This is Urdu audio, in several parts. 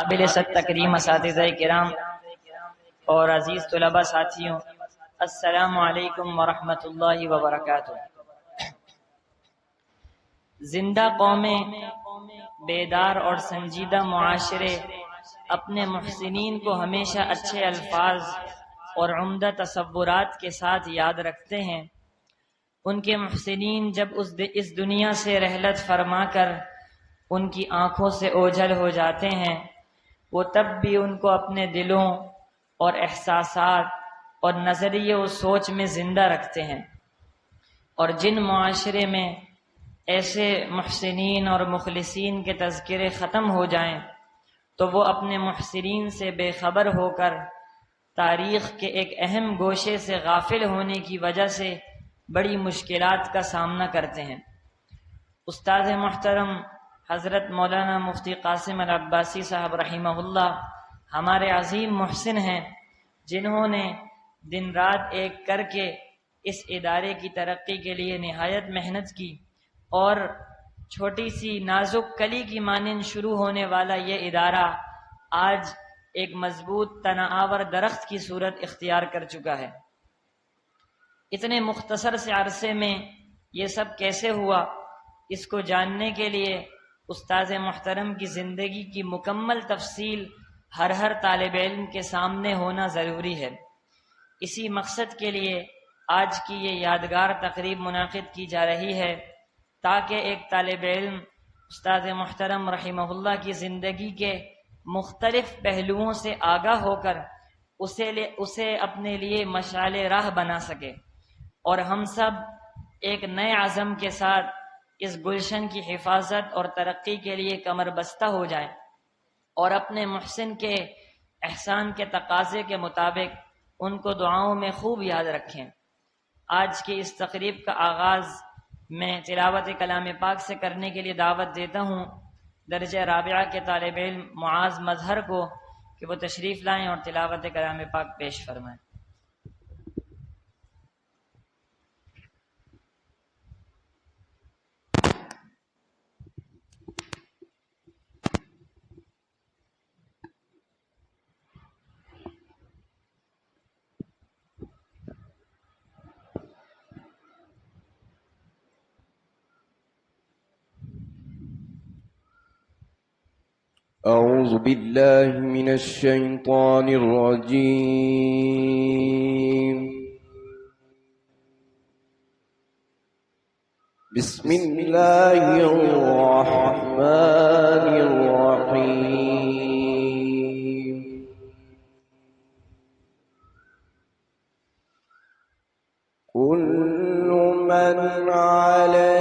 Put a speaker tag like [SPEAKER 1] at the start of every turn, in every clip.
[SPEAKER 1] قابل صد تکریم اساتذہ کرام اور عزیز طلباء ساتھیوں، السلام علیکم ورحمۃ اللہ وبرکاتہ۔ زندہ قومیں، بیدار اور سنجیدہ معاشرے اپنے محسنین کو ہمیشہ اچھے الفاظ اور عمدہ تصورات کے ساتھ یاد رکھتے ہیں۔ ان کے محسنین جب اس دنیا سے رحلت فرما کر ان کی آنکھوں سے اوجھل ہو جاتے ہیں، وہ تب بھی ان کو اپنے دلوں اور احساسات اور نظریے و سوچ میں زندہ رکھتے ہیں۔ اور جن معاشرے میں ایسے محسنین اور مخلصین کے تذکرے ختم ہو جائیں تو وہ اپنے محسنین سے بے خبر ہو کر تاریخ کے ایک اہم گوشے سے غافل ہونے کی وجہ سے بڑی مشکلات کا سامنا کرتے ہیں۔ استاد محترم حضرت مولانا مفتی قاسم العباسی صاحب رحمہ اللہ ہمارے عظیم محسن ہیں، جنہوں نے دن رات ایک کر کے اس ادارے کی ترقی کے لیے نہایت محنت کی، اور چھوٹی سی نازک کلی کی مانند شروع ہونے والا یہ ادارہ آج ایک مضبوط تناور درخت کی صورت اختیار کر چکا ہے۔ اتنے مختصر سے عرصے میں یہ سب کیسے ہوا، اس کو جاننے کے لیے استاد محترم کی زندگی کی مکمل تفصیل ہر طالب علم کے سامنے ہونا ضروری ہے۔ اسی مقصد کے لیے آج کی یہ یادگار تقریب منعقد کی جا رہی ہے، تاکہ ایک طالب علم استاد محترم رحمہ اللہ کی زندگی کے مختلف پہلوؤں سے آگاہ ہو کر اسے اپنے لیے مشعل راہ بنا سکے، اور ہم سب ایک نئے عزم کے ساتھ اس گلشن کی حفاظت اور ترقی کے لیے کمر بستہ ہو جائیں اور اپنے محسن کے احسان کے تقاضے کے مطابق ان کو دعاؤں میں خوب یاد رکھیں۔ آج کی اس تقریب کا آغاز میں تلاوت کلام پاک سے کرنے کے لیے دعوت دیتا ہوں درجہ رابعہ کے طالب علم معاذ مظہر کو کہ وہ تشریف لائیں اور تلاوت کلام پاک پیش فرمائیں۔
[SPEAKER 2] أعوذ بالله من الشيطان الرجيم. بسم الله الرحمن الرحيم. كل من عليها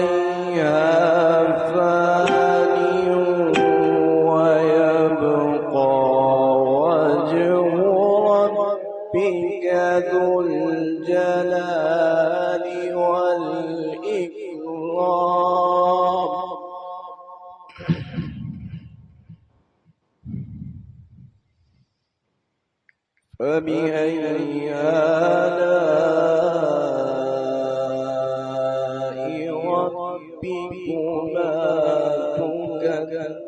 [SPEAKER 2] ذو الجلال والإكرام. فبأي آلاء ربكما تكذبان.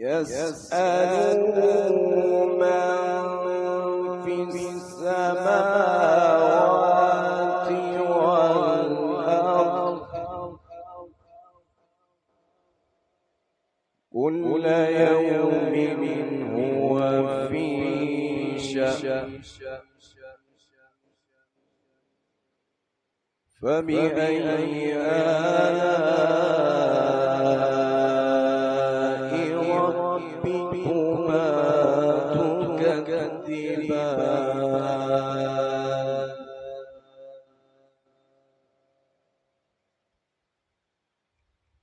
[SPEAKER 2] يسأله من في السماوات والأرض كل يوم هو في شأن. فبأي آلاء ربكما تكذبان.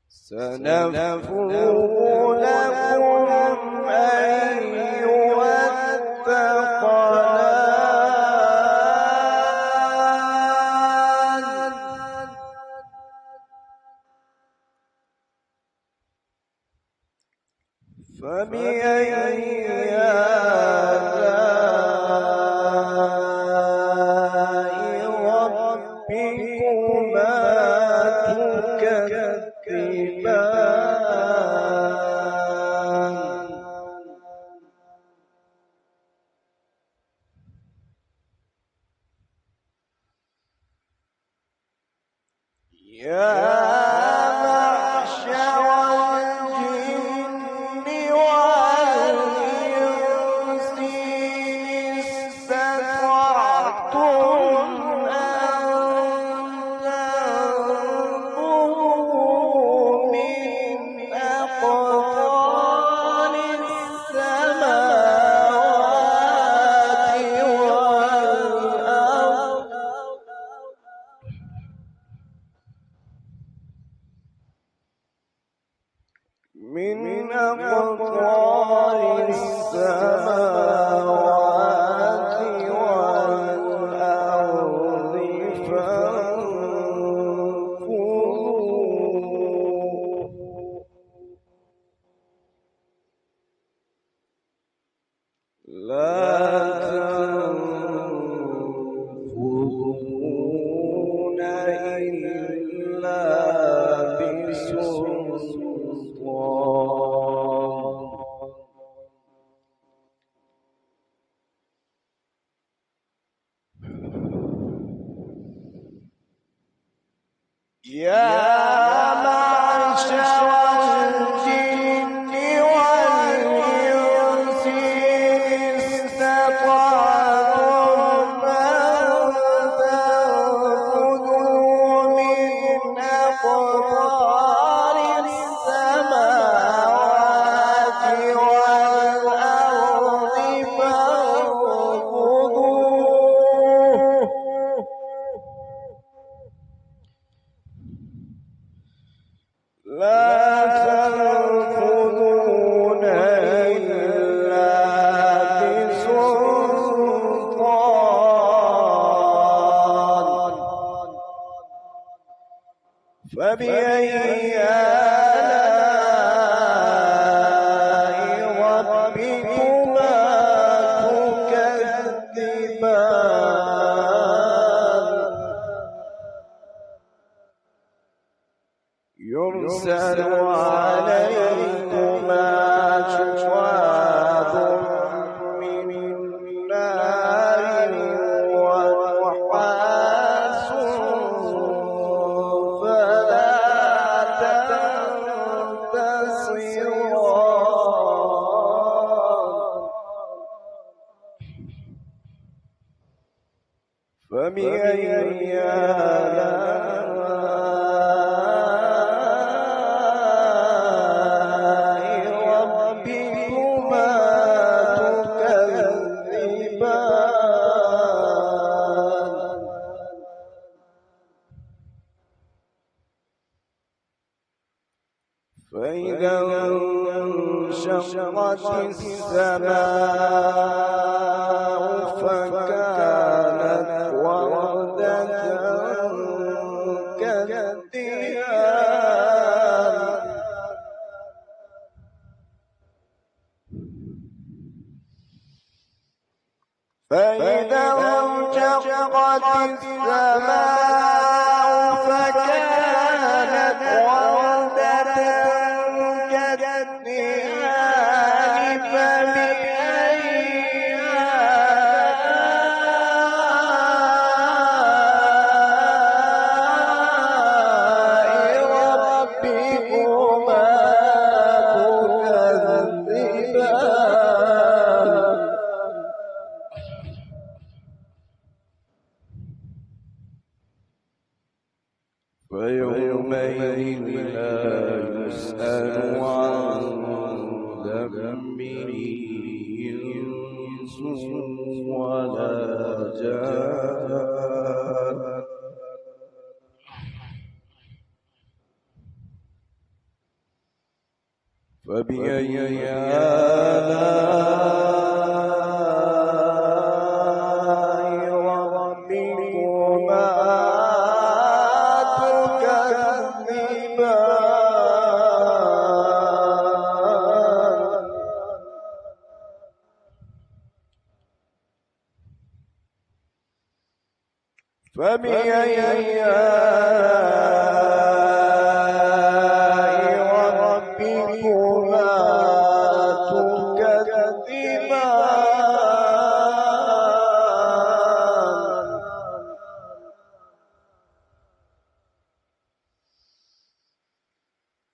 [SPEAKER 2] سنفرغ لكم أيها الثقلان. فبأي آلاء ربكما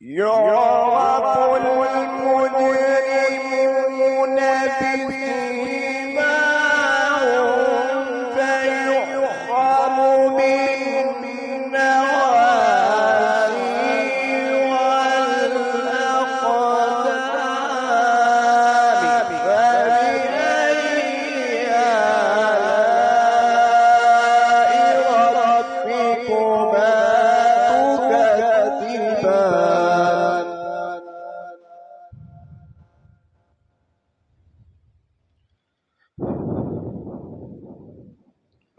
[SPEAKER 2] يعرف المجرمون بسيماهم فيؤخذ بالنواسي والأقدام فبأي آلاء ربكما تكذبان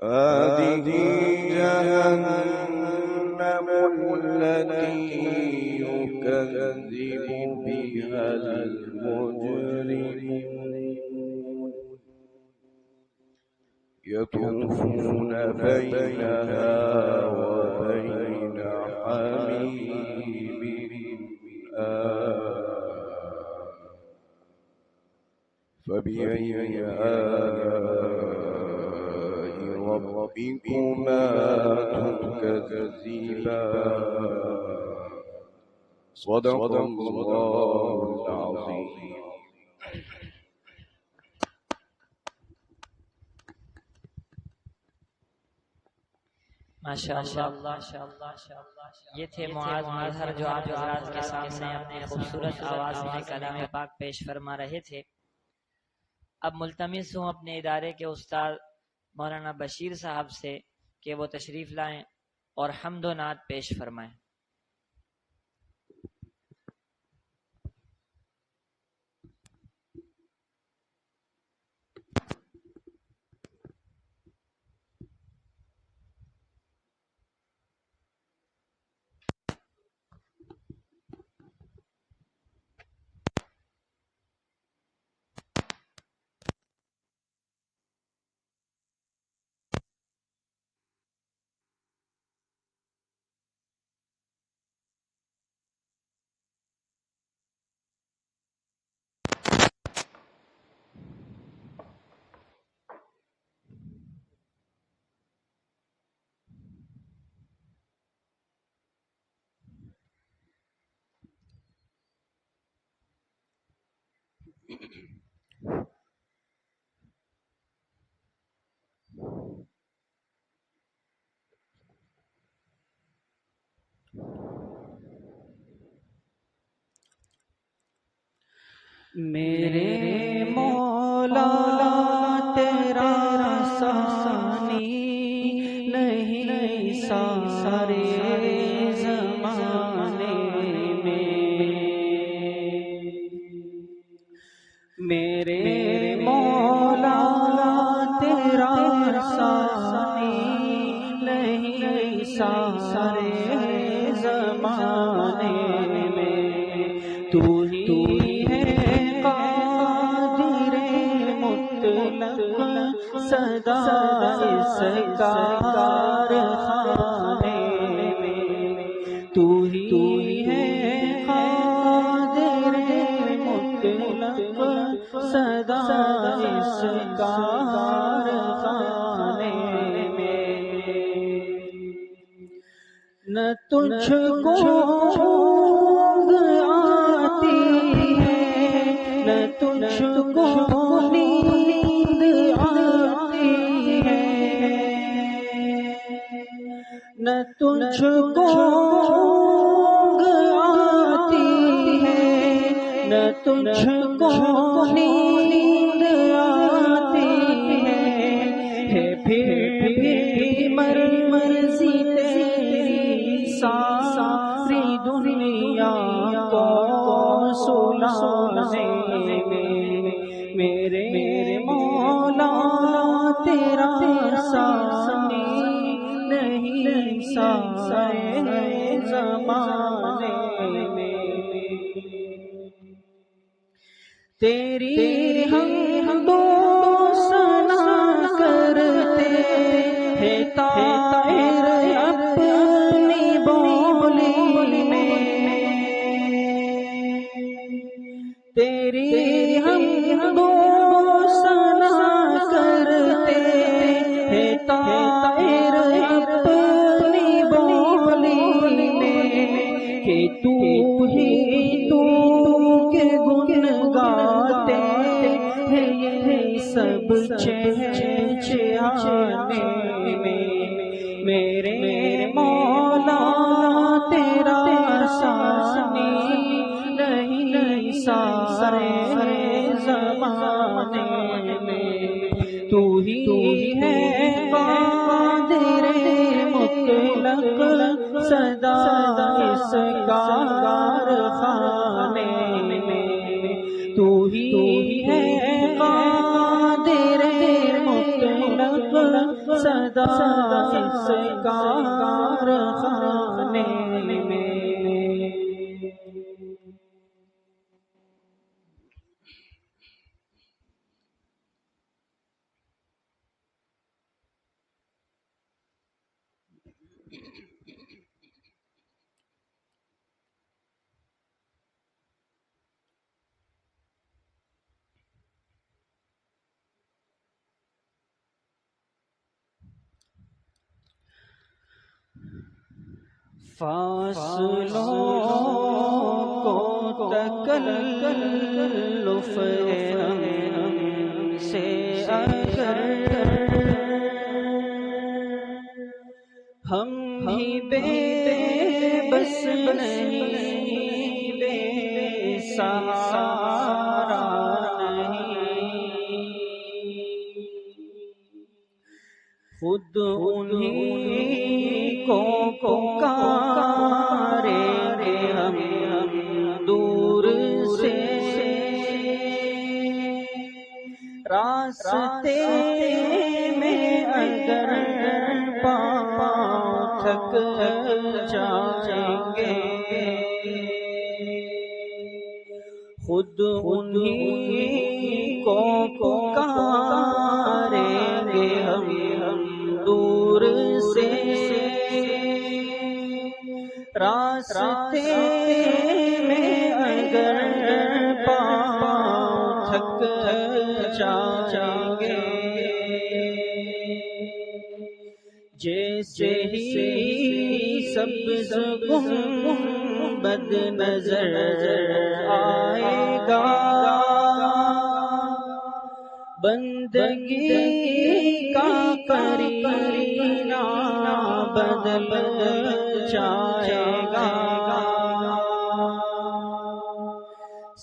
[SPEAKER 2] هذه جهنم التي يكذب بها المجرمون يطوفون بينها وبين حميم فبأي آلاء ربكما تكذبان صدق الله العظيم.
[SPEAKER 1] ماشاءاللہ یہ تھے معاذ مظہر جو آپ حضرات کے سامنے اپنی خوبصورت آواز میں کلام پاک پیش فرما رہے تھے. اب ملتمس ہوں اپنے ادارے کے استاد مولانا بشیر صاحب سے کہ وہ تشریف لائیں اور حمد و نعت پیش فرمائیں.
[SPEAKER 3] میرے مولا تیرا ثانی نہیں سارے زمانے میں، میرے مولا تیرا ثانی نہیں سارے زمانے میں، تو ہی صدا اس کارخانے میں، تو ہی ہے قادر مطلق صدا اس کارخانے میں، نہ تجھ کو اونگ آتی ہے نہ تجھ کو نیند آتی ہے، نہ تجھ کو اونگ آتی ہے نہ تجھ کو نیند آتی ہے پھر بھی مرضی تیری ساری دنیا کو سلانے میں، میرے مولا تیرا ثانی نہیں سارے زمانے میں، تیری ہم دو ثنا کرتے ہیں طائر اپنی بولی میں، تیری ہم دو ثنا کرتے ہیں طائر اپنی بولی میں، کہ تو ہی اس کارخانے میں، تو ہی ہے قادر مطلق صدا اس کارخانے میں۔ فاصلوں کو تکلف ہے ہم سے اگر، ہم ہی بے بس نہیں، بے سہارا نہیں، خود انہیں کو پکاریں گے ہم دور سے، راستے میں اگر پاؤں تھک جائیں گے، خود انہیں کو پکاریں گے ہم دور سے، راستے میں اگر پاؤں تھک جائیں گے، جیسے ہی سبز گنبد نظر آئے گا، بندگی کا قرینہ بدل جائے گا،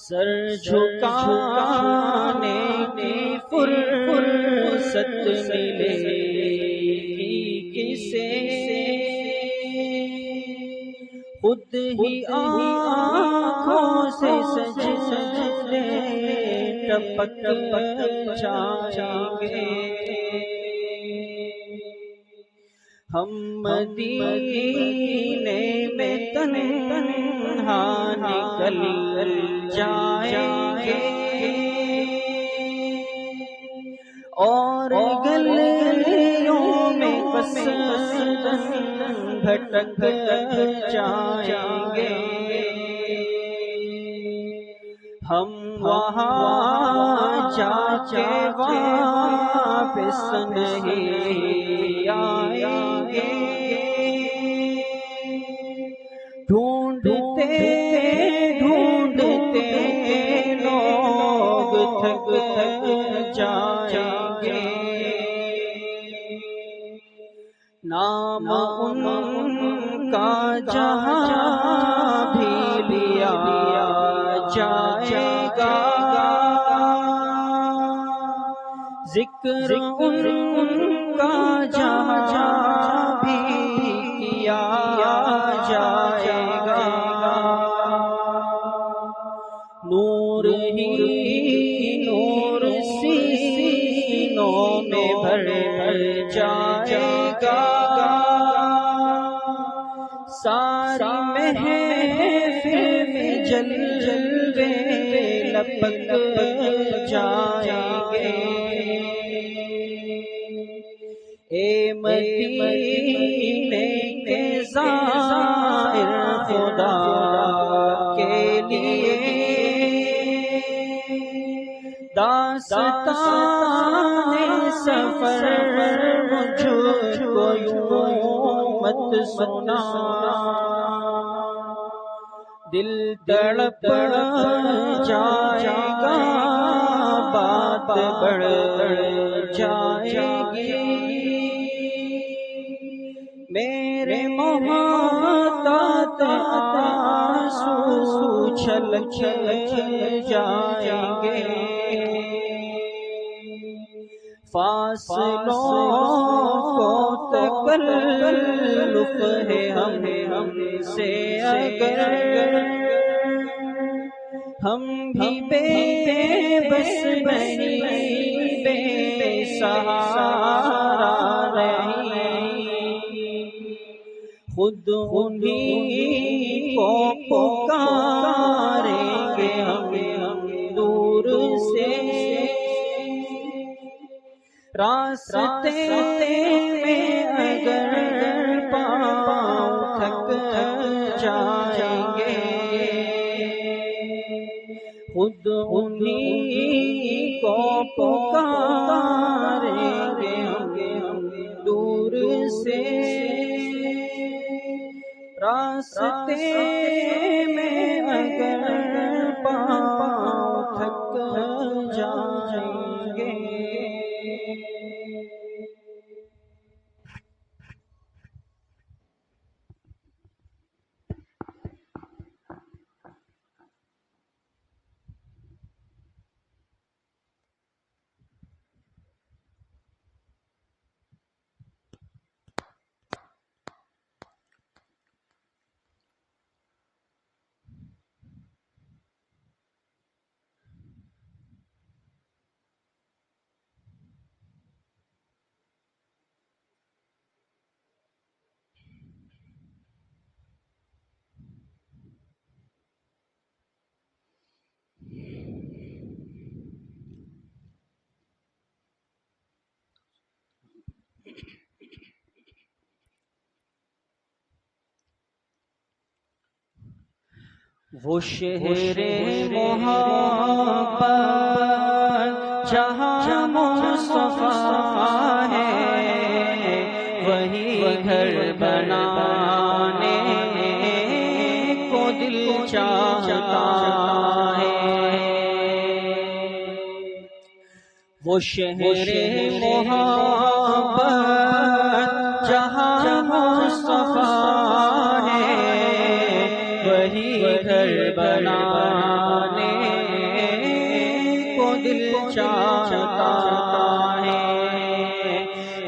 [SPEAKER 3] سر جھکانے کی فرصت ملے گی کسے، خود ہی آنکھوں سے سجدے ٹپک جائیں گے، ہم مدینے میں تنہا نکل جائیں گے، اور گلیوں میں قصداً بھٹک جائیں گے، ہم وہاں جا کے واپس نہیں آئیں گے، ڈھونڈتے ڈھونڈتے لوگ تھک جائیں گے، نام ان کا جہاں بھی لیا جائے گا، ذکر ان کا جہاں بھی کیا جائے گا، نور ہی نور سینوں میں بھر جائے گا، ساری محفل میں جلوے لپک جائیں گے، اے مدینے کے زائر خدا کے لیے داستان سفر مجھ کو یوں مت سنا، دل تڑپ جائے گا، بات بڑھ جائے گی، میرے محتاط آنسو چھلک جائیں گے، فاصلوں کو تک تکلف ہے ہم سے اگر ہم بھی بے بس نہیں، بے سہارا نہیں، خود انہیں کو پکاریں گے ہم دور سے، راستے میں اگر پاؤں تھک جائیں گے، خود انہیں کو پکاریں گے ہم دور سے، راستے میں اگر پاؤں تھک جائیں گے۔ وہ شہر محبت جہاں مصطفیٰ ہے، وہی گھر بنانے کو دل چاہتا ہے۔ وہ شہر محبت جہاں مصطفیٰ ہے، وہی گھر بنانے کو دل چاہتا ہے۔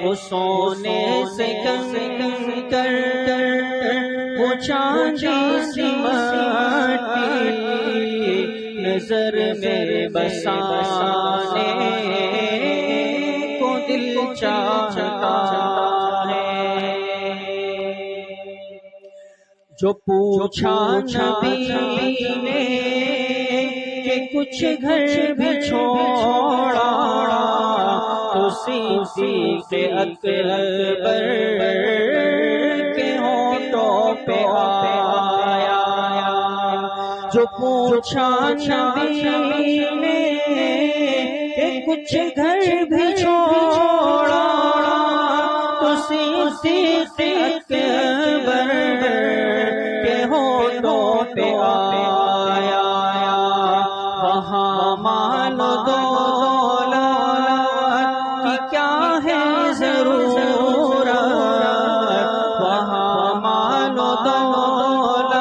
[SPEAKER 3] وہ سونے سے کم کر وہ چاندی سی مٹی نظر میں بسانے کو دل چاہتا ہے۔ جو پوچھا نبی نے کہ کچھ گھر بھی چھوڑا، تو صدیق اکبر کے ہونٹوں پہ آیا۔ جو پوچھا نبی نے کہ کچھ گھر بھی چھوڑا، تو صدیق اکبر پہ آیا۔ وہاں مال و دولت کی کیا ہے ضرورت، وہاں مال و دولت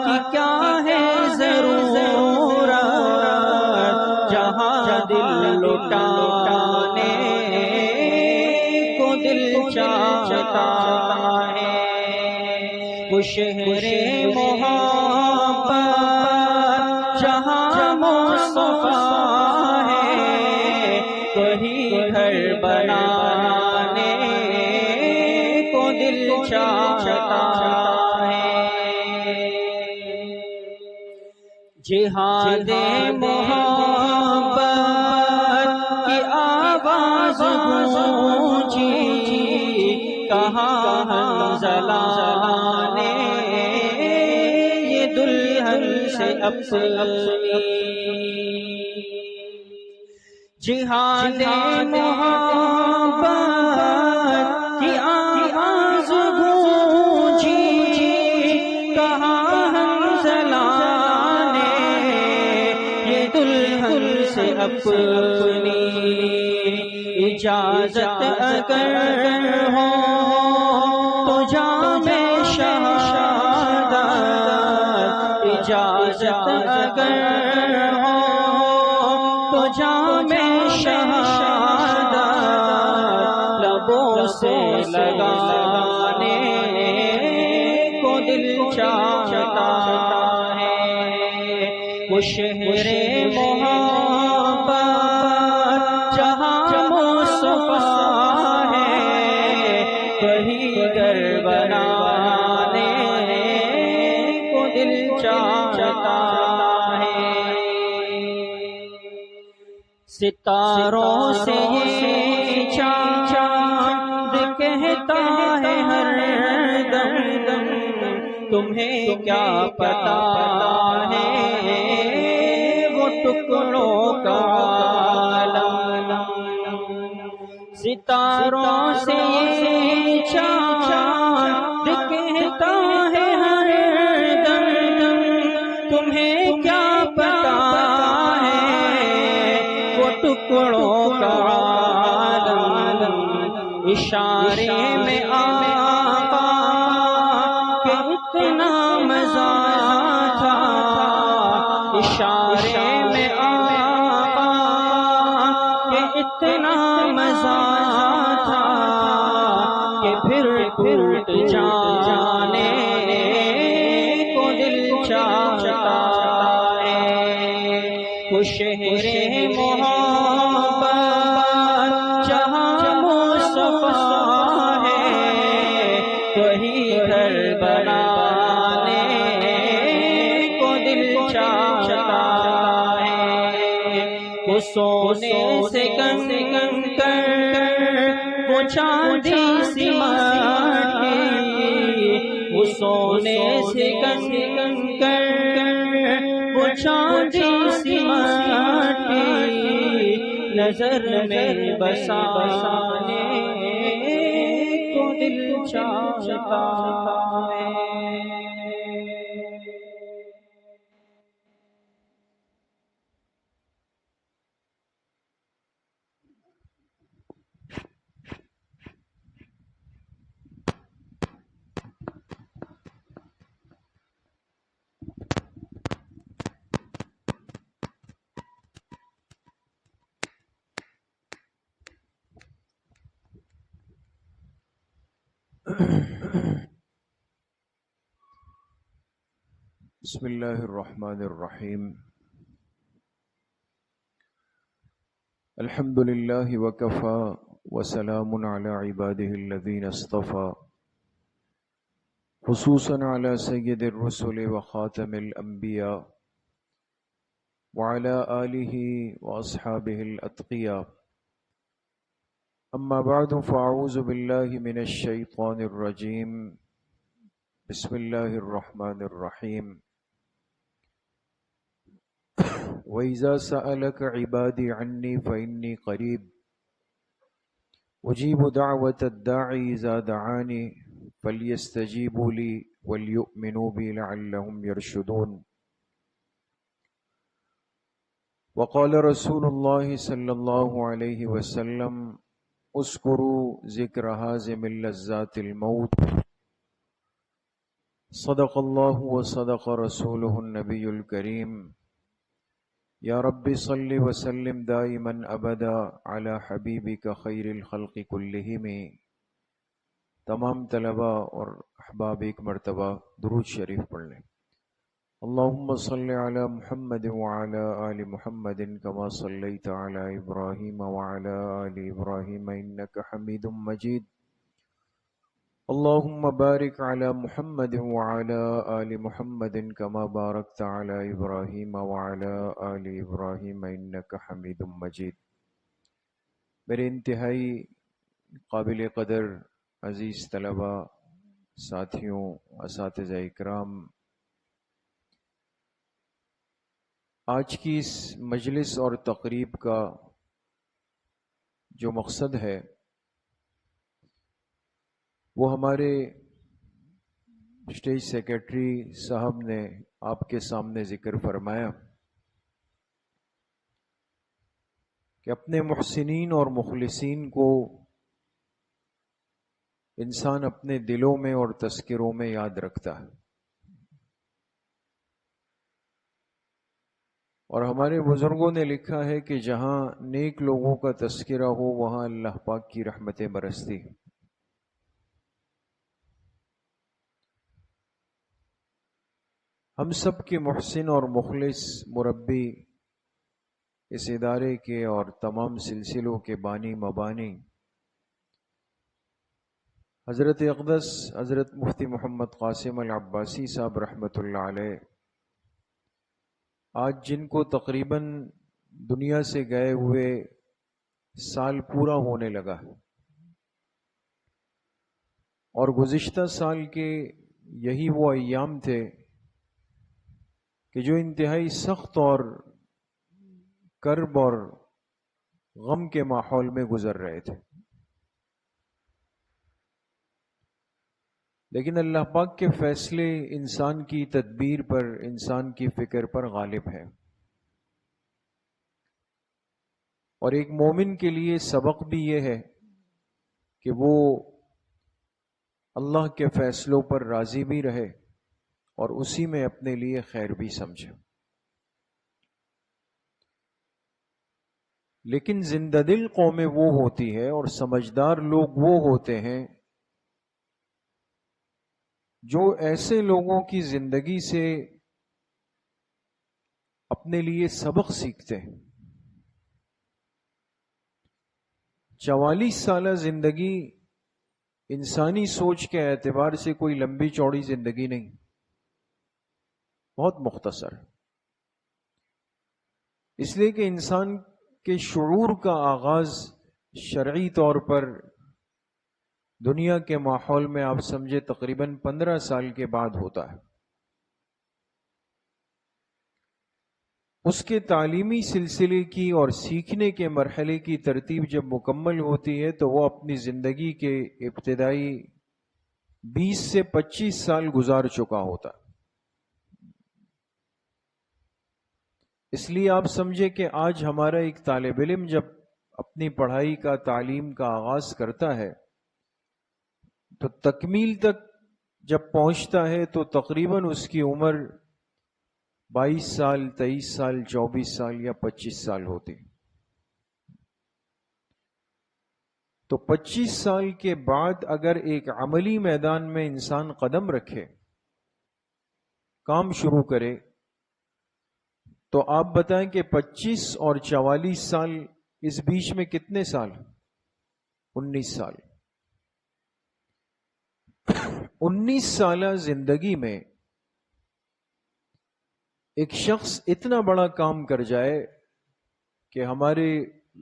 [SPEAKER 3] کی کیا ہے ضرورت، جہاں دل لٹانے کو دل چاہتا ہے۔ وہ شہر محبت جہاں مصطفیٰ ہے، وہی گھر بنانے کو دل چاہتا ہے۔ جہاد محبت کی آواز گونجی، کہاں حنظلہ نے یہ دلہن سے اپنی جہاد محبت کی آواز گونجی، کہاں حنظلہ نے یہ دلہن سے اپنی اجازت اگر ہو تو جام شہادت، اجازت اگر ہو تو جام شہادت لبوں سے لگانے کو دل چاہتا ہے، وہ شہر محبت جہاں مصطفیٰ ہے، وہی گھر بنانے کو دل چاہتا ہے۔ ستاروں سے یہ چاند کہتا ہے ہر دم دم، تمہیں کیا پتا ہے وہ ٹکڑوں کا عالم۔ ستاروں سے یہ چاند کہتا ہے ہر دم دم، تمہیں کیا پتا ہے وہ ٹکڑوں کا عالم۔ اشارے میں آقا کہ اتنا مزہ تھا، اشارے میں آقا کہ اتنا مزہ تھا کہ پھر ٹوٹ جانے کو دل چاہتا ہے، وہ شہر محبت جہاں مصطفیٰ ہے، وہی گھر بنانے کو دل چاہتا ہے۔ وہ سونے سے گن گن کر وہ چاندی سی مٹی، وہ سونے سے گن گن کر وہ چاندی سی مٹی، نظر میں بسانے کو دل چاہتا ہے۔
[SPEAKER 2] بسم اللہ الرحمن الرحیم، الحمد للہ وکفی وسلام علی عباده الذین اصطفى، خصوصا علی سید الرسل وخاتم الانبیاء وعلى آلہ واصحابہ الاتقیاء، اما بعد فاعوذ باللہ من الشیطان الرجیم، بسم اللہ الرحمن الرحیم۔ وَإِذَا سَأَلَكَ عِبَادِي عَنِّي فَإِنِّي قَرِيبٌ أُجِيبُ دَعْوَةَ الدَّاعِ إِذَا دَعَانِ فَلْيَسْتَجِيبُوا لِي وَلْيُؤْمِنُوا بِي لَعَلَّهُمْ يَرْشُدُونَ۔ وقال رسول الله صلى الله عليه وسلم اذكروا ذكر هازم اللذات الموت، صدق الله وصدق رسوله النبي الكريم، یا رب صل وسلم دائما ابدا علی حبیبک خیر الخلق کلہم۔ تمام طلباء اور احباب ایک مرتبہ درود شریف پڑھ لیں۔ اللہم صل علی محمد وعلی آل محمد کما صلیت علی ابراہیم وعلی آل ابراہیم انک حمید مجید، اللہم بارک علی محمد وعلی آل محمد کما بارکت علی ابراہیم وعلی آل ابراہیم انک حمید مجید۔ میرے انتہائی قابل قدر عزیز طلباء، ساتھیوں، اساتذہ اکرام، آج کی اس مجلس اور تقریب کا جو مقصد ہے وہ ہمارے اسٹیج سیکرٹری صاحب نے آپ کے سامنے ذکر فرمایا کہ اپنے محسنین اور مخلصین کو انسان اپنے دلوں میں اور تذکروں میں یاد رکھتا ہے، اور ہمارے بزرگوں نے لکھا ہے کہ جہاں نیک لوگوں کا تذکرہ ہو وہاں اللہ پاک کی رحمتیں برستی۔ ہم سب کے محسن اور مخلص مربی، اس ادارے کے اور تمام سلسلوں کے بانی مبانی حضرت اقدس حضرت مفتی محمد قاسم العباسی صاحب رحمۃ اللہ علیہ، آج جن کو تقریباً دنیا سے گئے ہوئے سال پورا ہونے لگا، اور گزشتہ سال کے یہی وہ ایام تھے کہ جو انتہائی سخت اور کرب اور غم کے ماحول میں گزر رہے تھے، لیکن اللہ پاک کے فیصلے انسان کی تدبیر پر، انسان کی فکر پر غالب ہیں، اور ایک مومن کے لیے سبق بھی یہ ہے کہ وہ اللہ کے فیصلوں پر راضی بھی رہے اور اسی میں اپنے لیے خیر بھی سمجھے۔ لیکن زندہ دل قومیں وہ ہوتی ہے اور سمجھدار لوگ وہ ہوتے ہیں جو ایسے لوگوں کی زندگی سے اپنے لیے سبق سیکھتے ہیں۔ 44 سالہ زندگی انسانی سوچ کے اعتبار سے کوئی لمبی چوڑی زندگی نہیں، بہت مختصر، اس لیے کہ انسان کے شعور کا آغاز شرعی طور پر دنیا کے ماحول میں آپ سمجھے تقریباً 15 سال کے بعد ہوتا ہے۔ اس کے تعلیمی سلسلے کی اور سیکھنے کے مرحلے کی ترتیب جب مکمل ہوتی ہے تو وہ اپنی زندگی کے ابتدائی 20 سے 25 سال گزار چکا ہوتا۔ اس لیے آپ سمجھے کہ آج ہمارا ایک طالب علم جب اپنی پڑھائی کا، تعلیم کا آغاز کرتا ہے تو تکمیل تک جب پہنچتا ہے تو تقریباً اس کی عمر 22 سال، 23 سال، 24 سال یا 25 سال ہوتی۔ تو 25 سال کے بعد اگر ایک عملی میدان میں انسان قدم رکھے، کام شروع کرے، تو آپ بتائیں کہ 25 اور 44 سال اس بیچ میں کتنے سال؟ 19 سال۔ 19 سالہ زندگی میں ایک شخص اتنا بڑا کام کر جائے کہ ہمارے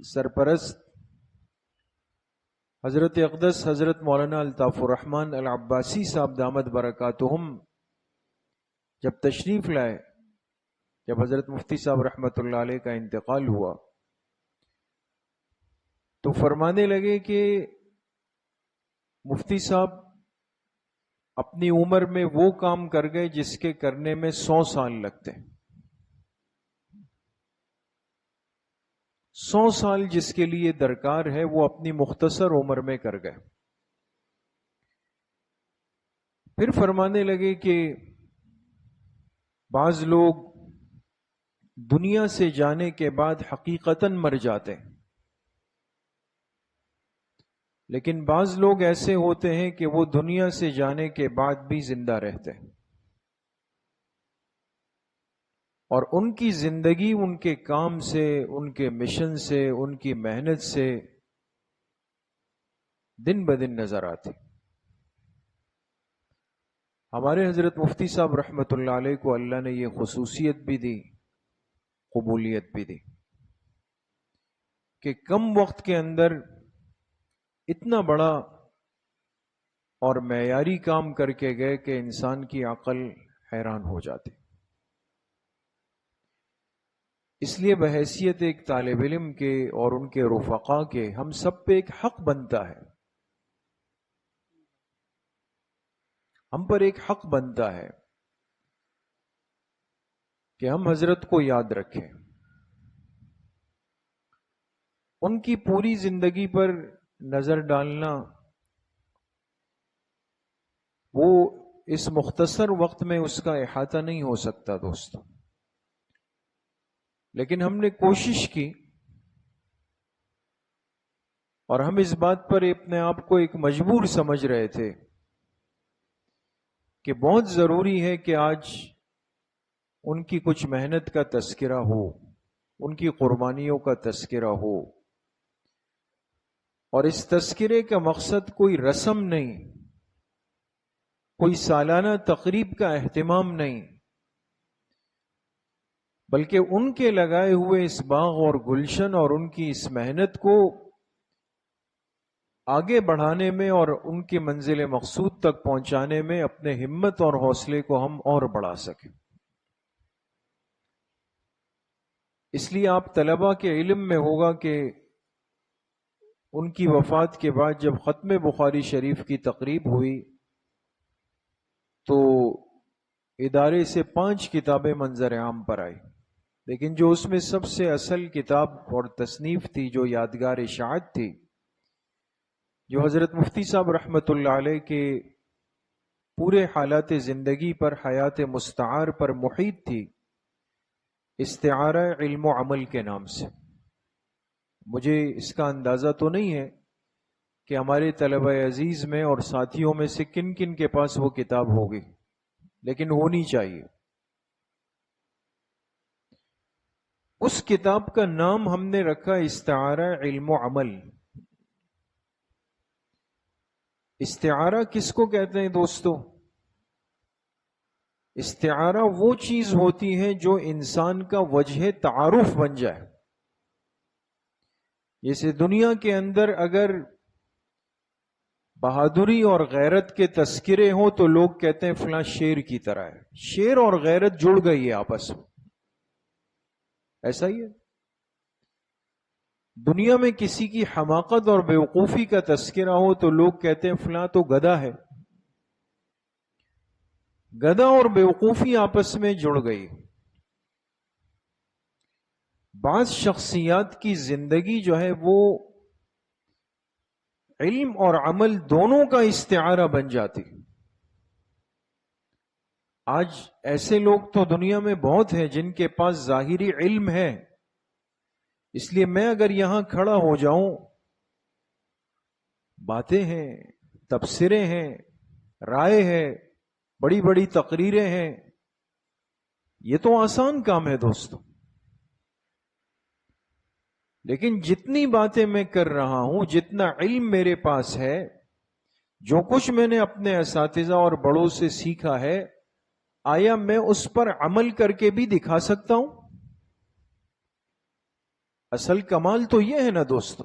[SPEAKER 2] سرپرست حضرت اقدس حضرت مولانا الطاف الرحمن العباسی صاحب دامت برکاتہم جب تشریف لائے، جب حضرت مفتی صاحب رحمۃ اللہ علیہ کا انتقال ہوا، تو فرمانے لگے کہ مفتی صاحب اپنی عمر میں وہ کام کر گئے جس کے کرنے میں 100 سال لگتے۔ 100 سال جس کے لیے درکار ہے وہ اپنی مختصر عمر میں کر گئے۔ پھر فرمانے لگے کہ بعض لوگ دنیا سے جانے کے بعد حقیقتاً مر جاتے ہیں، لیکن بعض لوگ ایسے ہوتے ہیں کہ وہ دنیا سے جانے کے بعد بھی زندہ رہتے ہیں، اور ان کی زندگی ان کے کام سے، ان کے مشن سے، ان کی محنت سے دن بدن نظر آتی۔ ہمارے حضرت مفتی صاحب رحمۃ اللہ علیہ کو اللہ نے یہ خصوصیت بھی دی، قبولیت بھی دی کہ کم وقت کے اندر اتنا بڑا اور معیاری کام کر کے گئے کہ انسان کی عقل حیران ہو جاتی۔ اس لیے بحیثیت ایک طالب علم کے اور ان کے رفقا کے ہم سب پہ ایک حق بنتا ہے، ہم پر ایک حق بنتا ہے کہ ہم حضرت کو یاد رکھیں، ان کی پوری زندگی پر نظر ڈالنا وہ اس مختصر وقت میں اس کا احاطہ نہیں ہو سکتا دوستو، لیکن ہم نے کوشش کی اور ہم اس بات پر اپنے آپ کو ایک مجبور سمجھ رہے تھے کہ بہت ضروری ہے کہ آج ان کی کچھ محنت کا تذکرہ ہو، ان کی قربانیوں کا تذکرہ ہو، اور اس تذکرے کا مقصد کوئی رسم نہیں، کوئی سالانہ تقریب کا اہتمام نہیں، بلکہ ان کے لگائے ہوئے اس باغ اور گلشن اور ان کی اس محنت کو آگے بڑھانے میں اور ان کی منزل مقصود تک پہنچانے میں اپنے ہمت اور حوصلے کو ہم اور بڑھا سکیں۔ اس لیے آپ طلباء کے علم میں ہوگا کہ ان کی وفات کے بعد جب ختم بخاری شریف کی تقریب ہوئی تو ادارے سے 5 کتابیں منظر عام پر آئی، لیکن جو اس میں سب سے اصل کتاب اور تصنیف تھی، جو یادگار اشاعت تھی، جو حضرت مفتی صاحب رحمۃ اللہ علیہ کے پورے حالات زندگی پر، حیات مستعار پر محیط تھی، استعارہ علم و عمل کے نام سے۔ مجھے اس کا اندازہ تو نہیں ہے کہ ہمارے طلبہ عزیز میں اور ساتھیوں میں سے کن کن کے پاس وہ کتاب ہوگی، لیکن ہونی چاہیے۔ اس کتاب کا نام ہم نے رکھا استعارہ علم و عمل۔ استعارہ کس کو کہتے ہیں دوستو؟ استعارہ وہ چیز ہوتی ہے جو انسان کا وجہ تعارف بن جائے۔ جیسے دنیا کے اندر اگر بہادری اور غیرت کے تذکرے ہوں تو لوگ کہتے ہیں فلاں شیر کی طرح ہے۔ شیر اور غیرت جڑ گئی ہے آپس میں، ایسا ہی ہے۔ دنیا میں کسی کی حماقت اور بیوقوفی کا تذکرہ ہو تو لوگ کہتے ہیں فلاں تو گدھا ہے۔ گدھا اور بیوقوفی آپس میں جڑ گئی۔ بعض شخصیات کی زندگی جو ہے وہ علم اور عمل دونوں کا استعارہ بن جاتی۔ آج ایسے لوگ تو دنیا میں بہت ہیں جن کے پاس ظاہری علم ہے، اس لیے میں اگر یہاں کھڑا ہو جاؤں، باتیں ہیں، تبصرے ہیں، رائے ہے، بڑی بڑی تقریریں ہیں، یہ تو آسان کام ہے دوستو۔ لیکن جتنی باتیں میں کر رہا ہوں، جتنا علم میرے پاس ہے، جو کچھ میں نے اپنے اساتذہ اور بڑوں سے سیکھا ہے، آیا میں اس پر عمل کر کے بھی دکھا سکتا ہوں؟ اصل کمال تو یہ ہے نا دوستو۔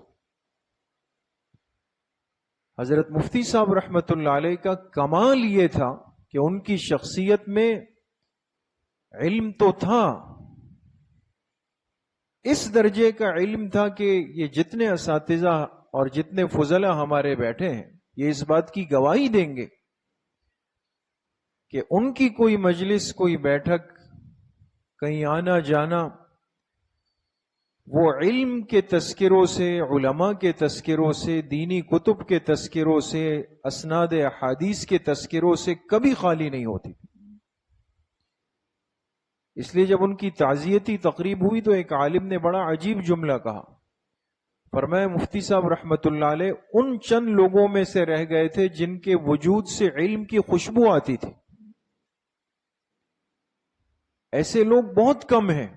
[SPEAKER 2] حضرت مفتی صاحب رحمت اللہ علیہ کا کمال یہ تھا کہ ان کی شخصیت میں علم تو تھا، اس درجے کا علم تھا کہ یہ جتنے اساتذہ اور جتنے فضلاء ہمارے بیٹھے ہیں یہ اس بات کی گواہی دیں گے کہ ان کی کوئی مجلس، کوئی بیٹھک، کہیں آنا جانا، وہ علم کے تذکروں سے، علماء کے تذکروں سے، دینی کتب کے تذکروں سے، اسناد احادیث کے تذکروں سے کبھی خالی نہیں ہوتی۔ اس لیے جب ان کی تعزیتی تقریب ہوئی تو ایک عالم نے بڑا عجیب جملہ کہا، فرمایا مفتی صاحب رحمت اللہ علیہ ان چند لوگوں میں سے رہ گئے تھے جن کے وجود سے علم کی خوشبو آتی تھی۔ ایسے لوگ بہت کم ہیں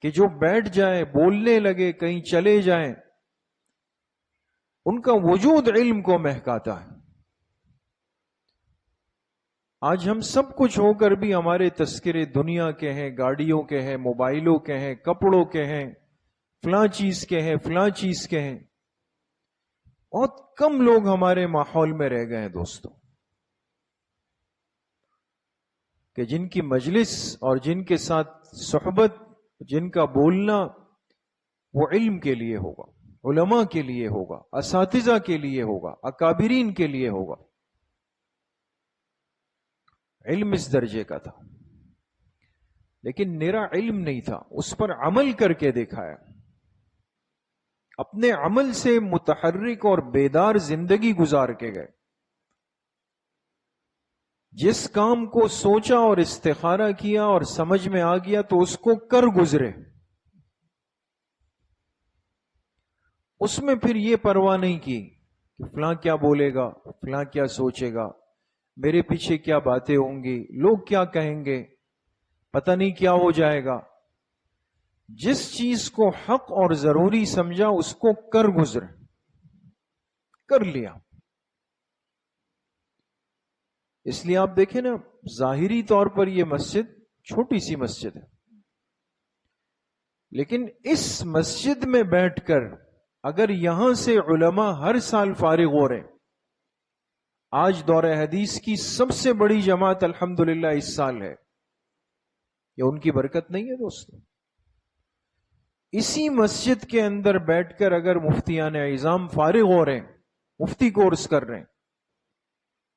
[SPEAKER 2] کہ جو بیٹھ جائیں، بولنے لگے، کہیں چلے جائیں، ان کا وجود علم کو مہکاتا ہے۔ آج ہم سب کچھ ہو کر بھی ہمارے تذکرے دنیا کے ہیں، گاڑیوں کے ہیں، موبائلوں کے ہیں، کپڑوں کے ہیں، فلاں چیز کے ہیں، فلاں چیز کے ہیں۔ بہت کم لوگ ہمارے ماحول میں رہ گئے ہیں دوستو کہ جن کی مجلس اور جن کے ساتھ صحبت، جن کا بولنا وہ علم کے لیے ہوگا، علماء کے لیے ہوگا، اساتذہ کے لیے ہوگا، اکابرین کے لیے ہوگا۔ علم اس درجے کا تھا، لیکن میرا علم نہیں تھا، اس پر عمل کر کے دکھایا، اپنے عمل سے متحرک اور بیدار زندگی گزار کے گئے۔ جس کام کو سوچا اور استخارہ کیا اور سمجھ میں آ گیا تو اس کو کر گزرے، اس میں پھر یہ پرواہ نہیں کی کہ فلاں کیا بولے گا، فلاں کیا سوچے گا، میرے پیچھے کیا باتیں ہوں گی، لوگ کیا کہیں گے۔ پتہ نہیں کیا ہو جائے گا. جس چیز کو حق اور ضروری سمجھا اس کو کر گزرے، کر لیا. اس لیے آپ دیکھیں نا، ظاہری طور پر یہ مسجد چھوٹی سی مسجد ہے، لیکن اس مسجد میں بیٹھ کر اگر یہاں سے علماء ہر سال فارغ ہو رہے، آج دور حدیث کی سب سے بڑی جماعت الحمدللہ اس سال ہے، یہ ان کی برکت نہیں ہے دوستو؟ اسی مسجد کے اندر بیٹھ کر اگر مفتیان اعظام فارغ ہو رہے ہیں، مفتی کورس کر رہے ہیں،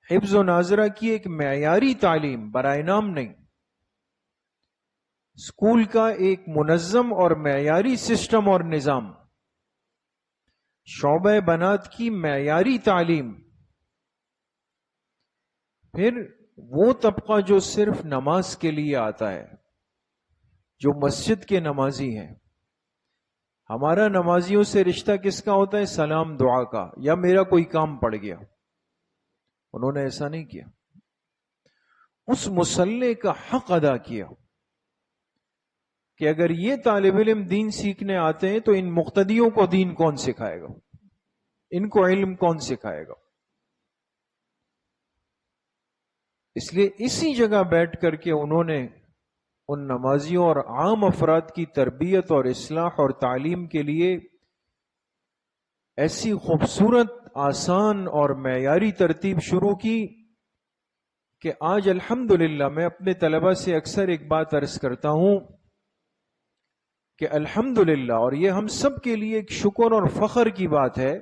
[SPEAKER 2] حفظ و ناظرہ کی ایک معیاری تعلیم برائے نام نہیں، اسکول کا ایک منظم اور معیاری سسٹم اور نظام، شعبہ بنات کی معیاری تعلیم، پھر وہ طبقہ جو صرف نماز کے لیے آتا ہے، جو مسجد کے نمازی ہیں. ہمارا نمازیوں سے رشتہ کس کا ہوتا ہے؟ سلام دعا کا، یا میرا کوئی کام پڑ گیا. انہوں نے ایسا نہیں کیا، اس مصلح کا حق ادا کیا کہ اگر یہ طالب علم دین سیکھنے آتے ہیں تو ان مقتدیوں کو دین کون سکھائے گا، ان کو علم کون سکھائے گا. اس لیے اسی جگہ بیٹھ کر کے انہوں نے ان نمازیوں اور عام افراد کی تربیت اور اصلاح اور تعلیم کے لیے ایسی خوبصورت، آسان اور معیاری ترتیب شروع کی کہ آج الحمدللہ میں اپنے طلبہ سے اکثر ایک بات عرض کرتا ہوں کہ الحمدللہ، اور یہ ہم سب کے لیے ایک شکر اور فخر کی بات ہے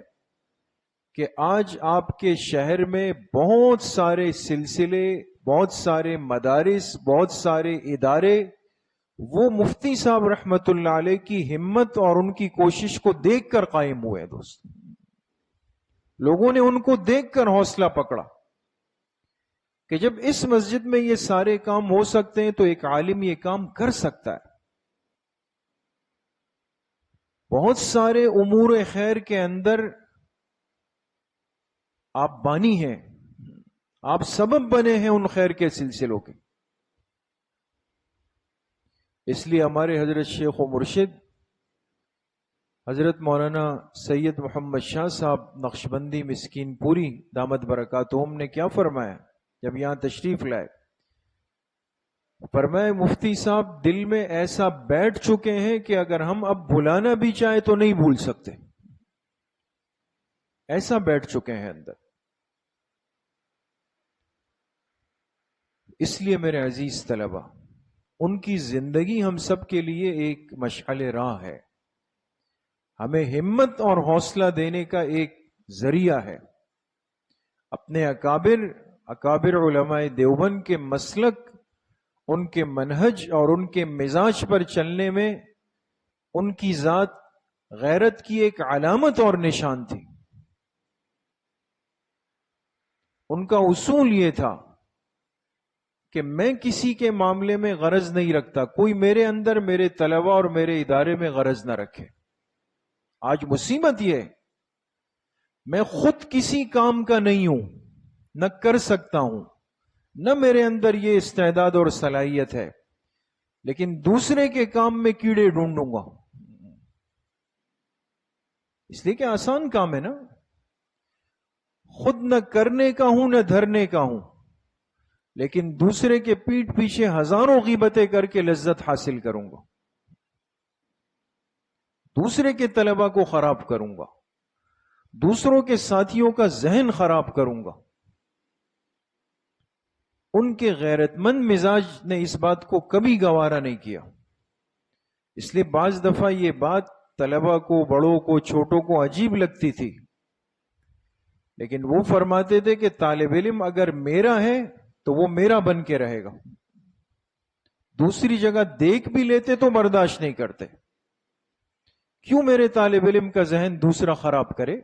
[SPEAKER 2] کہ آج آپ کے شہر میں بہت سارے سلسلے، بہت سارے مدارس، بہت سارے ادارے وہ مفتی صاحب رحمت اللہ علیہ کی ہمت اور ان کی کوشش کو دیکھ کر قائم ہوئے. دوست، لوگوں نے ان کو دیکھ کر حوصلہ پکڑا کہ جب اس مسجد میں یہ سارے کام ہو سکتے ہیں تو ایک عالم یہ کام کر سکتا ہے. بہت سارے امور خیر کے اندر آپ بانی ہیں، آپ سبب بنے ہیں ان خیر کے سلسلوں کے. اس لیے ہمارے حضرت شیخ و مرشد حضرت مولانا سید محمد شاہ صاحب نقشبندی مسکین پوری دامت برکاتہم نے کیا فرمایا جب یہاں تشریف لائے؟ فرمائے مفتی صاحب دل میں ایسا بیٹھ چکے ہیں کہ اگر ہم اب بھلانا بھی چاہیں تو نہیں بھول سکتے، ایسا بیٹھ چکے ہیں اندر. اس لیے میرے عزیز طلبہ، ان کی زندگی ہم سب کے لیے ایک مشعل راہ ہے، ہمیں ہمت اور حوصلہ دینے کا ایک ذریعہ ہے. اپنے اکابر علماء دیوبند کے مسلک، ان کے منہج اور ان کے مزاج پر چلنے میں ان کی ذات غیرت کی ایک علامت اور نشان تھی. ان کا اصول یہ تھا کہ میں کسی کے معاملے میں غرض نہیں رکھتا، کوئی میرے اندر، میرے طلبہ اور میرے ادارے میں غرض نہ رکھے. آج مصیبت یہ ہے، میں خود کسی کام کا نہیں ہوں، نہ کر سکتا ہوں، نہ میرے اندر یہ استعداد اور صلاحیت ہے، لیکن دوسرے کے کام میں کیڑے ڈھونڈوں گا. اس لیے کہ آسان کام ہے نا، خود نہ کرنے کا ہوں نہ دھرنے کا ہوں، لیکن دوسرے کے پیٹھ پیچھے ہزاروں غیبتیں کر کے لذت حاصل کروں گا، دوسرے کے طلبہ کو خراب کروں گا، دوسروں کے ساتھیوں کا ذہن خراب کروں گا. ان کے غیرت مند مزاج نے اس بات کو کبھی گوارا نہیں کیا. اس لیے بعض دفعہ یہ بات طلبہ کو، بڑوں کو، چھوٹوں کو عجیب لگتی تھی، لیکن وہ فرماتے تھے کہ طالب علم اگر میرا ہے تو وہ میرا بن کے رہے گا. دوسری جگہ دیکھ بھی لیتے تو برداشت نہیں کرتے. کیوں میرے طالب علم کا ذہن دوسرا خراب کرے؟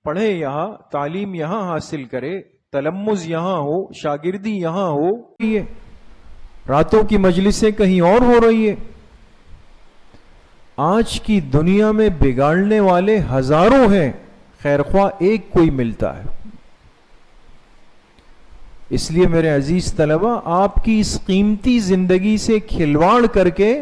[SPEAKER 2] پڑھے یہاں، تعلیم یہاں حاصل کرے، تلمذ یہاں ہو، شاگردی یہاں ہو، یہ راتوں کی مجلسیں کہیں اور ہو رہی ہے. آج کی دنیا میں بگاڑنے والے ہزاروں ہیں، خیر خواہ ایک کوئی ملتا ہے. اس لیے میرے عزیز طلبہ، آپ کی اس قیمتی زندگی سے کھلواڑ کر کے،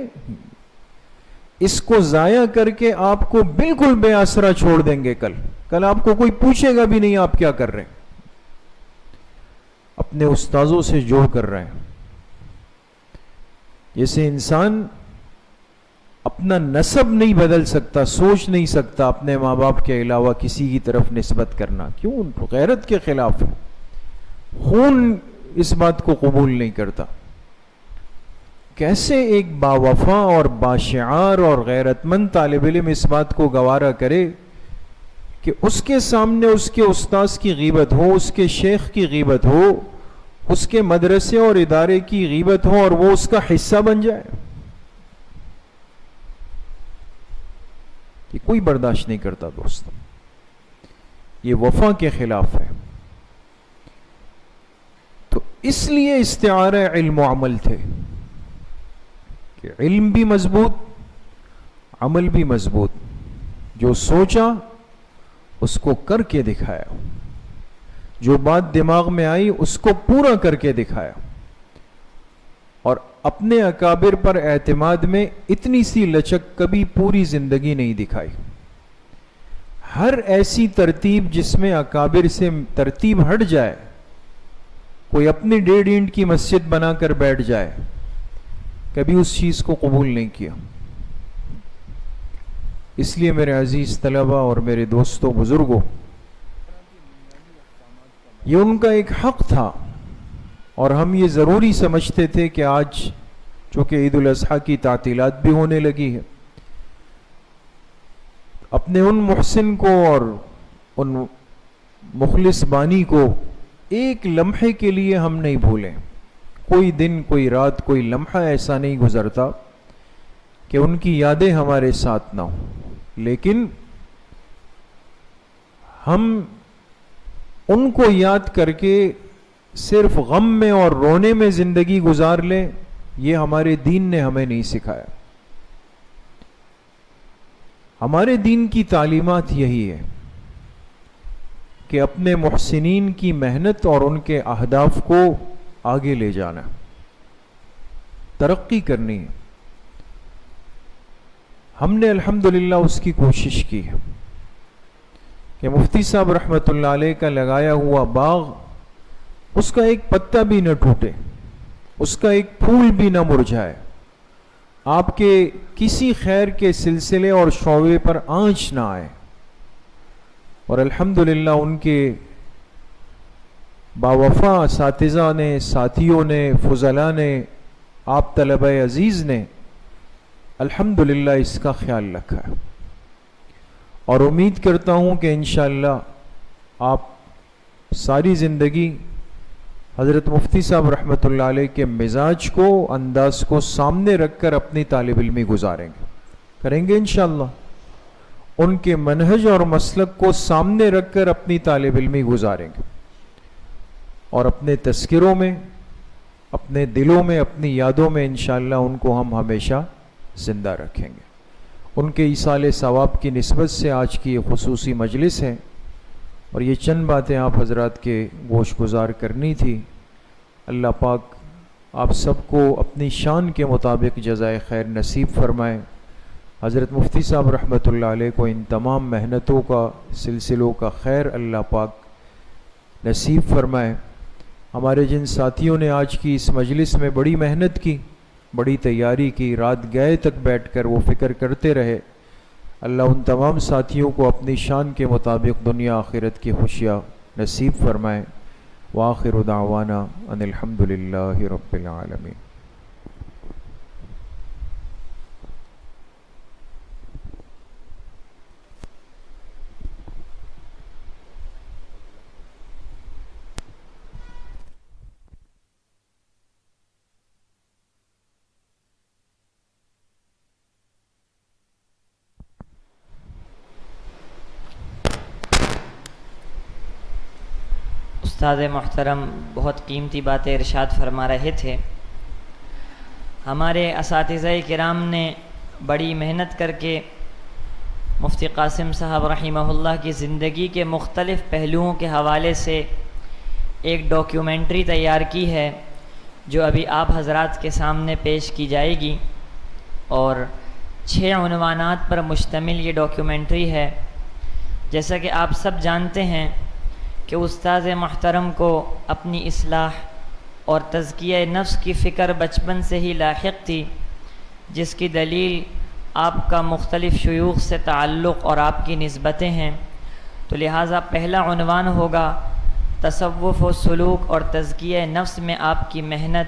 [SPEAKER 2] اس کو ضائع کر کے آپ کو بالکل بے آسرا چھوڑ دیں گے. کل آپ کو کوئی پوچھے گا بھی نہیں آپ کیا کر رہے ہیں. اپنے استاذوں سے جوڑ کر رہے ہیں. جیسے انسان اپنا نسب نہیں بدل سکتا، سوچ نہیں سکتا اپنے ماں باپ کے علاوہ کسی کی طرف نسبت کرنا. کیوں؟ غیرت کے خلاف ہے. خون اس بات کو قبول نہیں کرتا. کیسے ایک باوفا اور باشعار اور غیرت مند طالب علم اس بات کو گوارا کرے کہ اس کے سامنے اس کے استاذ کی غیبت ہو، اس کے شیخ کی غیبت ہو، اس کے مدرسے اور ادارے کی غیبت ہو اور وہ اس کا حصہ بن جائے؟ یہ کوئی برداشت نہیں کرتا دوست. یہ وفا کے خلاف ہے. تو اس لیے استعارہ علم و عمل تھے کہ علم بھی مضبوط، عمل بھی مضبوط. جو سوچا اس کو کر کے دکھایا، جو بات دماغ میں آئی اس کو پورا کر کے دکھایا، اور اپنے اکابر پر اعتماد میں اتنی سی لچک کبھی پوری زندگی نہیں دکھائی. ہر ایسی ترتیب جس میں اکابر سے ترتیب ہٹ جائے، کوئی اپنی 1.5 اینٹ کی مسجد بنا کر بیٹھ جائے، کبھی اس چیز کو قبول نہیں کیا. اس لیے میرے عزیز طلبہ اور میرے دوستوں بزرگوں، یہ ان کا ایک حق تھا، اور ہم یہ ضروری سمجھتے تھے کہ آج چونکہ عید الاضحیٰ کی تعطیلات بھی ہونے لگی ہے، اپنے ان محسن کو اور ان مخلص بانی کو ایک لمحے کے لیے ہم نہیں بھولیں. کوئی دن، کوئی رات، کوئی لمحہ ایسا نہیں گزرتا کہ ان کی یادیں ہمارے ساتھ نہ ہوں. لیکن ہم ان کو یاد کر کے صرف غم میں اور رونے میں زندگی گزار لیں، یہ ہمارے دین نے ہمیں نہیں سکھایا. ہمارے دین کی تعلیمات یہی ہے کہ اپنے محسنین کی محنت اور ان کے اہداف کو آگے لے جانا، ترقی کرنی ہے. ہم نے الحمدللہ اس کی کوشش کی ہے کہ مفتی صاحب رحمۃ اللہ علیہ کا لگایا ہوا باغ، اس کا ایک پتا بھی نہ ٹوٹے، اس کا ایک پھول بھی نہ مرجھائے، آپ کے کسی خیر کے سلسلے اور شعبے پر آنچ نہ آئے. اور الحمدللہ ان کے باوفا اساتذہ نے، ساتھیوں نے، فضلاء نے، آپ طلبہ عزیز نے الحمدللہ اس کا خیال رکھا ہے. اور امید کرتا ہوں کہ انشاءاللہ آپ ساری زندگی حضرت مفتی صاحب رحمۃ اللہ علیہ کے مزاج کو، انداز کو سامنے رکھ کر اپنی طالب علمی گزاریں گے، کریں گے انشاءاللہ. ان کے منہج اور مسلک کو سامنے رکھ کر اپنی طالب علمی گزاریں گے، اور اپنے تذکروں میں، اپنے دلوں میں، اپنی یادوں میں انشاءاللہ ان کو ہم ہمیشہ زندہ رکھیں گے. ان کے ایصال ثواب کی نسبت سے آج کی یہ خصوصی مجلس ہے، اور یہ چند باتیں آپ حضرات کے گوش گزار کرنی تھی. اللہ پاک آپ سب کو اپنی شان کے مطابق جزائے خیر نصیب فرمائے. حضرت مفتی صاحب رحمۃ اللہ علیہ کو ان تمام محنتوں کا، سلسلوں کا خیر اللہ پاک نصیب فرمائے. ہمارے جن ساتھیوں نے آج کی اس مجلس میں بڑی محنت کی، بڑی تیاری کی، رات گئے تک بیٹھ کر وہ فکر کرتے رہے، اللہ ان تمام ساتھیوں کو اپنی شان کے مطابق دنیا آخرت کی خوشیاں نصیب فرمائے. وآخر دعوانا ان الحمد للہ رب العالمین.
[SPEAKER 1] استاد محترم بہت قیمتی باتیں ارشاد فرما رہے تھے. ہمارے اساتذہ کرام نے بڑی محنت کر کے مفتی قاسم صاحب رحمہ اللہ کی زندگی کے مختلف پہلوؤں کے حوالے سے ایک ڈاکیومنٹری تیار کی ہے جو ابھی آپ حضرات کے سامنے پیش کی جائے گی، اور 6 عنوانات پر مشتمل یہ ڈاکیومنٹری ہے۔ جیسا کہ آپ سب جانتے ہیں کہ استاذ محترم کو اپنی اصلاح اور تزکیہ نفس کی فکر بچپن سے ہی لاحق تھی، جس کی دلیل آپ کا مختلف شیوخ سے تعلق اور آپ کی نسبتیں ہیں۔ تو لہٰذا پہلا عنوان ہوگا تصوف و سلوک اور تزکیہ نفس میں آپ کی محنت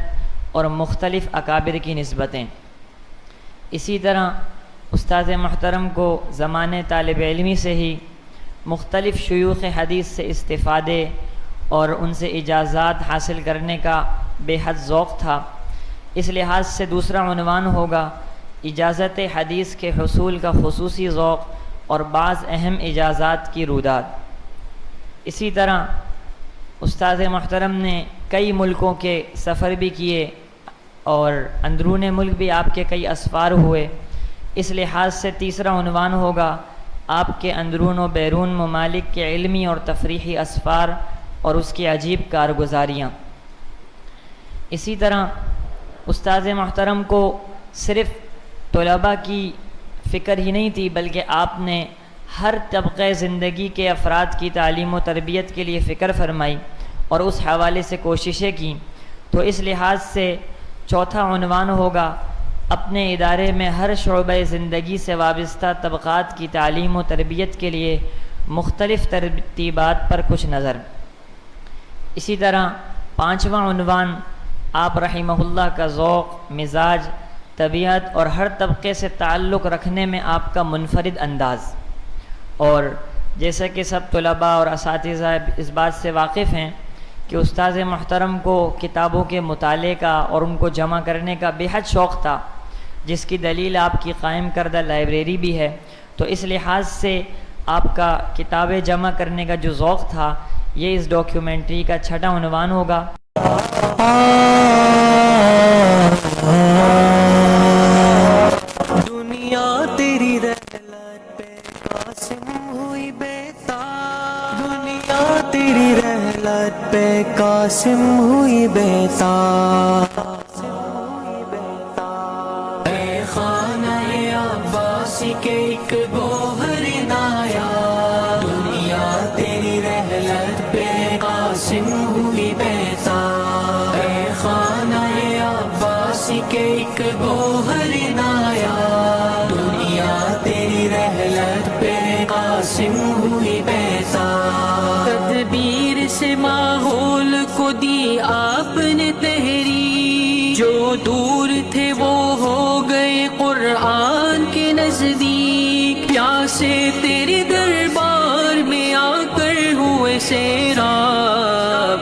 [SPEAKER 1] اور مختلف اکابر کی نسبتیں۔ اسی طرح استاذ محترم کو زمانے طالب علمی سے ہی مختلف شیوخ حدیث سے استفادے اور ان سے اجازات حاصل کرنے کا بے حد ذوق تھا، اس لحاظ سے دوسرا عنوان ہوگا اجازت حدیث کے حصول کا خصوصی ذوق اور بعض اہم اجازات کی روداد۔ اسی طرح استاذ محترم نے کئی ملکوں کے سفر بھی کیے اور اندرون ملک بھی آپ کے کئی اسفار ہوئے، اس لحاظ سے تیسرا عنوان ہوگا آپ کے اندرون و بیرون ممالک کے علمی اور تفریحی اسفار اور اس کی عجیب کارگزاریاں۔ اسی طرح استاذ محترم کو صرف طلباء کی فکر ہی نہیں تھی، بلکہ آپ نے ہر طبقہ زندگی کے افراد کی تعلیم و تربیت کے لیے فکر فرمائی اور اس حوالے سے کوششیں کیں۔ تو اس لحاظ سے چوتھا عنوان ہوگا اپنے ادارے میں ہر شعبہ زندگی سے وابستہ طبقات کی تعلیم و تربیت کے لیے مختلف ترتیبات پر کچھ نظر۔ اسی طرح پانچواں عنوان آپ رحمہ اللہ کا ذوق، مزاج، طبیعت اور ہر طبقے سے تعلق رکھنے میں آپ کا منفرد انداز۔ اور جیسا کہ سب طلباء اور اساتذہ اس بات سے واقف ہیں کہ استاذ محترم کو کتابوں کے مطالعے کا اور ان کو جمع کرنے کا بے حد شوق تھا، جس کی دلیل آپ کی قائم کردہ لائبریری بھی ہے۔ تو اس لحاظ سے آپ کا کتابیں جمع کرنے کا جو ذوق تھا، یہ اس ڈاکیومنٹری کا چھٹا عنوان ہوگا۔
[SPEAKER 4] دنیا تیری رحلت پہ قاسم ہوئی بیتاب، دنیا تیری رحلت پہ قاسم ہوئی بیتاب، اے خانہ عباسی کے ایک گوہر نایاب، دنیا تیری رحلت پہ قاسم ہوئی بیتاب، اے خانہ عباسی کے ایک گوہر نایاب، دنیا تیری رحلت پہ قاسم ہوئی بیتاب، تدبیر سے ماحول کو دی آپ نے تحریر، جو دور تھے وہ ہو گئے قرآن کے نزدیک، پیاسے تیرے دربار میں آ کر ہوئے سیراب،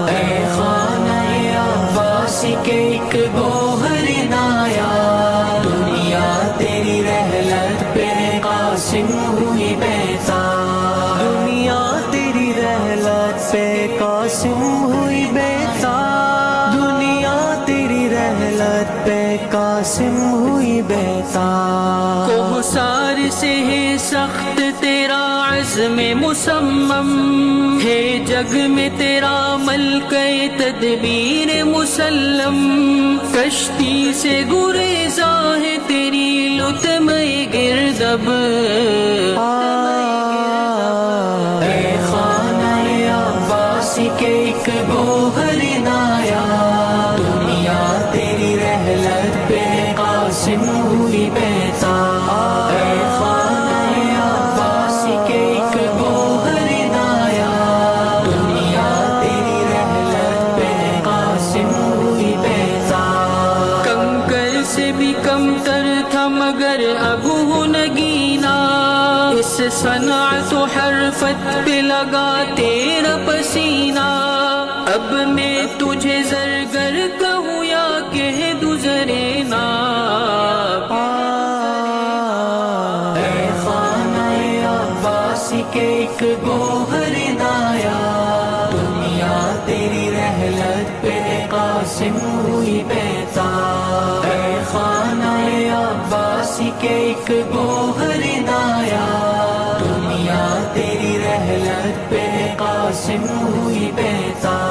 [SPEAKER 4] اے خانہ عباسی کے ایک گوہر نایاب، دنیا تیری رحلت پہ قاسم ہوئی بیتاب، دنیا تیری رحلت پہ قاسم ہوئی بیتاب، دنیا تیری رحلت پہ قاسم ہوئی بیتاب، کوثر سے ہے سخت تیرا عزم مصمم، ہے جگ میں تیرا ملکہ تدبیر مسلم، کشتی سے گریزاں ہے تیری لطمہ گردب، اے خانہ عباسی کے ایک گوہر نایاب، دنیا تیری رحلت پہ قاسم ہوئی بیتاب، اے خانہ عباسی کے ایک گوہر نایاب، دنیا تیری رحلت پہ قاسم ہوئی بیتاب، کنکر سے بھی کمتر تھا مگر اب ہو نگینا، اس صنعت و حرفت پہ لگا تیرا پسینہ، اب میں تجھے زرگر کہوں یا کہہ دوں زرینا، اے خانہ عباسی کے ایک گوہر نایاب، دنیا تیری رحلت پہ قاسم ہوئی بیتاب، اے خانہ عباسی کے ایک گوہر نایاب، دنیا تیری رحلت پہ قاسم قاسم ہوئی بیتاب.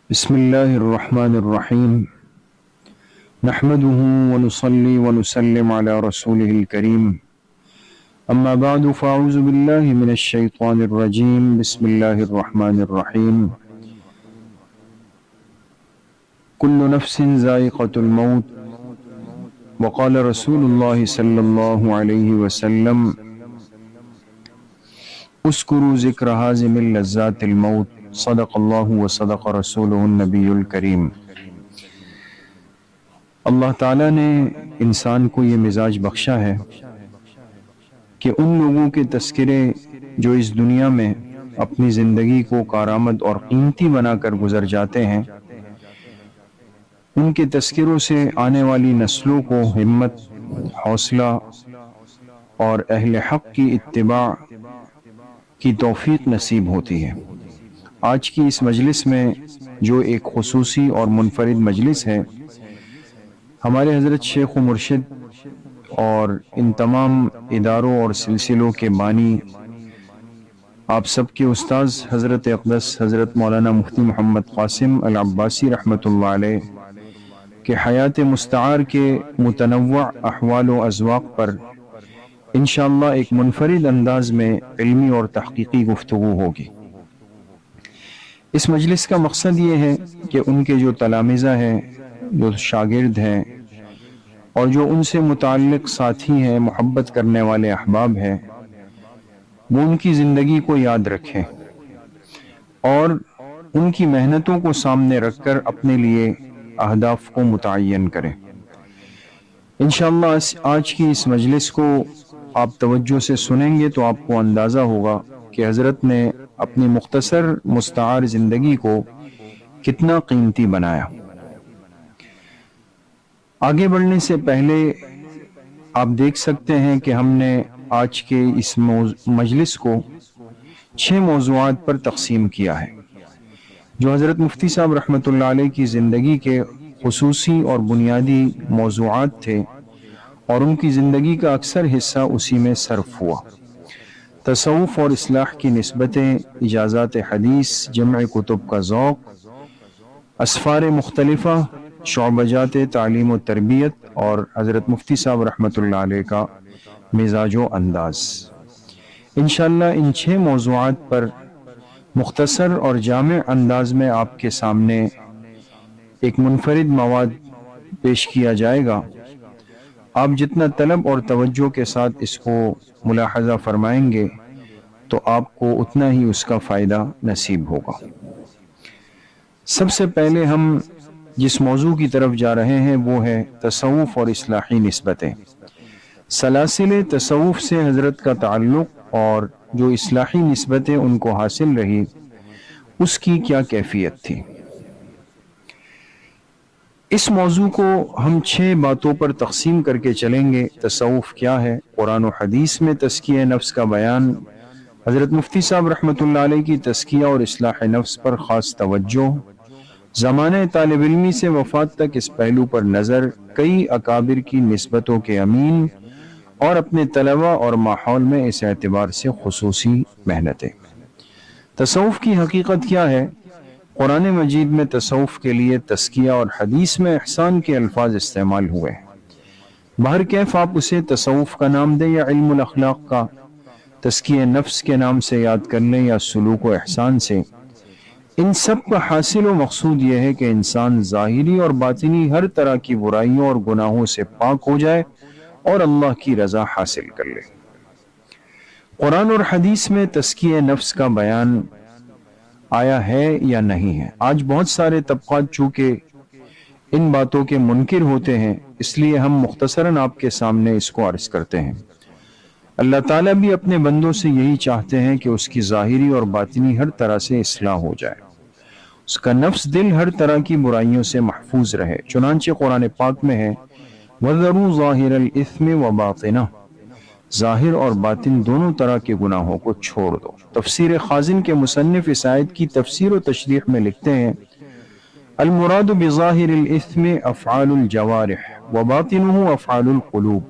[SPEAKER 2] بسم اللہ الرحمن الرحیم نحمده ونصلي ونسلم على رسوله الكريم اما بعد فاعوذ باللہ من الشیطان الرجیم بسم اللہ الرحمن الرحیم كل نفس ذائقة الموت وقال رسول اللہ صلی اللہ علیہ وسلم اذکروا ذکر حازم لذات الموت صدق اللہ و صدق رسولہ النبی الکریم. اللہ تعالیٰ نے انسان کو یہ مزاج بخشا ہے کہ ان لوگوں کے تذکرے جو اس دنیا میں اپنی زندگی کو کارآمد اور قیمتی بنا کر گزر جاتے ہیں، ان کے تذکروں سے آنے والی نسلوں کو ہمت، حوصلہ اور اہل حق کی اتباع کی توفیق نصیب ہوتی ہے. آج کی اس مجلس میں جو ایک خصوصی اور منفرد مجلس ہے، ہمارے حضرت شیخ و مرشد اور ان تمام اداروں اور سلسلوں کے بانی آپ سب کے استاذ حضرت اقدس حضرت مولانا مفتی محمد قاسم العباسی رحمۃ اللہ علیہ کے حیات مستعار کے متنوع احوال و اذواق پر انشاءاللہ ایک منفرد انداز میں علمی اور تحقیقی گفتگو ہوگی. اس مجلس کا مقصد یہ ہے کہ ان کے جو تلامذہ ہیں، جو شاگرد ہیں اور جو ان سے متعلق ساتھی ہیں، محبت کرنے والے احباب ہیں، وہ ان کی زندگی کو یاد رکھیں اور ان کی محنتوں کو سامنے رکھ کر اپنے لیے اہداف کو متعین کریں. انشاءاللہ آج کی اس مجلس کو آپ توجہ سے سنیں گے تو آپ کو اندازہ ہوگا کہ حضرت نے اپنی مختصر مستعار زندگی کو کتنا قیمتی بنایا. آگے بڑھنے سے پہلے آپ دیکھ سکتے ہیں کہ ہم نے آج کے اس مجلس کو 6 موضوعات پر تقسیم کیا ہے، جو حضرت مفتی صاحب رحمۃ اللہ علیہ کی زندگی کے خصوصی اور بنیادی موضوعات تھے اور ان کی زندگی کا اکثر حصہ اسی میں صرف ہوا. تصوف اور اصلاح کی نسبتیں، اجازات حدیث، جمع کتب کا ذوق، اسفار مختلفہ، شعبجات تعلیم و تربیت اور حضرت مفتی صاحب رحمۃ اللہ علیہ کا مزاج و انداز. انشاءاللہ ان 6 موضوعات پر مختصر اور جامع انداز میں آپ کے سامنے ایک منفرد مواد پیش کیا جائے گا. آپ جتنا طلب اور توجہ کے ساتھ اس کو ملاحظہ فرمائیں گے تو آپ کو اتنا ہی اس کا فائدہ نصیب ہوگا. سب سے پہلے ہم جس موضوع کی طرف جا رہے ہیں وہ ہے تصوف اور اصلاحی نسبتیں. سلاسل تصوف سے حضرت کا تعلق اور جو اصلاحی نسبتیں ان کو حاصل رہی، اس کی کیا کیفیت تھی. اس موضوع کو ہم 6 باتوں پر تقسیم کر کے چلیں گے. تصوف کیا ہے، قرآن و حدیث میں تزکیہ نفس کا بیان، حضرت مفتی صاحب رحمۃ اللہ علیہ کی تزکیہ اور اصلاح نفس پر خاص توجہ، زمانہ طالب علمی سے وفات تک اس پہلو پر نظر، کئی اکابر کی نسبتوں کے امین اور اپنے طلبہ اور ماحول میں اس اعتبار سے خصوصی محنتیں. تصوف کی حقیقت کیا ہے؟ قرآن مجید میں تصوف کے لیے تزکیہ اور حدیث میں احسان کے الفاظ استعمال ہوئے ہیں. بہرکیف آپ اسے تصوف کا نام دیں یا علم الاخلاق کا، تزکیہ نفس کے نام سے یاد کر لیں یا سلوک و احسان سے، ان سب کا حاصل و مقصود یہ ہے کہ انسان ظاہری اور باطنی ہر طرح کی برائیوں اور گناہوں سے پاک ہو جائے اور اللہ کی رضا حاصل کر لے. قرآن اور حدیث میں تزکیہ نفس کا بیان آیا ہے یا نہیں ہے؟ آج بہت سارے طبقات چونکہ
[SPEAKER 5] ان باتوں کے منکر ہوتے ہیں، اس لیے ہم مختصراً آپ کے سامنے اس کو عرض کرتے ہیں۔ اللہ تعالیٰ بھی اپنے بندوں سے یہی چاہتے ہیں کہ اس کی ظاہری اور باطنی ہر طرح سے اصلاح ہو جائے، اس کا نفس دل ہر طرح کی برائیوں سے محفوظ رہے۔ چنانچہ قرآن پاک میں ہے وَذَرُوا ظَاهِرَ الْإِثْمِ وَبَاطِنَهُ، ظاہر اور باطن دونوں طرح کے گناہوں کو چھوڑ دو۔ تفسیر خازن کے مصنف اس آیت کی تفسیر و تشریح میں لکھتے ہیں المراد بظاہر الاثم افعال الجوارح وباطنه افعال القلوب،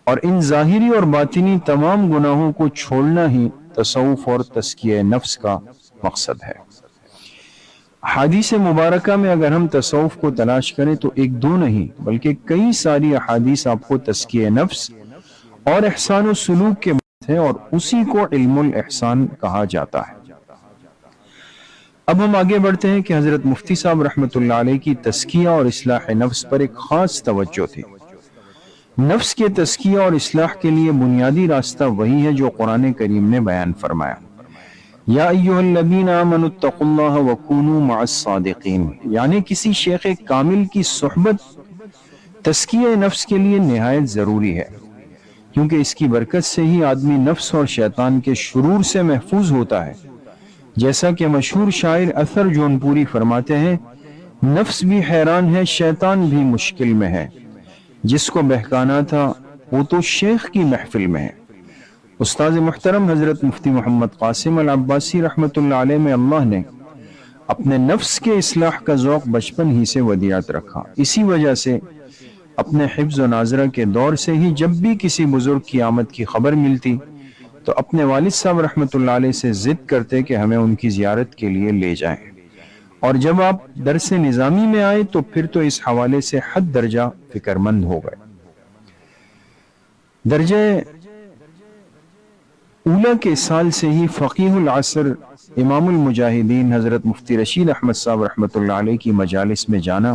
[SPEAKER 5] اور ان ظاہری اور باطنی تمام گناہوں کو چھوڑنا ہی تصوف اور تزکیہ نفس کا مقصد ہے۔ حدیث مبارکہ میں اگر ہم تصوف کو تلاش کریں تو ایک دو نہیں بلکہ کئی ساری احادیث آپ کو تزکیہ نفس اور احسان و سلوک کے بات ہے، اور اسی کو علم الاحسان کہا جاتا ہے۔ اب ہم آگے بڑھتے ہیں کہ حضرت مفتی صاحب رحمۃ اللہ علیہ کی تزکیہ اور اصلاح نفس پر ایک خاص توجہ تھی۔ نفس کے تزکیہ اور اصلاح کے لیے بنیادی راستہ وہی ہے جو قرآن کریم نے بیان فرمایا، یا ایھا الذین آمنوا اتقوا اللہ وکونوا مع الصادقین، یعنی کسی شیخ کامل کی صحبت تزکیہ نفس کے لیے نہایت ضروری ہے، کیونکہ اس کی برکت سے ہی آدمی نفس اور شیطان کے شرور سے محفوظ ہوتا ہے۔ جیسا کہ مشہور شاعر اثر جونپوری فرماتے ہیں نفس بھی حیران ہے، شیطان بھی مشکل میں ہے، جس کو بہکانا تھا وہ تو شیخ کی محفل میں ہے۔ استاد محترم حضرت مفتی محمد قاسم العباسی رحمۃ اللہ علیہ میں اللہ نے اپنے نفس کے اصلاح کا ذوق بچپن ہی سے ودیعت رکھا، اسی وجہ سے اپنے حفظ و ناظرہ کے دور سے ہی جب بھی کسی بزرگ کی آمد کی خبر ملتی تو اپنے والد صاحب رحمۃ اللہ علیہ سے ضد کرتے کہ ہمیں ان کی زیارت کے لیے لے جائیں، اور جب آپ درس نظامی میں آئے تو پھر تو اس حوالے سے حد درجہ فکر مند ہو گئے۔ درجہ اولا کے سال سے ہی فقیہ العصر امام المجاہدین حضرت مفتی رشید احمد صاحب رحمۃ اللہ علیہ کی مجالس میں جانا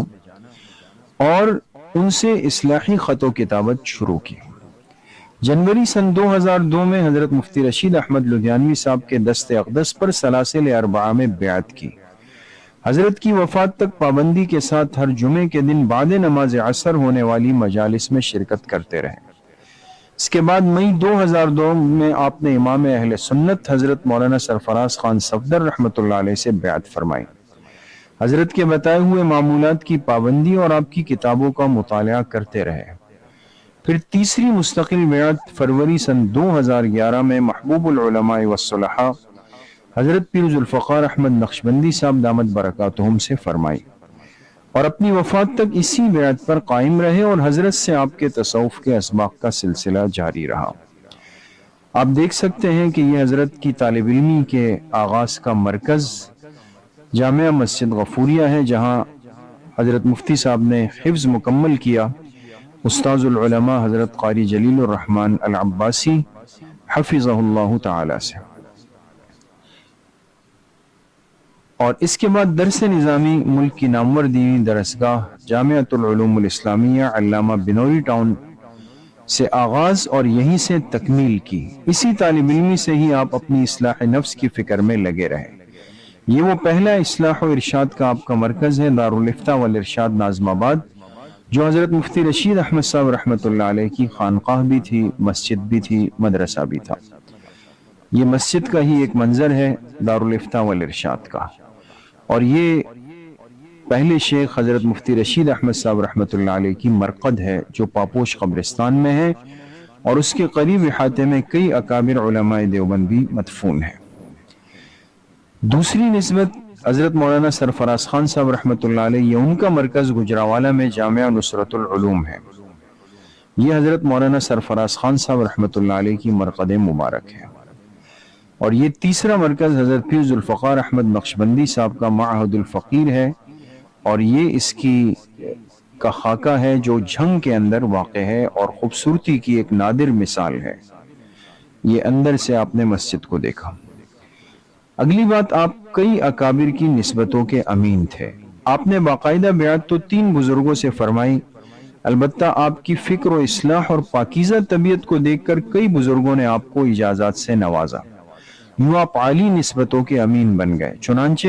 [SPEAKER 5] اور ان سے اصلاحی خط و کتابت شروع کی۔ جنوری سن 2002 میں حضرت مفتی رشید احمد لدھیانوی صاحب کے دست اقدس پر سلاسل اربعہ میں بیعت کی۔ حضرت کی وفات تک پابندی کے ساتھ ہر جمعے کے دن بعد نماز عصر ہونے والی مجالس میں شرکت کرتے رہے۔ اس کے بعد مئی 2002 میں آپ نے امام اہل سنت حضرت مولانا سرفراز خان صفدر رحمۃ اللہ علیہ سے بیعت فرمائی۔ حضرت کے بتائے ہوئے معمولات کی پابندی اور آپ کی کتابوں کا مطالعہ کرتے رہے۔ پھر تیسری مستقل بیعت فروری سن 2011 میں محبوب العلماء والصلحاء حضرت پیر ذوالفقار احمد نقشبندی صاحب دامت برکاتہم سے فرمائی، اور اپنی وفات تک اسی بیعت پر قائم رہے، اور حضرت سے آپ کے تصوف کے اسباق کا سلسلہ جاری رہا۔ آپ دیکھ سکتے ہیں کہ یہ حضرت کی طالب علمی کے آغاز کا مرکز جامعہ مسجد غفوریہ ہے، جہاں حضرت مفتی صاحب نے حفظ مکمل کیا استاذ العلماء حضرت قاری جلیل الرحمن العباسی حفظہ اللہ تعالی سے۔ اور اس کے بعد درس نظامی ملک کی نامور دینی درسگاہ جامعۃ العلوم الاسلامیہ علامہ بنوری ٹاؤن سے آغاز اور یہیں سے تکمیل کی۔ اسی طالب علمی سے ہی آپ اپنی اصلاح نفس کی فکر میں لگے رہے۔ یہ وہ پہلا اصلاح و ارشاد کا آپ کا مرکز ہے، دارالفتاء والارشاد ناظم آباد، جو حضرت مفتی رشید احمد صاحب رحمۃ اللہ علیہ کی خانقاہ بھی تھی، مسجد بھی تھی، مدرسہ بھی تھا۔ یہ مسجد کا ہی ایک منظر ہے دارالفتاء والارشاد کا، اور یہ پہلے شیخ حضرت مفتی رشید احمد صاحب رحمۃ اللہ علیہ کی مرقد ہے جو پاپوش قبرستان میں ہے، اور اس کے قریب احاطے میں کئی اکابر علماء دیوبند بھی مدفون ہیں۔ دوسری نسبت حضرت مولانا سرفراز خان صاحب رحمۃ اللہ علیہ، یہ ان کا مرکز گجراوالا میں جامعہ نصرت العلوم ہے۔ یہ حضرت مولانا سرفراز خان صاحب رحمۃ اللہ علیہ کی مرقد مبارک ہے۔ اور یہ تیسرا مرکز حضرت پیر ذوالفقار احمد نقشبندی صاحب کا معہد الفقیر ہے، اور یہ اس کی کا خاکہ ہے جو جھنگ کے اندر واقع ہے اور خوبصورتی کی ایک نادر مثال ہے۔ یہ اندر سے آپ نے مسجد کو دیکھا۔ اگلی بات، آپ کئی اکابر کی نسبتوں کے امین تھے۔ آپ نے باقاعدہ بیعت تو 3 بزرگوں سے فرمائی، البتہ آپ کی فکر و اصلاح اور پاکیزہ طبیعت کو دیکھ کر کئی بزرگوں نے آپ کو اجازات سے نوازا، یوں آپ عالی نسبتوں کے امین بن گئے۔ چنانچہ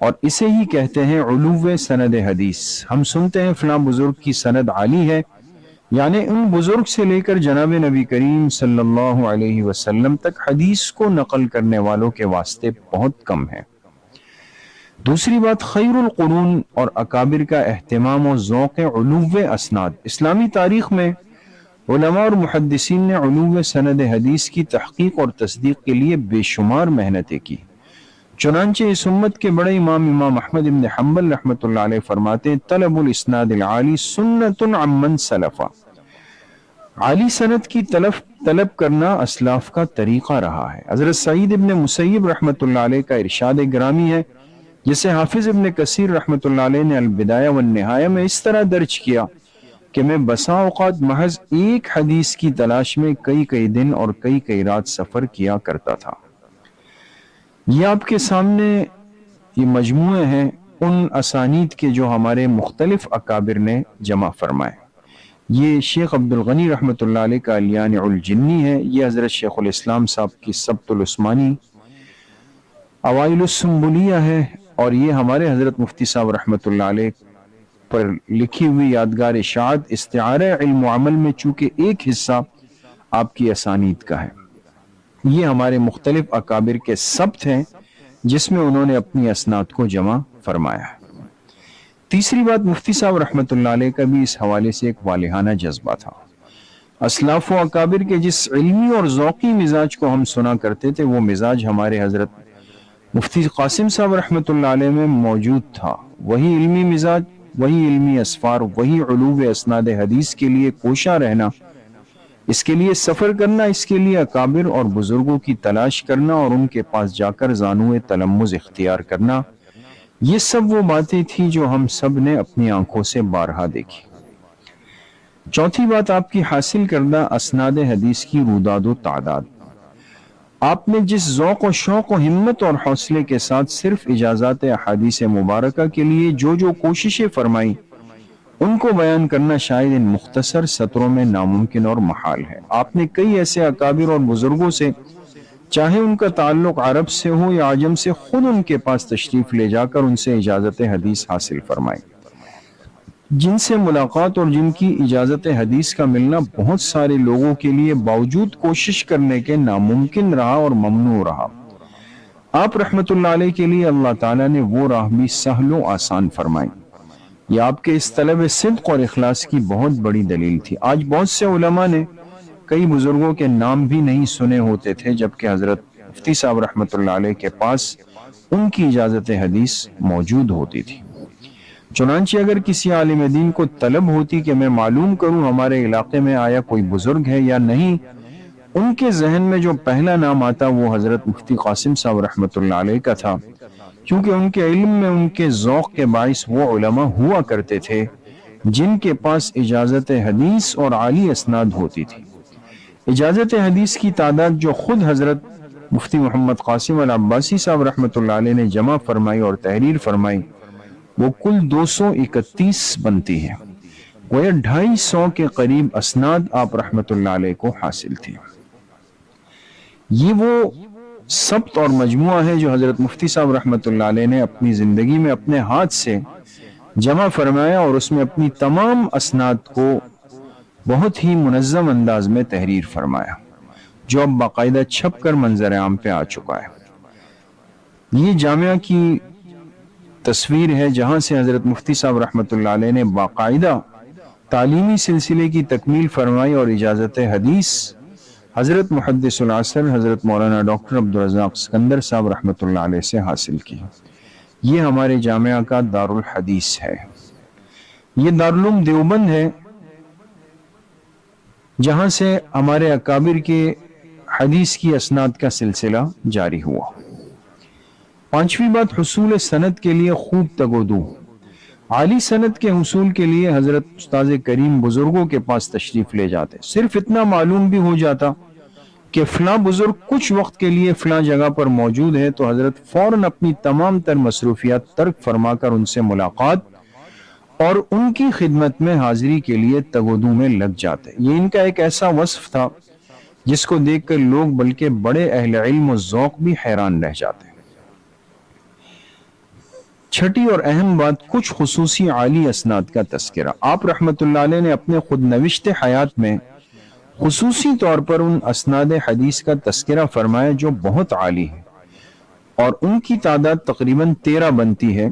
[SPEAKER 5] اور اسے ہی کہتے ہیں علو سند حدیث۔ ہم سنتے ہیں فلاں بزرگ کی سند عالی ہے، یعنی ان بزرگ سے لے کر جناب نبی کریم صلی اللہ علیہ وسلم تک حدیث کو نقل کرنے والوں کے واسطے بہت کم ہے۔ دوسری بات، خیر القرون اور اکابر کا اہتمام و ذوق علو اسناد۔ اسلامی تاریخ میں علماء اور محدثین نے علو سند حدیث کی تحقیق اور تصدیق کے لیے بے شمار محنتیں کی۔ چنانچہ اس امت کے بڑے امام احمد بن حنبل رحمۃ اللہ علیہ فرماتے ہیں، طلب الاسناد العالی سنت عمن سلفا۔ عالی سند کی طلب کرنا اسلاف کا طریقہ رہا ہے۔ حضرت سعید ابن مسیب رحمۃ اللہ علیہ کا ارشاد گرامی ہے، جسے حافظ ابن کثیر رحمۃ اللہ علیہ نے البدایہ والنہایہ میں اس طرح درج کیا کہ میں بسا اوقات محض ایک حدیث کی تلاش میں کئی دن اور کئی رات سفر کیا کرتا تھا۔ یہ آپ کے سامنے یہ مجموعے ہیں ان اسانید کے جو ہمارے مختلف اکابر نے جمع فرمائے۔ یہ شیخ عبد الغنی رحمۃ اللہ علیہ کا الیانع الجنی ہے، یہ حضرت شیخ الاسلام صاحب کی سبت العثمانی اوائل السنبولیہ ہے، اور یہ ہمارے حضرت مفتی صاحب رحمۃ اللہ علیہ پر لکھی ہوئی یادگار اشاعت استعارہ علم و عمل میں چونکہ ایک حصہ آپ کی اسانید کا ہے۔ یہ ہمارے مختلف اکابر کے سبت ہیں جس میں انہوں نے اپنی اسناد کو جمع فرمایا ہے۔ تیسری بات، مفتی صاحب رحمۃ اللہ علیہ کا بھی اس حوالے سے ایک والہانہ جذبہ تھا۔ اسلاف و اکابر کے جس علمی اور ذوقی مزاج کو ہم سنا کرتے تھے، وہ مزاج ہمارے حضرت مفتی قاسم صاحب رحمۃ اللہ علیہ میں موجود تھا۔ وہی علمی مزاج، وہی علمی اسفار، وہی علو اسناد حدیث کے لیے کوشاں رہنا، اس کے لیے سفر کرنا، اس کے لیے اکابر اور بزرگوں کی تلاش کرنا اور ان کے پاس جا کر زانوئے تلمذ اختیار کرنا، یہ سب وہ باتیں تھیں جو ہم سب نے اپنی آنکھوں سے بارہا دیکھی۔ چوتھی بات، آپ کی حاصل کردہ اسناد حدیث کی روداد و تعداد۔ آپ نے جس ذوق و شوق و ہمت اور حوصلے کے ساتھ صرف اجازات احادیث مبارکہ کے لیے جو کوششیں فرمائیں، ان کو بیان کرنا شاید ان مختصر سطروں میں ناممکن اور محال ہے۔ آپ نے کئی ایسے اکابر اور بزرگوں سے، چاہے ان کا تعلق عرب سے ہو یا عجم سے، خود ان کے پاس تشریف لے جا کر ان سے اجازت حدیث حاصل فرمائی، جن سے ملاقات اور جن کی اجازت حدیث کا ملنا بہت سارے لوگوں کے لیے باوجود کوشش کرنے کے ناممکن رہا اور ممنوع رہا۔ آپ رحمت اللہ علیہ کے لیے اللہ تعالیٰ نے وہ راہ بھی سہل و آسان فرمائی۔ یہ آپ کے اس طلب صدق اور اخلاص کی بہت بڑی دلیل تھی۔ آج بہت سے علماء نے کئی بزرگوں کے نام بھی نہیں سنے ہوتے تھے، جبکہ حضرت مفتی صاحب رحمت اللہ علیہ کے پاس ان کی اجازت حدیث موجود ہوتی تھی۔ چنانچہ اگر کسی عالم دین کو طلب ہوتی کہ میں معلوم کروں ہمارے علاقے میں آیا کوئی بزرگ ہے یا نہیں، ان کے ذہن میں جو پہلا نام آتا وہ حضرت مفتی قاسم صاحب رحمت اللہ علیہ کا تھا، کیونکہ ان کے علم میں ان کے ذوق کے باعث وہ علماء ہوا کرتے تھے جن کے پاس اجازت حدیث اور عالی اسناد ہوتی تھی۔ اجازت حدیث کی تعداد جو خود حضرت مفتی محمد قاسم العباسی صاحب رحمت اللہ علیہ نے جمع فرمائی اور تحریر فرمائی، وہ کل 231 بنتی ہے۔ گویا 250 کے قریب اسناد آپ رحمت اللہ علیہ کو حاصل تھی۔ یہ وہ سبت اور مجموعہ ہے جو حضرت مفتی صاحب رحمت اللہ علیہ نے اپنی زندگی میں اپنے ہاتھ سے جمع فرمایا، اور اس میں اپنی تمام اسناد کو بہت ہی منظم انداز میں تحریر فرمایا، جو اب باقاعدہ چھپ کر منظر عام پہ آ چکا ہے۔ یہ جامعہ کی تصویر ہے جہاں سے حضرت مفتی صاحب رحمت اللہ علیہ نے باقاعدہ تعلیمی سلسلے کی تکمیل فرمائی اور اجازت حدیث حضرت محدث العصر حضرت مولانا ڈاکٹر عبدالرزاق سکندر صاحب رحمت اللہ علیہ سے حاصل کی۔ یہ ہمارے جامعہ کا دارالحدیث ہے۔ یہ دارالعلوم دیوبند ہے جہاں سے ہمارے اکابر کے حدیث کی اسناد کا سلسلہ جاری ہوا۔ پانچویں بات، حصول سند کے لیے خوب تگودو۔ عالی سند کے حصول کے لیے حضرت استاذ کریم بزرگوں کے پاس تشریف لے جاتے، صرف اتنا معلوم بھی ہو جاتا کہ فلاں بزرگ کچھ وقت کے لیے فلاں جگہ پر موجود ہے، تو حضرت فوراً اپنی تمام تر مصروفیات ترک فرما کر ان سے ملاقات اور ان کی خدمت میں حاضری کے لیے تگودو میں لگ جاتے۔ یہ ان کا ایک ایسا وصف تھا جس کو دیکھ کر لوگ بلکہ بڑے اہل علم و ذوق بھی حیران رہ جاتے۔ چھٹی اور اہم بات، کچھ خصوصی عالی اسناد کا تذکرہ۔ آپ رحمت اللہ علیہ نے اپنے خود نوشت حیات میں خصوصی طور پر ان اسناد حدیث کا تذکرہ فرمایا جو بہت عالی ہے، اور ان کی تعداد تقریباً 13 بنتی ہے،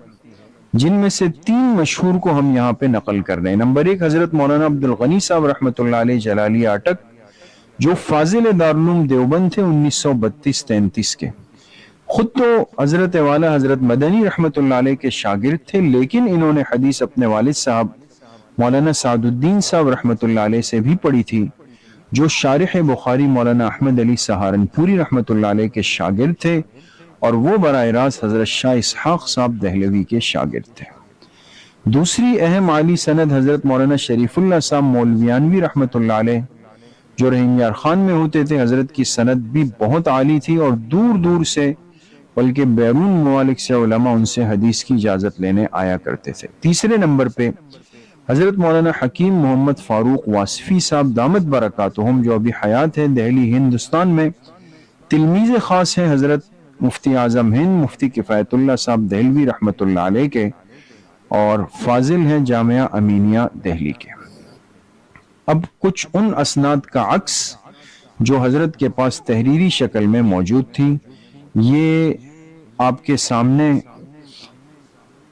[SPEAKER 5] جن میں سے 3 مشہور کو ہم یہاں پہ نقل کر رہے ہیں۔ نمبر 1 حضرت مولانا عبد الغنی صاحب رحمۃ اللہ علیہ جلالیہ اٹک، جو فاضل دارالعلوم دیوبند تھے 1932-33 کے، خود تو حضرت والا حضرت مدنی رحمۃ اللہ علیہ کے شاگرد تھے، لیکن انہوں نے حدیث اپنے والد صاحب مولانا سعد الدین صاحب رحمۃ اللہ علیہ سے بھی پڑھی تھی، جو شارح بخاری مولانا احمد علی سہارنپوری رحمۃ اللہ علیہ کے شاگرد تھے، اور وہ براہ راست حضرت شاہ اسحاق صاحب دہلوی کے شاگرد تھے۔ دوسری اہم عالی سند حضرت مولانا شریف اللہ صاحب مولویانوی رحمۃ اللہ علیہ، جو رحیم یار خان میں ہوتے تھے، حضرت کی سند بھی بہت عالی تھی، اور دور دور سے بلکہ بیرون ممالک سے علماء ان سے حدیث کی اجازت لینے آیا کرتے تھے۔ تیسرے نمبر پہ حضرت مولانا حکیم محمد فاروق واسفی صاحب دامت برکاتہم، جو ابھی حیات ہے، دہلی ہندوستان میں تلمیذ خاص ہیں حضرت مفتی اعظم ہند مفتی کفایت اللہ صاحب دہلوی رحمۃ اللہ علیہ کے، اور فاضل ہیں جامعہ امینیہ دہلی کے۔ اب کچھ ان اسناد کا عکس جو حضرت کے پاس تحریری شکل میں موجود تھی، یہ آپ کے سامنے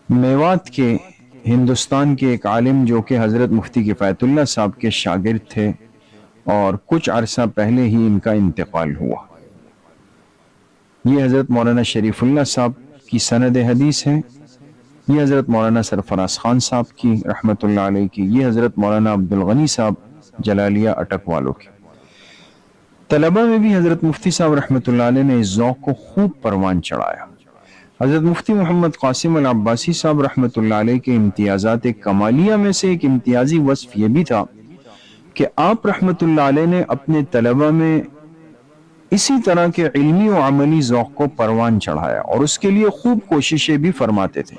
[SPEAKER 5] میوات کے ہندوستان کے ایک عالم جو کہ حضرت مفتی کفایت اللہ صاحب کے شاگرد تھے، اور کچھ عرصہ پہلے ہی ان کا انتقال ہوا۔ یہ حضرت مولانا شریف اللہ صاحب کی سند حدیث ہے، یہ حضرت مولانا سرفراز خان صاحب کی رحمت اللہ علیہ کی، یہ حضرت مولانا عبد الغنی صاحب جلالیہ اٹک والوں کی۔ طلبہ میں بھی حضرت مفتی صاحب رحمت اللہ علیہ نے اس ذوق کو خوب پروان چڑھایا۔ حضرت مفتی محمد قاسم العباسی صاحب رحمت اللہ علیہ کے امتیازات کمالیہ میں سے ایک امتیازی وصف یہ بھی تھا کہ آپ رحمت اللہ علیہ نے اپنے طلبہ میں اسی طرح کے علمی و عملی ذوق کو پروان چڑھایا، اور اس کے لیے خوب کوششیں بھی فرماتے تھے۔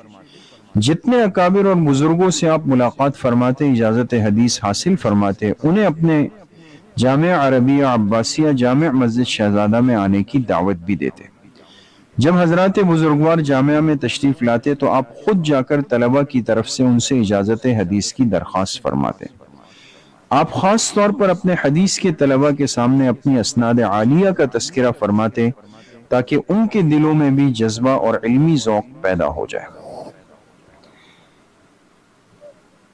[SPEAKER 5] جتنے اکابر اور بزرگوں سے آپ ملاقات فرماتے، اجازت حدیث حاصل فرماتے، انہیں اپنے جامعہ عربیہ عباسیہ جامع مسجد شہزادہ میں آنے کی دعوت بھی دیتے۔ جب حضرات بزرگوار جامعہ میں تشریف لاتے تو آپ خود جا کر طلبہ کی طرف سے ان سے اجازت حدیث کی درخواست فرماتے۔ آپ خاص طور پر اپنے حدیث کے طلبہ کے سامنے اپنی اسناد عالیہ کا تذکرہ فرماتے تاکہ ان کے دلوں میں بھی جذبہ اور علمی ذوق پیدا ہو جائے۔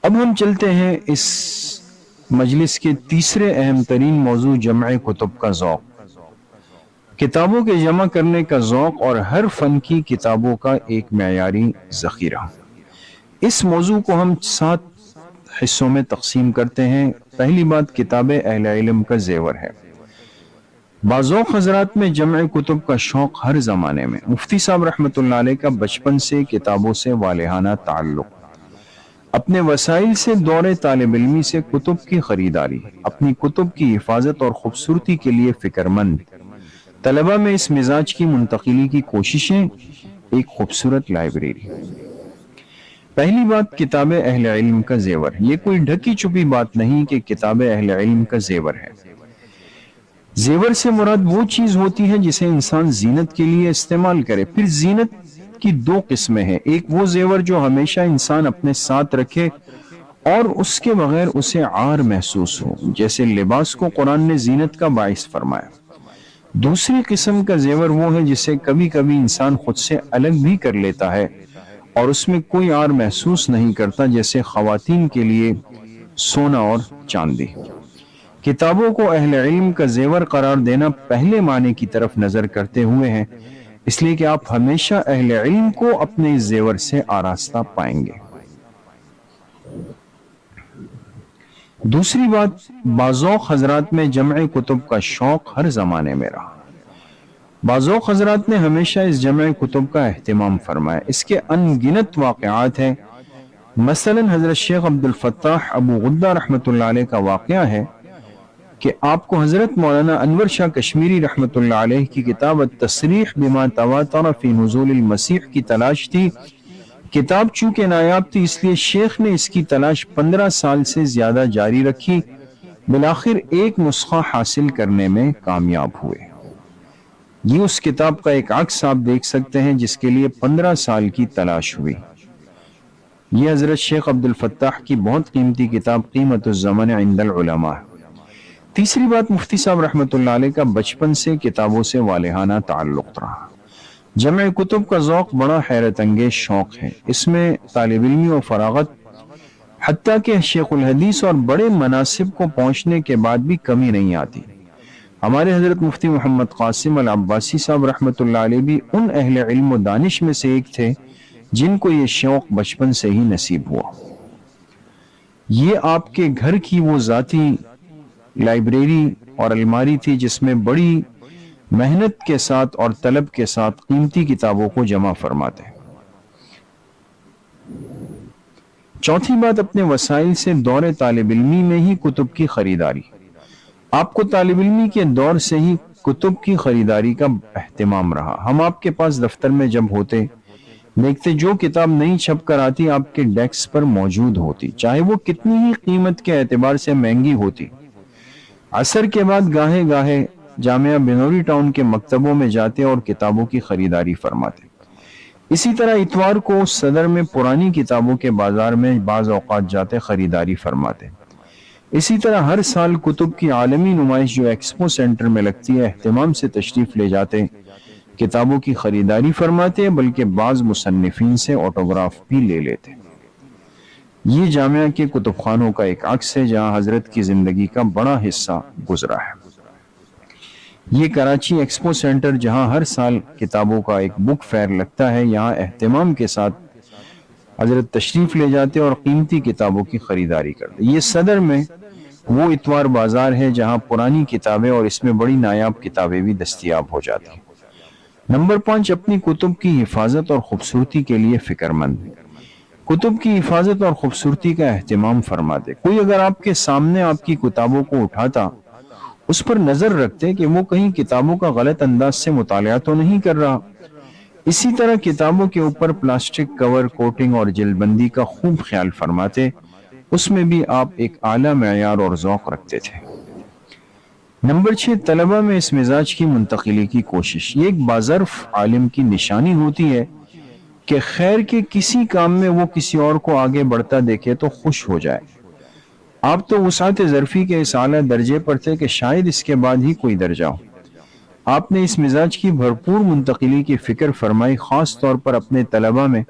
[SPEAKER 5] اب ہم چلتے ہیں اس مجلس کے تیسرے اہم ترین موضوع، جمع کتب کا ذوق، کتابوں کے جمع کرنے کا ذوق، اور ہر فن کی کتابوں کا ایک معیاری ذخیرہ۔ اس موضوع کو ہم 7 حصوں میں تقسیم کرتے ہیں۔ پہلی بات، کتاب اہل علم کا زیور ہے۔ بعض حضرات میں جمع کتب کا شوق ہر زمانے میں۔ مفتی صاحب رحمت اللہ علیہ کا بچپن سے کتابوں سے والہانہ تعلق، اپنے وسائل سے دور طالب علمی سے کتب کی خریداری، اپنی کتب کی حفاظت اور خوبصورتی کے لیے فکر مند، طلبہ میں اس مزاج کی منتقلی کی کوششیں، ایک خوبصورت لائبریری۔ پہلی بات، کتاب اہل علم کا زیور۔ یہ کوئی ڈھکی چھپی بات نہیں کہ کتاب اہل علم کا زیور ہے۔ زیور سے مراد وہ چیز ہوتی ہے جسے انسان زینت کے لیے استعمال کرے۔ پھر زینت کی 2 قسمیں ہیں، ایک وہ زیور جو ہمیشہ انسان اپنے ساتھ رکھے اور اس کے بغیر اسے عار محسوس ہو، جیسے لباس کو قرآن نے زینت کا باعث فرمایا۔ دوسری قسم کا زیور وہ ہے جسے کبھی کبھی انسان خود سے الگ بھی کر لیتا ہے اور اس میں کوئی عار محسوس نہیں کرتا، جیسے خواتین کے لیے سونا اور چاندی۔ کتابوں کو اہل علم کا زیور قرار دینا پہلے معنی کی طرف نظر کرتے ہوئے ہیں، اس لیے کہ آپ ہمیشہ اہل علم کو اپنے اس زیور سے آراستہ پائیں گے۔ دوسری بات، بعض حضرات میں جمع کتب کا شوق ہر زمانے میں رہا۔ بعض حضرات نے ہمیشہ اس جمع کتب کا اہتمام فرمایا۔ اس کے ان گنت واقعات ہیں۔ مثلا حضرت شیخ عبد الفتاح ابو غدہ رحمت اللہ علیہ کا واقعہ ہے کہ آپ کو حضرت مولانا انور شاہ کشمیری رحمت اللہ علیہ کی کتاب التصریح بما تواتر فی نزول المسیح کی تلاش تھی۔ کتاب چونکہ نایاب تھی اس لیے شیخ نے اس کی تلاش 15 سال سے زیادہ جاری رکھی، بالآخر ایک نسخہ حاصل کرنے میں کامیاب ہوئے۔ یہ اس کتاب کا ایک عکس آپ دیکھ سکتے ہیں جس کے لیے 15 سال کی تلاش ہوئی۔ یہ حضرت شیخ عبد الفتاح کی بہت قیمتی کتاب قیمت الزمن عند العلماء۔ تیسری بات، مفتی صاحب رحمۃ اللہ علیہ کا بچپن سے کتابوں سے والہانہ تعلق رہا۔ جمع کتب کا ذوق بڑا حیرت انگیز شوق ہے، اس میں طالب علمی و فراغت حتیٰ کہ شیخ الحدیث اور بڑے مناصب کو پہنچنے کے بعد بھی کمی نہیں آتی۔ ہمارے حضرت مفتی محمد قاسم العباسی صاحب رحمۃ اللہ علیہ بھی ان اہل علم و دانش میں سے ایک تھے جن کو یہ شوق بچپن سے ہی نصیب ہوا۔ یہ آپ کے گھر کی وہ ذاتی لائبریری اور الماری تھی جس میں بڑی محنت کے ساتھ اور طلب کے ساتھ قیمتی کتابوں کو جمع فرماتے۔ چوتھی بات، اپنے وسائل سے دور طالب علمی میں ہی کتب کی خریداری۔ آپ کو طالب علمی کے دور سے ہی کتب کی خریداری کا اہتمام رہا۔ ہم آپ کے پاس دفتر میں جب ہوتے دیکھتے جو کتاب نہیں چھپ کر آتی آپ کے ڈیسک پر موجود ہوتی، چاہے وہ کتنی ہی قیمت کے اعتبار سے مہنگی ہوتی۔ عصر کے بعد گاہے گاہے جامعہ بنوری ٹاؤن کے مکتبوں میں جاتے اور کتابوں کی خریداری فرماتے۔ اسی طرح اتوار کو صدر میں پرانی کتابوں کے بازار میں بعض اوقات جاتے خریداری فرماتے۔ اسی طرح ہر سال کتب کی عالمی نمائش جو ایکسپو سینٹر میں لگتی ہے اہتمام سے تشریف لے جاتے، کتابوں کی خریداری فرماتے، بلکہ بعض مصنفین سے آٹوگراف بھی لے لیتے۔ یہ جامعہ کے کتب خانوں کا ایک عکس ہے جہاں حضرت کی زندگی کا بڑا حصہ گزرا ہے۔ یہ کراچی ایکسپو سینٹر جہاں ہر سال کتابوں کا ایک بک فیئر لگتا ہے، یہاں اہتمام کے ساتھ حضرت تشریف لے جاتے اور قیمتی کتابوں کی خریداری کرتے۔ یہ صدر میں وہ اتوار بازار ہے جہاں پرانی کتابیں اور اس میں بڑی نایاب کتابیں بھی دستیاب ہو جاتی ہیں۔ نمبر 5، اپنی کتب کی حفاظت اور خوبصورتی کے لیے فکر مند۔ کتب کی حفاظت اور خوبصورتی کا اہتمام فرماتے۔ کوئی اگر آپ کے سامنے آپ کی کتابوں کو اٹھاتا، اس پر نظر رکھتے کہ وہ کہیں کتابوں کا غلط انداز سے مطالعہ تو نہیں کر رہا۔ اسی طرح کتابوں کے اوپر پلاسٹک کور، کوٹنگ اور جلد بندی کا خوب خیال فرماتے، اس میں بھی آپ ایک اعلیٰ معیار اور ذوق رکھتے تھے۔ نمبر 6، طلبہ میں اس مزاج کی منتقلی کی کوشش۔ یہ ایک باظرف عالم کی نشانی ہوتی ہے کہ خیر کے کسی کام میں وہ کسی اور کو آگے بڑھتا دیکھے تو خوش ہو جائے۔ آپ تو وسعت ظرفی کے اس اعلیٰ درجے پر تھے کہ شاید اس کے بعد ہی کوئی درجہ ہو۔ آپ نے اس مزاج کی بھرپور منتقلی کی فکر فرمائی، خاص طور پر اپنے طلبہ میں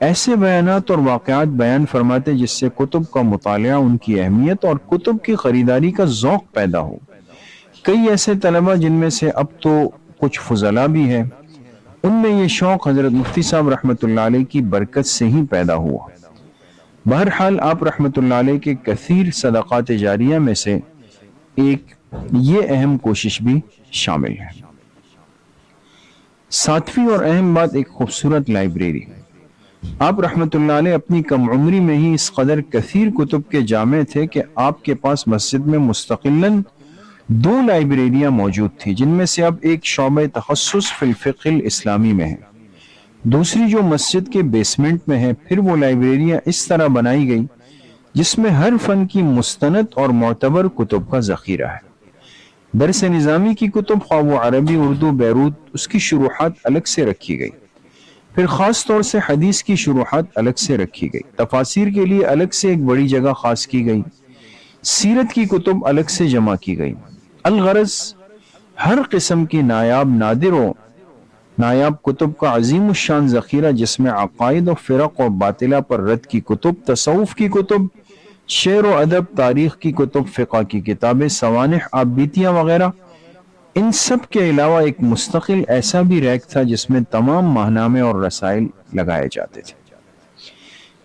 [SPEAKER 5] ایسے بیانات اور واقعات بیان فرماتے جس سے کتب کا مطالعہ، ان کی اہمیت اور کتب کی خریداری کا ذوق پیدا ہو۔ کئی ایسے طلبہ جن میں سے اب تو کچھ فضلاء بھی ہیں، ان میں یہ شوق حضرت مفتی صاحب رحمۃ اللہ علیہ کی برکت سے ہی پیدا ہوا۔ بہرحال آپ رحمۃ اللہ علیہ کے کثیر صدقات جاریہ میں سے ایک یہ اہم کوشش بھی شامل ہے۔ ساتویں اور اہم بات، ایک خوبصورت لائبریری۔ آپ رحمۃ اللہ علیہ اپنی کم عمری میں ہی اس قدر کثیر کتب کے جامع تھے کہ آپ کے پاس مسجد میں مستقلاً 2 لائبریریاں موجود تھیں، جن میں سے اب ایک شعبہ تخصص فی الفقہ الاسلامی میں ہے، دوسری جو مسجد کے بیسمنٹ میں ہے۔ پھر وہ لائبریریاں اس طرح بنائی گئی جس میں ہر فن کی مستند اور معتبر کتب کا ذخیرہ ہے۔ درس نظامی کی کتب، خواہ وہ عربی، اردو، بیروت، اس کی شروحات الگ سے رکھی گئی۔ پھر خاص طور سے حدیث کی شروحات الگ سے رکھی گئی۔ تفاسیر کے لیے الگ سے ایک بڑی جگہ خاص کی گئی۔ سیرت کی کتب الگ سے جمع کی گئی۔ الغرض ہر قسم کی نایاب کتب کا عظیم الشان ذخیرہ، جس میں عقائد و فرق و باطلہ پر رد کی کتب، تصوف کی کتب، شعر و ادب، تاریخ کی کتب، فقہ کی کتابیں، سوانح، آبیتیاں وغیرہ، ان سب کے علاوہ ایک مستقل ایسا بھی ریک تھا جس میں تمام ماہنامے اور رسائل لگائے جاتے تھے۔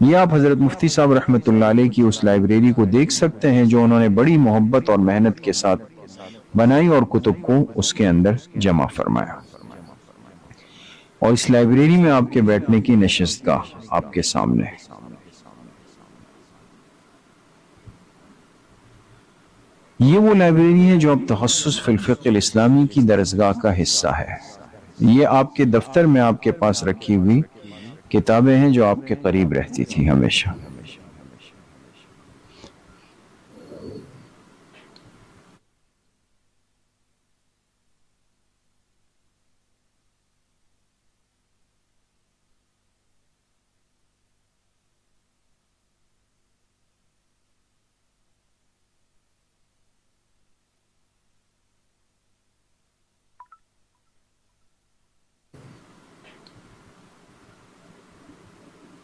[SPEAKER 5] یہ آپ حضرت مفتی صاحب رحمۃ اللہ علیہ کی اس لائبریری کو دیکھ سکتے ہیں جو انہوں نے بڑی محبت اور محنت کے ساتھ بنائی اور کتب کو اس کے اندر جمع فرمایا۔ اور اس لائبریری میں آپ کے بیٹھنے کی نشست گاہ آپ کے سامنے ہے۔ یہ وہ لائبریری ہے جو اب تخصص فی الفقہ الاسلامی کی درسگاہ کا حصہ ہے۔ یہ آپ کے دفتر میں آپ کے پاس رکھی ہوئی کتابیں ہیں جو آپ کے قریب رہتی تھی ہمیشہ۔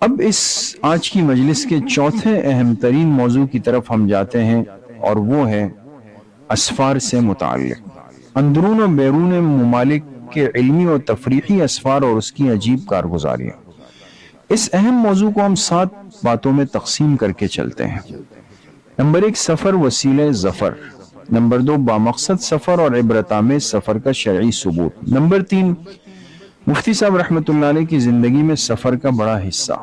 [SPEAKER 5] اب اس آج کی مجلس کے چوتھے اہم ترین موضوع کی طرف ہم جاتے ہیں، اور وہ ہے اسفار سے متعلق اندرون و بیرون ممالک کے علمی اور تفریحی اسفار اور اس کی عجیب کارگزاریاں۔ اس اہم موضوع کو ہم 7 باتوں میں تقسیم کر کے چلتے ہیں۔ نمبر 1، سفر وسیلہ ظفر۔ نمبر 2، بامقصد سفر اور عبرت آمیز سفر کا شرعی ثبوت۔ نمبر 3، مفتی صاحب رحمۃ اللہ علیہ کی زندگی میں سفر کا بڑا حصہ۔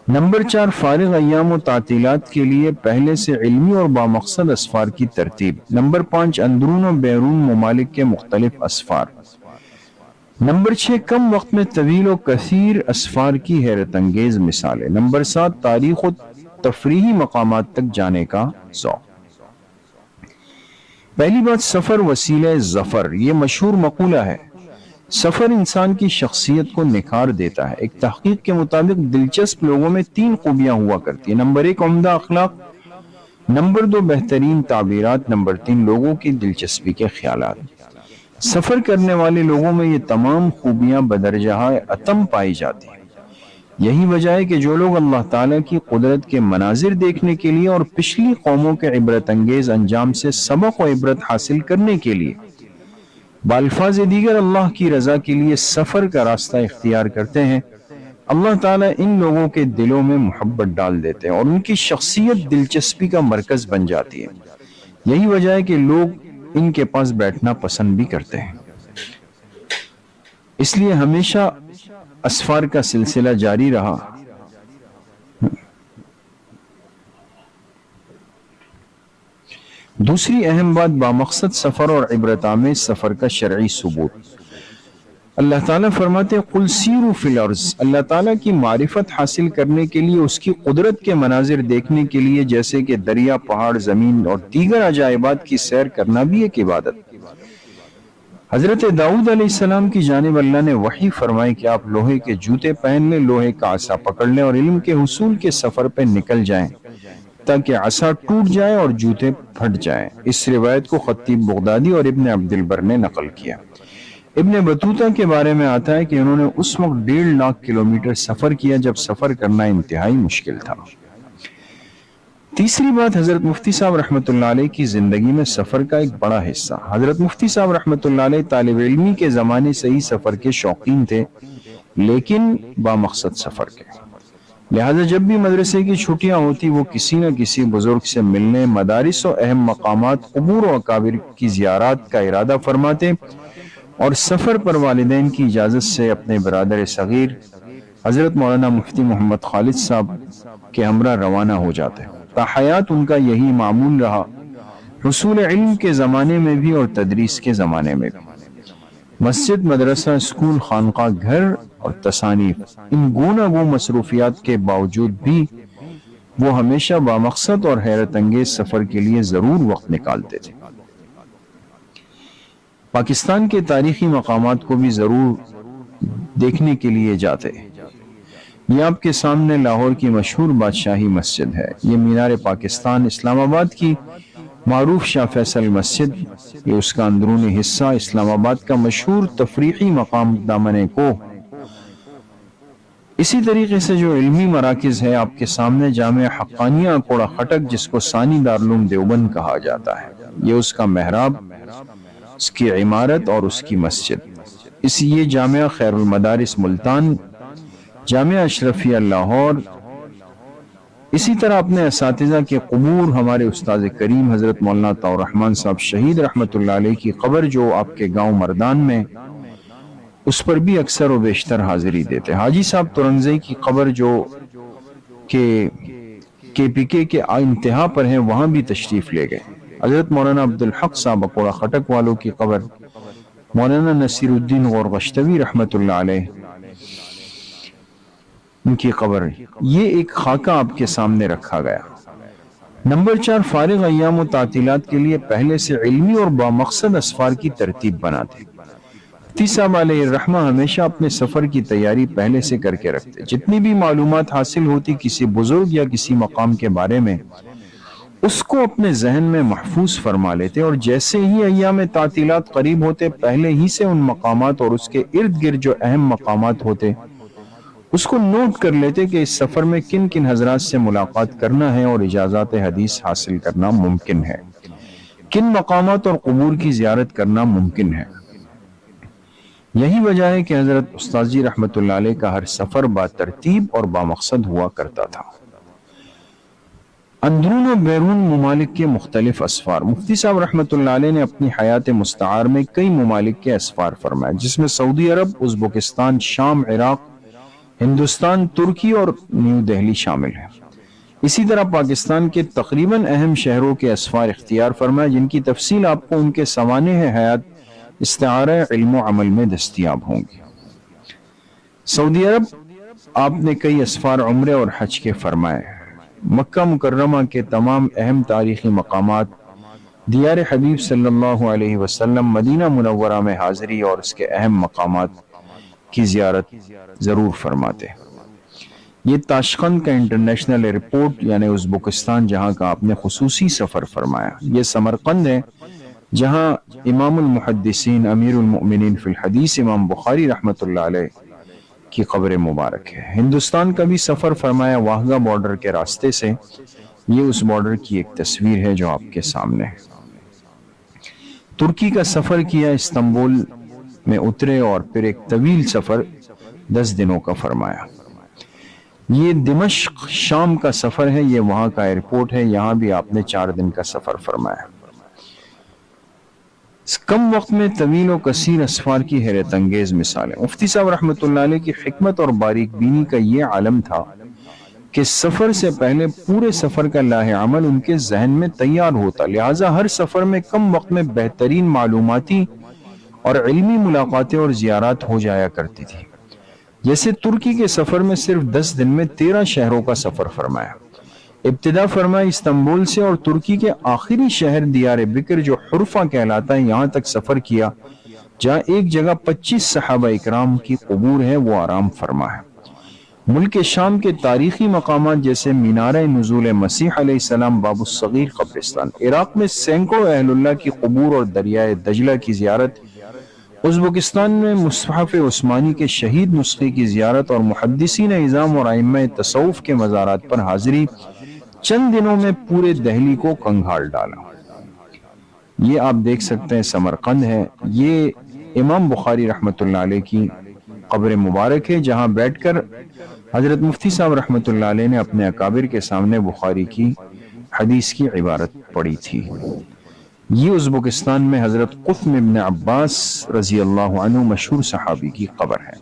[SPEAKER 5] نمبر 4، فارغ ایام و تعطیلات کے لیے پہلے سے علمی اور بامقصد اسفار کی ترتیب۔ نمبر 5، اندرون و بیرون ممالک کے مختلف اسفار۔ نمبر 6، کم وقت میں طویل و کثیر اسفار کی حیرت انگیز مثالیں۔ نمبر 7، تاریخ و تفریحی مقامات تک جانے کا ذوق۔ پہلی بات، سفر وسیلہ ظفر۔ یہ مشہور مقولہ ہے، سفر انسان کی شخصیت کو نکھار دیتا ہے۔ ایک تحقیق کے مطابق دلچسپ لوگوں میں 3 خوبیاں ہوا کرتی ہیں۔ نمبر 1، عمدہ اخلاق۔ نمبر 2، بہترین تعبیرات۔ نمبر 3، لوگوں کی دلچسپی کے خیالات۔ سفر کرنے والے لوگوں میں یہ تمام خوبیاں بدرجہ اتم پائی جاتی ہیں۔ یہی وجہ ہے کہ جو لوگ اللہ تعالیٰ کی قدرت کے مناظر دیکھنے کے لیے اور پچھلی قوموں کے عبرت انگیز انجام سے سبق و عبرت حاصل کرنے کے لیے بالفاظ دیگر اللہ کی رضا کے لیے سفر کا راستہ اختیار کرتے ہیں، اللہ تعالیٰ ان لوگوں کے دلوں میں محبت ڈال دیتے ہیں اور ان کی شخصیت دلچسپی کا مرکز بن جاتی ہے۔ یہی وجہ ہے کہ لوگ ان کے پاس بیٹھنا پسند بھی کرتے ہیں۔ اس لیے ہمیشہ اسفار کا سلسلہ جاری رہا۔ دوسری اہم بات، بامقصد سفر اور عبرت آمیز سفر کا شرعی ثبوت۔ اللہ تعالیٰ فرماتے ہیں قل سیروا فی الارض۔ اللہ تعالیٰ کی معرفت حاصل کرنے کے لیے، اس کی قدرت کے مناظر دیکھنے کے لیے، جیسے کہ دریا، پہاڑ، زمین اور دیگر عجائبات کی سیر کرنا بھی ایک عبادت۔ حضرت داؤد علیہ السلام کی جانب اللہ نے وحی فرمائی کہ آپ لوہے کے جوتے پہن لیں، لوہے کا عصا پکڑ لیں اور علم کے حصول کے سفر پہ نکل جائیں تاکہ عصا ٹوٹ جائے اور جوتے پھٹ جائیں۔ اس روایت کو خطیب بغدادی اور ابن عبد البر نے نقل کیا۔ ابن بطوطہ کے بارے میں آتا ہے کہ انہوں نے اس وقت 1.5 لاکھ کلومیٹر سفر کیا جب سفر کرنا انتہائی مشکل تھا۔ تیسری بات، حضرت مفتی صاحب رحمۃ اللہ علیہ کی زندگی میں سفر کا ایک بڑا حصہ۔ حضرت مفتی صاحب رحمۃ اللہ علیہ طالب علمی کے زمانے سے ہی سفر کے شوقین تھے، لیکن بامقصد سفر کے۔ لہذا جب بھی مدرسے کی چھٹیاں ہوتی، وہ کسی نہ کسی بزرگ سے ملنے، مدارس و اہم مقامات، قبور و اکابر کی زیارات کا ارادہ فرماتے اور سفر پر والدین کی اجازت سے اپنے برادر صغیر حضرت مولانا مفتی محمد خالد صاحب کے ہمراہ روانہ ہو جاتے۔ تاحیات ان کا یہی معمول رہا، حصول علم کے زمانے میں بھی اور تدریس کے زمانے میں بھی۔ مسجد، مدرسہ، اسکول، خانقاہ، گھر اور تصانیف، ان گونا گو مصروفیات کے باوجود بھی وہ ہمیشہ بامقصد اور حیرت انگیز سفر کے لیے ضرور وقت نکالتے تھے۔ پاکستان کے تاریخی مقامات کو بھی ضرور دیکھنے کے لیے جاتے۔ یہ آپ کے سامنے لاہور کی مشہور بادشاہی مسجد ہے۔ یہ مینار پاکستان، اسلام آباد کی معروف شاہ فیصل مسجد، یہ اس کا اندرونی حصہ، اسلام آباد کا مشہور تفریحی مقام دامن کوہ۔ اسی طریقے سے جو علمی مراکز ہے آپ کے سامنے، جامعہ حقانیہ کوڑا خٹک، جس کو ثانی دارالعلوم دیوبند کہا جاتا ہے، یہ اس کا محراب، اس کی عمارت اور اس کی مسجد۔ یہ جامعہ خیر المدارس ملتان، جامعہ اشرفیہ لاہور۔ اسی طرح اپنے اساتذہ کے قبور، ہمارے استاد کریم حضرت مولانا عطاء الرحمن صاحب شہید رحمۃ اللہ علیہ کی قبر جو آپ کے گاؤں مردان میں، اس پر بھی اکثر و بیشتر حاضری دیتے۔ حاجی صاحب ترنگزئی کی قبر جو کہ پی کے انتہا پر ہیں، وہاں بھی تشریف لے گئے۔ حضرت مولانا عبدالحق صاحب اکوڑا خٹک والوں کی قبر، مولانا نصیر الدین غورغشتوی رحمۃ اللہ علیہ ان کی قبر، یہ ایک خاکہ آپ کے سامنے رکھا گیا۔ نمبر 4، فارغ ایام و تعطیلات کے لیے پہلے سے علمی اور بامقصد اسفار کی ترتیب بناتے۔ مفتی صاحب علیہ الرحمہ ہمیشہ اپنے سفر کی تیاری پہلے سے کر کے رکھتے۔ جتنی بھی معلومات حاصل ہوتی کسی بزرگ یا کسی مقام کے بارے میں، اس کو اپنے ذہن میں محفوظ فرما لیتے اور جیسے ہی ایام تعطیلات قریب ہوتے، پہلے ہی سے ان مقامات اور اس کے ارد گرد جو اہم مقامات ہوتے اس کو نوٹ کر لیتے کہ اس سفر میں کن کن حضرات سے ملاقات کرنا ہے اور اجازات حدیث حاصل کرنا ممکن ہے، کن مقامات اور قبور کی زیارت کرنا ممکن ہے۔ یہی وجہ ہے کہ حضرت استاذ جی رحمۃ اللہ علیہ کا ہر سفر با ترتیب اور با مقصد ہوا کرتا تھا۔ اندرون و بیرون ممالک کے مختلف اسفار، مفتی صاحب رحمۃ اللہ علیہ نے اپنی حیات مستعار میں کئی ممالک کے اسفار فرمائے، جس میں سعودی عرب، ازبکستان، شام، عراق، ہندوستان، ترکی اور نیو دہلی شامل ہیں۔ اسی طرح پاکستان کے تقریباً اہم شہروں کے اسفار اختیار فرمائے، جن کی تفصیل آپ کو ان کے سوانح حیات استعارہ علم و عمل میں دستیاب ہوں گی۔ سعودی عرب آپ نے کئی اسفار عمرے اور حج کے فرمائے۔ مکہ مکرمہ کے تمام اہم تاریخی مقامات، دیار حبیب صلی اللہ علیہ وسلم، مدینہ منورہ میں حاضری اور اس کے اہم مقامات کی زیارت ضرور فرماتے۔ یہ تاشقند کا انٹرنیشنل ایئرپورٹ یعنی ازبکستان جہاں کا آپ نے خصوصی سفر فرمایا۔ یہ سمرقند ہے جہاں امام المحدثین امیر المؤمنین فی الحدیث امام بخاری رحمۃ اللہ علیہ کی قبر مبارک ہے۔ ہندوستان کا بھی سفر فرمایا واہگہ بارڈر کے راستے سے، یہ اس بارڈر کی ایک تصویر ہے جو آپ کے سامنے ہے۔ ترکی کا سفر کیا، استنبول میں اترے اور پھر ایک طویل سفر 10 دنوں کا فرمایا۔ یہ دمشق شام کا سفر ہے، یہ وہاں کا ایئرپورٹ ہے، یہاں بھی آپ نے 4 دن کا سفر فرمایا۔ کم وقت میں طویل و کثیر اسفار کی حیرت انگیز مثالیں۔ مفتی صاحب رحمۃ اللہ علیہ کی حکمت اور باریک بینی کا یہ عالم تھا کہ سفر سے پہلے پورے سفر کا لاہ عمل ان کے ذہن میں تیار ہوتا، لہٰذا ہر سفر میں کم وقت میں بہترین معلوماتی اور علمی ملاقاتیں اور زیارات ہو جایا کرتی تھی۔ جیسے ترکی کے سفر میں صرف 10 دن میں 13 شہروں کا سفر فرمایا۔ ابتدا فرمائی استنبول سے اور ترکی کے آخری شہر دیار بکر جو حرفہ کہلاتا ہے یہاں تک سفر کیا، جہاں ایک جگہ 25 صحابہ اکرام کی قبور ہے، وہ آرام فرما ہے۔ ملک شام کے تاریخی مقامات جیسے مینارہ نزول مسیح علیہ السلام، باب الصغیر قبرستان، عراق میں سینکڑوں اہل اللہ کی قبور اور دریائے دجلہ کی زیارت، ازبکستان میں مصحف عثمانی کے شہید نسخے کی زیارت اور محدثین اعظام اور ائمہ تصوف کے مزارات پر حاضری، چند دنوں میں پورے دہلی کو کنگھال ڈالا۔ یہ آپ دیکھ سکتے ہیں سمرقند ہے، یہ امام بخاری رحمۃ اللہ علیہ کی قبر مبارک ہے جہاں بیٹھ کر حضرت مفتی صاحب رحمۃ اللہ علیہ نے اپنے اکابر کے سامنے بخاری کی حدیث کی عبارت پڑھی تھی۔ یہ ازبکستان میں حضرت قطب ابن عباس رضی اللہ عنہ مشہور صحابی کی قبر ہے۔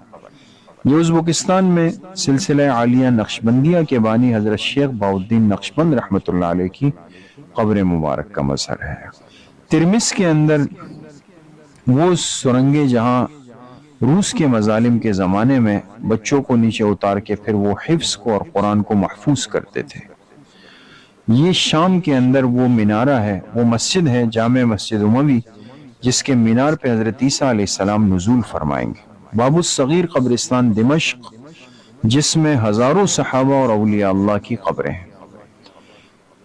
[SPEAKER 5] یہ ازبکستان میں سلسلہ عالیہ نقشبندیہ کے بانی حضرت شیخ بہاؤالدین نقشبند رحمۃ اللہ علیہ کی قبر مبارک کا مظہر ہے۔ ترمس کے اندر وہ سرنگیں جہاں روس کے مظالم کے زمانے میں بچوں کو نیچے اتار کے پھر وہ حفظ کو اور قرآن کو محفوظ کرتے تھے۔ یہ شام کے اندر وہ مینارہ ہے، وہ مسجد ہے جامع مسجد اموی جس کے مینار پہ حضرت عیسیٰ علیہ السلام نزول فرمائیں گے۔ باب الصغیر قبرستان دمشق جس میں ہزاروں صحابہ اور اولیاء اللہ کی قبریں ہیں،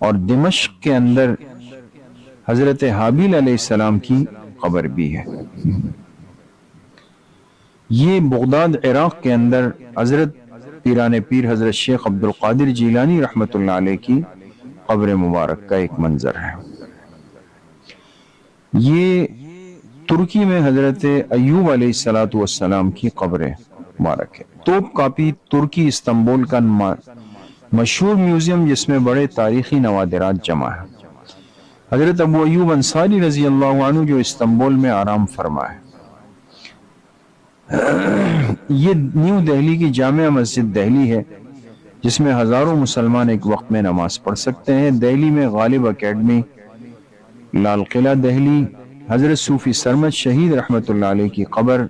[SPEAKER 5] اور دمشق کے اندر حضرت حابیل علیہ السلام کی قبر بھی ہے۔ یہ بغداد عراق کے اندر حضرت پیران پیر حضرت شیخ عبد القادر جیلانی رحمۃ اللہ علیہ کی قبر مبارک کا ایک منظر ہے۔ یہ ترکی میں حضرت ایوب علیہ السلام کی قبر مبارک ہے۔ توپ کاپی ترکی استنبول کا مشہور میوزیم جس میں بڑے تاریخی نوادرات جمع ہیں۔ حضرت ابو ایوب انصاری رضی اللہ عنہ جو استنبول میں آرام فرما ہے۔ یہ نیو دہلی کی جامع مسجد دہلی ہے جس میں ہزاروں مسلمان ایک وقت میں نماز پڑھ سکتے ہیں۔ دہلی میں غالب اکیڈمی، لال قلعہ دہلی، حضرت صوفی سرمد شہید رحمۃ اللہ علیہ کی قبر،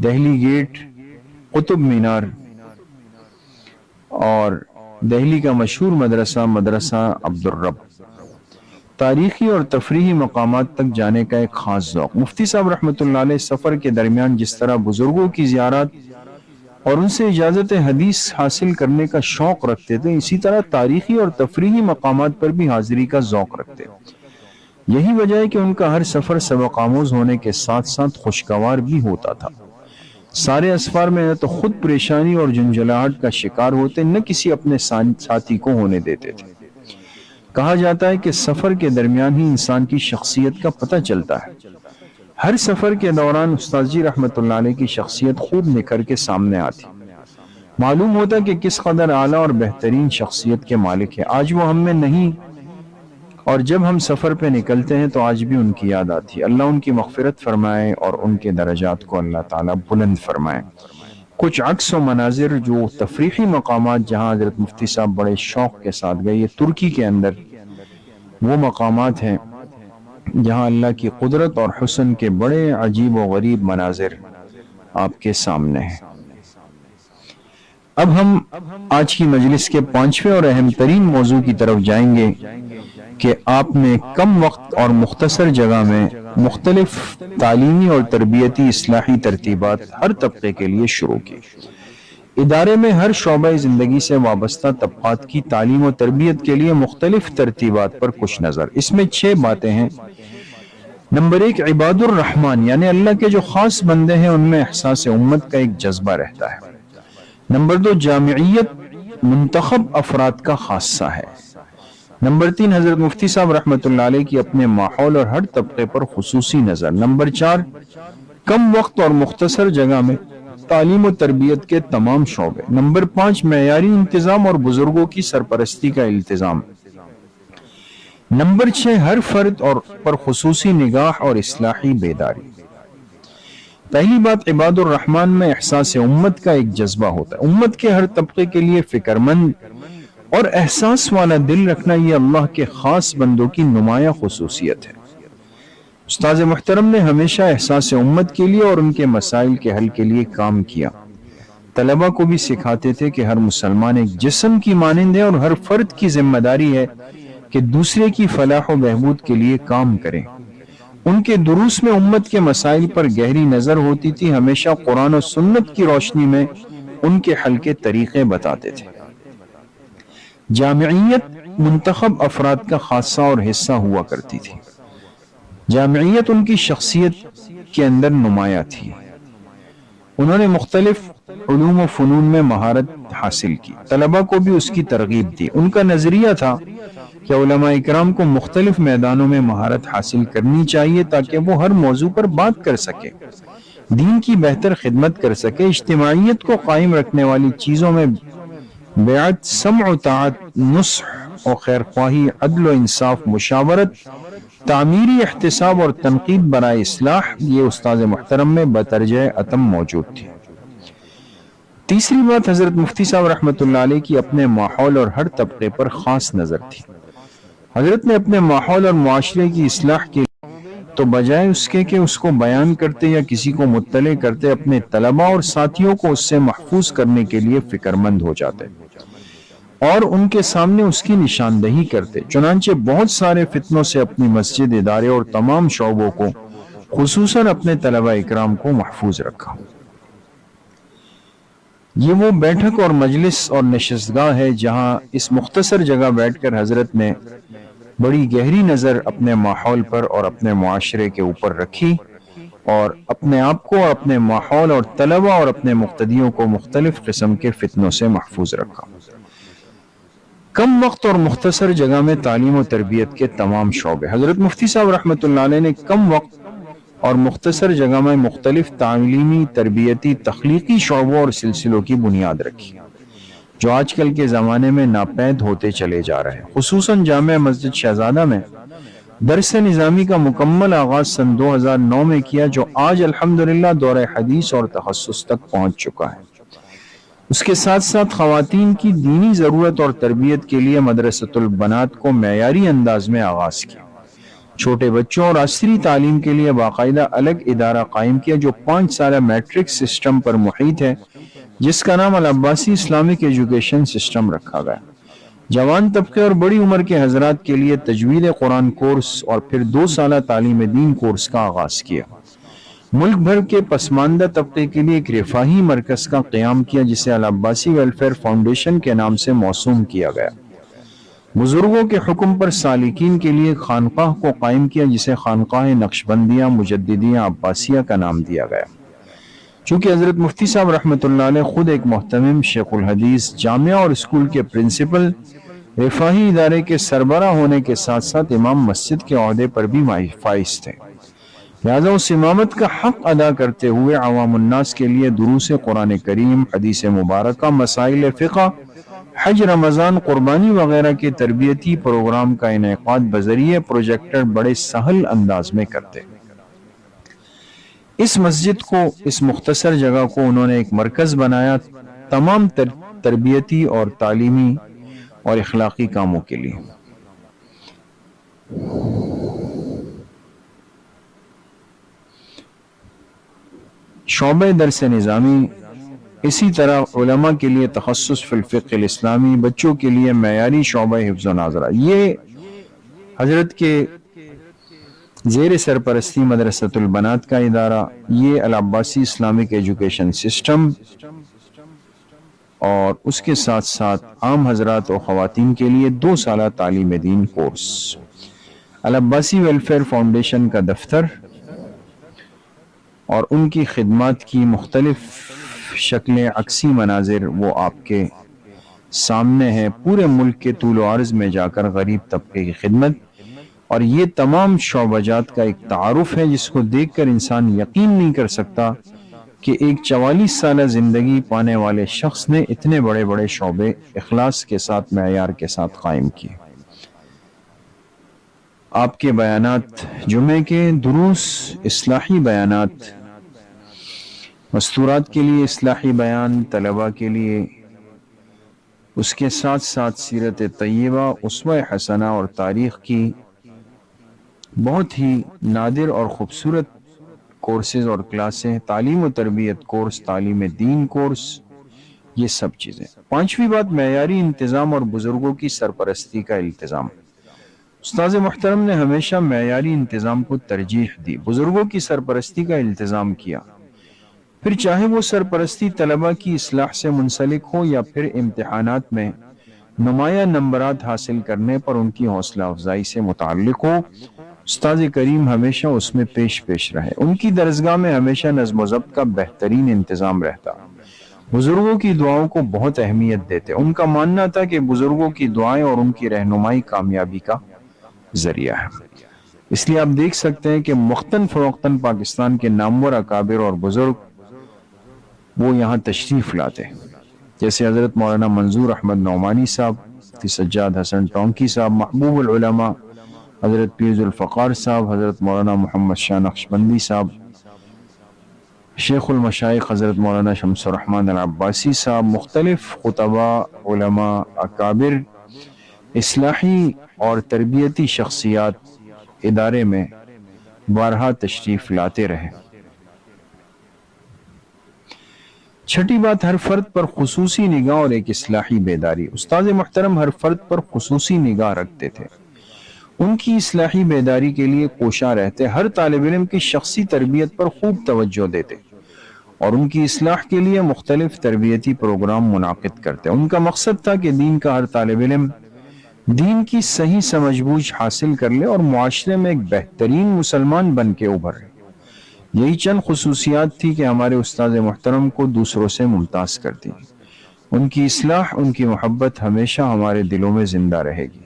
[SPEAKER 5] دہلی گیٹ، قطب مینار، اور دہلی کا مشہور مدرسہ عبدالرب۔ تاریخی اور تفریحی مقامات تک جانے کا ایک خاص ذوق۔ مفتی صاحب رحمۃ اللہ علیہ سفر کے درمیان جس طرح بزرگوں کی زیارات اور ان سے اجازت حدیث حاصل کرنے کا شوق رکھتے تھے، اسی طرح تاریخی اور تفریحی مقامات پر بھی حاضری کا ذوق رکھتے۔ یہی وجہ ہے کہ ان کا ہر سفر سبق آموز ہونے کے ساتھ ساتھ خوشگوار بھی ہوتا تھا۔ سارے اسفار میں نہ تو خود پریشانی اور جھنجھلاہٹ کا شکار ہوتے، نہ کسی اپنے ساتھی کو ہونے دیتے تھے۔ کہا جاتا ہے کہ سفر کے درمیان ہی انسان کی شخصیت کا پتہ چلتا ہے۔ ہر سفر کے دوران استاد جی رحمۃ اللہ علیہ کی شخصیت خوب نکھر کے سامنے آتی، معلوم ہوتا کہ کس قدر اعلیٰ اور بہترین شخصیت کے مالک ہے۔ آج وہ ہم میں نہیں، اور جب ہم سفر پہ نکلتے ہیں تو آج بھی ان کی یاد آتی ہے۔ اللہ ان کی مغفرت فرمائے اور ان کے درجات کو اللہ تعالیٰ بلند فرمائے۔ کچھ عکس و مناظر جو تفریحی مقامات جہاں حضرت مفتی صاحب بڑے شوق کے ساتھ گئے، یہ ترکی کے اندر وہ مقامات ہیں جہاں اللہ کی قدرت اور حسن کے بڑے عجیب و غریب مناظر آپ کے سامنے ہیں۔ اب ہم آج کی مجلس کے 5ویں اور اہم ترین موضوع کی طرف جائیں گے کہ آپ نے کم وقت اور مختصر جگہ میں مختلف تعلیمی اور تربیتی اصلاحی ترتیبات ہر طبقے کے لیے شروع کی۔ ادارے میں ہر شعبہ زندگی سے وابستہ طبقات کی تعلیم و تربیت کے لیے مختلف ترتیبات پر کچھ نظر۔ اس میں 6 باتیں ہیں۔ نمبر 1، عباد الرحمن یعنی اللہ کے جو خاص بندے ہیں ان میں احساس امت کا ایک جذبہ رہتا ہے۔ نمبر 2، جامعیت منتخب افراد کا خاصہ ہے۔ نمبر 3، حضرت مفتی صاحب رحمۃ اللہ علیہ کی اپنے ماحول اور ہر طبقے پر خصوصی نظر۔ نمبر 4، کم وقت اور مختصر جگہ میں تعلیم و تربیت کے تمام شعبے۔ نمبر 5، معیاری انتظام اور بزرگوں کی سرپرستی کا التزام۔ نمبر 6، ہر فرد اور پر خصوصی نگاہ اور اصلاحی بیداری۔ پہلی بات، عباد الرحمن میں احساس امت کا ایک جذبہ ہوتا ہے۔ امت کے ہر طبقے کے لیے فکر مند اور احساس والا دل رکھنا یہ اللہ کے خاص بندوں کی نمایاں خصوصیت ہے۔ استاذ محترم نے ہمیشہ احساس امت کے لیے اور ان کے مسائل کے حل کے لیے کام کیا۔ طلبہ کو بھی سکھاتے تھے کہ ہر مسلمان ایک جسم کی مانند ہے اور ہر فرد کی ذمہ داری ہے کہ دوسرے کی فلاح و بہبود کے لیے کام کریں۔ ان کے دروس میں امت کے مسائل پر گہری نظر ہوتی تھی، ہمیشہ قرآن و سنت کی روشنی میں ان کے حل کے طریقے بتاتے تھے۔ جامعیت منتخب افراد کا خاصہ اور حصہ ہوا کرتی تھی۔ جامعیت ان کی شخصیت کے اندر نمایاں تھی۔ انہوں نے مختلف علوم و فنون میں مہارت حاصل کی، طلبہ کو بھی اس کی ترغیب دی۔ ان کا نظریہ تھا کہ علماء اکرام کو مختلف میدانوں میں مہارت حاصل کرنی چاہیے تاکہ وہ ہر موضوع پر بات کر سکے، دین کی بہتر خدمت کر سکے۔ اجتماعیت کو قائم رکھنے والی چیزوں میں بیعت، سمع و طاعت، نصح و خیرخواہی، عدل و انصاف، مشاورت، تعمیری احتساب اور تنقید برائے اصلاح، یہ استاذ محترم میں بترجہ اتم موجود تھی۔ تیسری بات، حضرت مفتی صاحب رحمۃ اللہ علیہ کی اپنے ماحول اور ہر طبقے پر خاص نظر تھی۔ حضرت نے اپنے ماحول اور معاشرے کی اصلاح کے تو بجائے اس کے کہ اس کو بیان کرتے یا کسی کو مطلع کرتے، اپنے طلباء اور ساتھیوں کو اس سے محفوظ کرنے کے لیے فکر مند ہو جاتے اور ان کے سامنے اس کی نشاندہی کرتے۔ چنانچہ بہت سارے فتنوں سے اپنی مسجد، ادارے اور تمام شعبوں کو، خصوصاً اپنے طلباء اکرام کو محفوظ رکھا۔ یہ وہ بیٹھک اور مجلس اور نشستگاہ ہے جہاں اس مختصر جگہ بیٹھ کر حضرت نے بڑی گہری نظر اپنے ماحول پر اور اپنے معاشرے کے اوپر رکھی اور اپنے آپ کو اور اپنے ماحول اور طلباء اور اپنے مقتدیوں کو مختلف قسم کے فتنوں سے محفوظ رکھا۔ کم وقت اور مختصر جگہ میں تعلیم و تربیت کے تمام شعبے۔ حضرت مفتی صاحب رحمۃ اللہ علیہ نے کم وقت اور مختصر جگہ میں مختلف تعلیمی، تربیتی، تخلیقی شعبوں اور سلسلوں کی بنیاد رکھی جو آج کل کے زمانے میں ناپید ہوتے چلے جا رہے ہیں۔ خصوصاً جامع مسجد شہزادہ میں درس نظامی کا مکمل آغاز سن 2009 میں کیا، جو آج الحمدللہ دورہ حدیث اور تخصص تک پہنچ چکا ہے۔ اس کے ساتھ ساتھ خواتین کی دینی ضرورت اور تربیت کے لیے مدرسۃ البنات کو معیاری انداز میں آغاز کیا۔ چھوٹے بچوں اور عصری تعلیم کے لیے باقاعدہ الگ ادارہ قائم کیا جو 5 سالہ میٹرک سسٹم پر محیط ہے، جس کا نام العباسی اسلامک ایجوکیشن سسٹم رکھا گیا۔ جوان طبقے اور بڑی عمر کے حضرات کے لیے تجوید قرآن کورس اور پھر 2 سالہ تعلیم دین کورس کا آغاز کیا۔ ملک بھر کے پسماندہ طبقے کے لیے ایک رفاہی مرکز کا قیام کیا جسے العباسی ویلفیئر فاؤنڈیشن کے نام سے موسوم کیا گیا۔ بزرگوں کے حکم پر سالکین کے لیے خانقاہ کو قائم کیا جسے خانقاہ نقشبندیہ مجددیہ عباسیہ کا نام دیا گیا۔ چونکہ حضرت مفتی صاحب رحمۃ اللہ علیہ خود ایک محتمم شیخ الحدیث، جامعہ اور اسکول کے پرنسپل، رفاہی ادارے کے سربراہ ہونے کے ساتھ ساتھ امام مسجد کے عہدے پر بھی فائز تھے، لہذا اس امامت کا حق ادا کرتے ہوئے عوام الناس کے لیے دروس قرآن کریم، حدیث مبارکہ، مسائل فقہ، حج، رمضان، قربانی وغیرہ کے تربیتی پروگرام کا انعقاد بذریعہ پروجیکٹر بڑے سہل انداز میں کرتے۔ اس مسجد کو، اس مختصر جگہ کو انہوں نے ایک مرکز بنایا تمام تربیتی اور تعلیمی اور اخلاقی کاموں کے لیے۔ شعبہ درس نظامی، اسی طرح علماء کے لیے تخصص فی الفقہ الاسلامی، بچوں کے لیے معیاری شعبہ حفظ و ناظرہ، یہ حضرت کے زیر سرپرستی مدرسۃ البنات کا ادارہ، یہ العباسی اسلامک ایجوکیشن سسٹم، اور اس کے ساتھ ساتھ عام حضرات و خواتین کے لیے 2 سالہ تعلیم دین کورس، العباسی ویلفیئر فاؤنڈیشن کا دفتر، اور ان کی خدمات کی مختلف شکلیں، عکسی مناظر وہ آپ کے سامنے ہیں، پورے ملک کے طول و عرض میں جا کر غریب طبقے کی خدمت، اور یہ تمام شعبہ جات کا ایک تعارف ہے جس کو دیکھ کر انسان یقین نہیں کر سکتا کہ ایک 44 سالہ زندگی پانے والے شخص نے اتنے بڑے بڑے شعبے اخلاص کے ساتھ، معیار کے ساتھ قائم کیے۔ آپ کے بیانات، جمعے کے دروس، اصلاحی بیانات، مستورات کے لیے اصلاحی بیان، طلباء کے لیے، اس کے ساتھ ساتھ سیرت طیبہ، اسوہ حسنہ اور تاریخ کی بہت ہی نادر اور خوبصورت کورسز اور کلاسیں، تعلیم و تربیت کورس، تعلیم دین کورس، یہ سب چیزیں۔ 5ویں بات، معیاری انتظام اور بزرگوں کی سرپرستی کا التزام۔ استاذ محترم نے ہمیشہ معیاری انتظام کو ترجیح دی، بزرگوں کی سرپرستی کا التزام کیا، پھر چاہے وہ سرپرستی طلباء کی اصلاح سے منسلک ہو یا پھر امتحانات میں نمایاں نمبرات حاصل کرنے پر ان کی حوصلہ افزائی سے متعلق ہو، استاذ کریم ہمیشہ اس میں پیش رہے۔ ان کی درسگاہ میں ہمیشہ نظم و ضبط کا بہترین انتظام رہتا، بزرگوں کی دعاؤں کو بہت اہمیت دیتے۔ ان کا ماننا تھا کہ بزرگوں کی دعائیں اور ان کی رہنمائی کامیابی کا ذریعہ ہے۔ اس لیے آپ دیکھ سکتے ہیں کہ مختن فروختن پاکستان کے نامور اکابر اور بزرگ وہ یہاں تشریف لاتے، جیسے حضرت مولانا منظور احمد نعمانی صاحب، مفتی سجاد حسن ٹونکی صاحب، محبوب العلماء حضرت پیر ذوالفقار صاحب، حضرت مولانا محمد شاہ نقشبندی صاحب، شیخ المشائخ حضرت مولانا شمس الرحمن العباسی صاحب، مختلف خطباء، علماء، اکابر، اصلاحی اور تربیتی شخصیات ادارے میں بارہا تشریف لاتے رہے۔ چھٹی بات، ہر فرد پر خصوصی نگاہ اور ایک اصلاحی بیداری۔ استاد محترم ہر فرد پر خصوصی نگاہ رکھتے تھے، ان کی اصلاحی بیداری کے لیے کوشاں رہتے، ہر طالب علم کی شخصی تربیت پر خوب توجہ دیتے اور ان کی اصلاح کے لیے مختلف تربیتی پروگرام منعقد کرتے۔ ان کا مقصد تھا کہ دین کا ہر طالب علم دین کی صحیح سمجھ بوجھ حاصل کر لے اور معاشرے میں ایک بہترین مسلمان بن کے ابھرے۔ یہی چند خصوصیات تھی کہ ہمارے استاد محترم کو دوسروں سے ممتاز کرتی۔ ان کی اصلاح، ان کی محبت ہمیشہ ہمارے دلوں میں زندہ رہے گی۔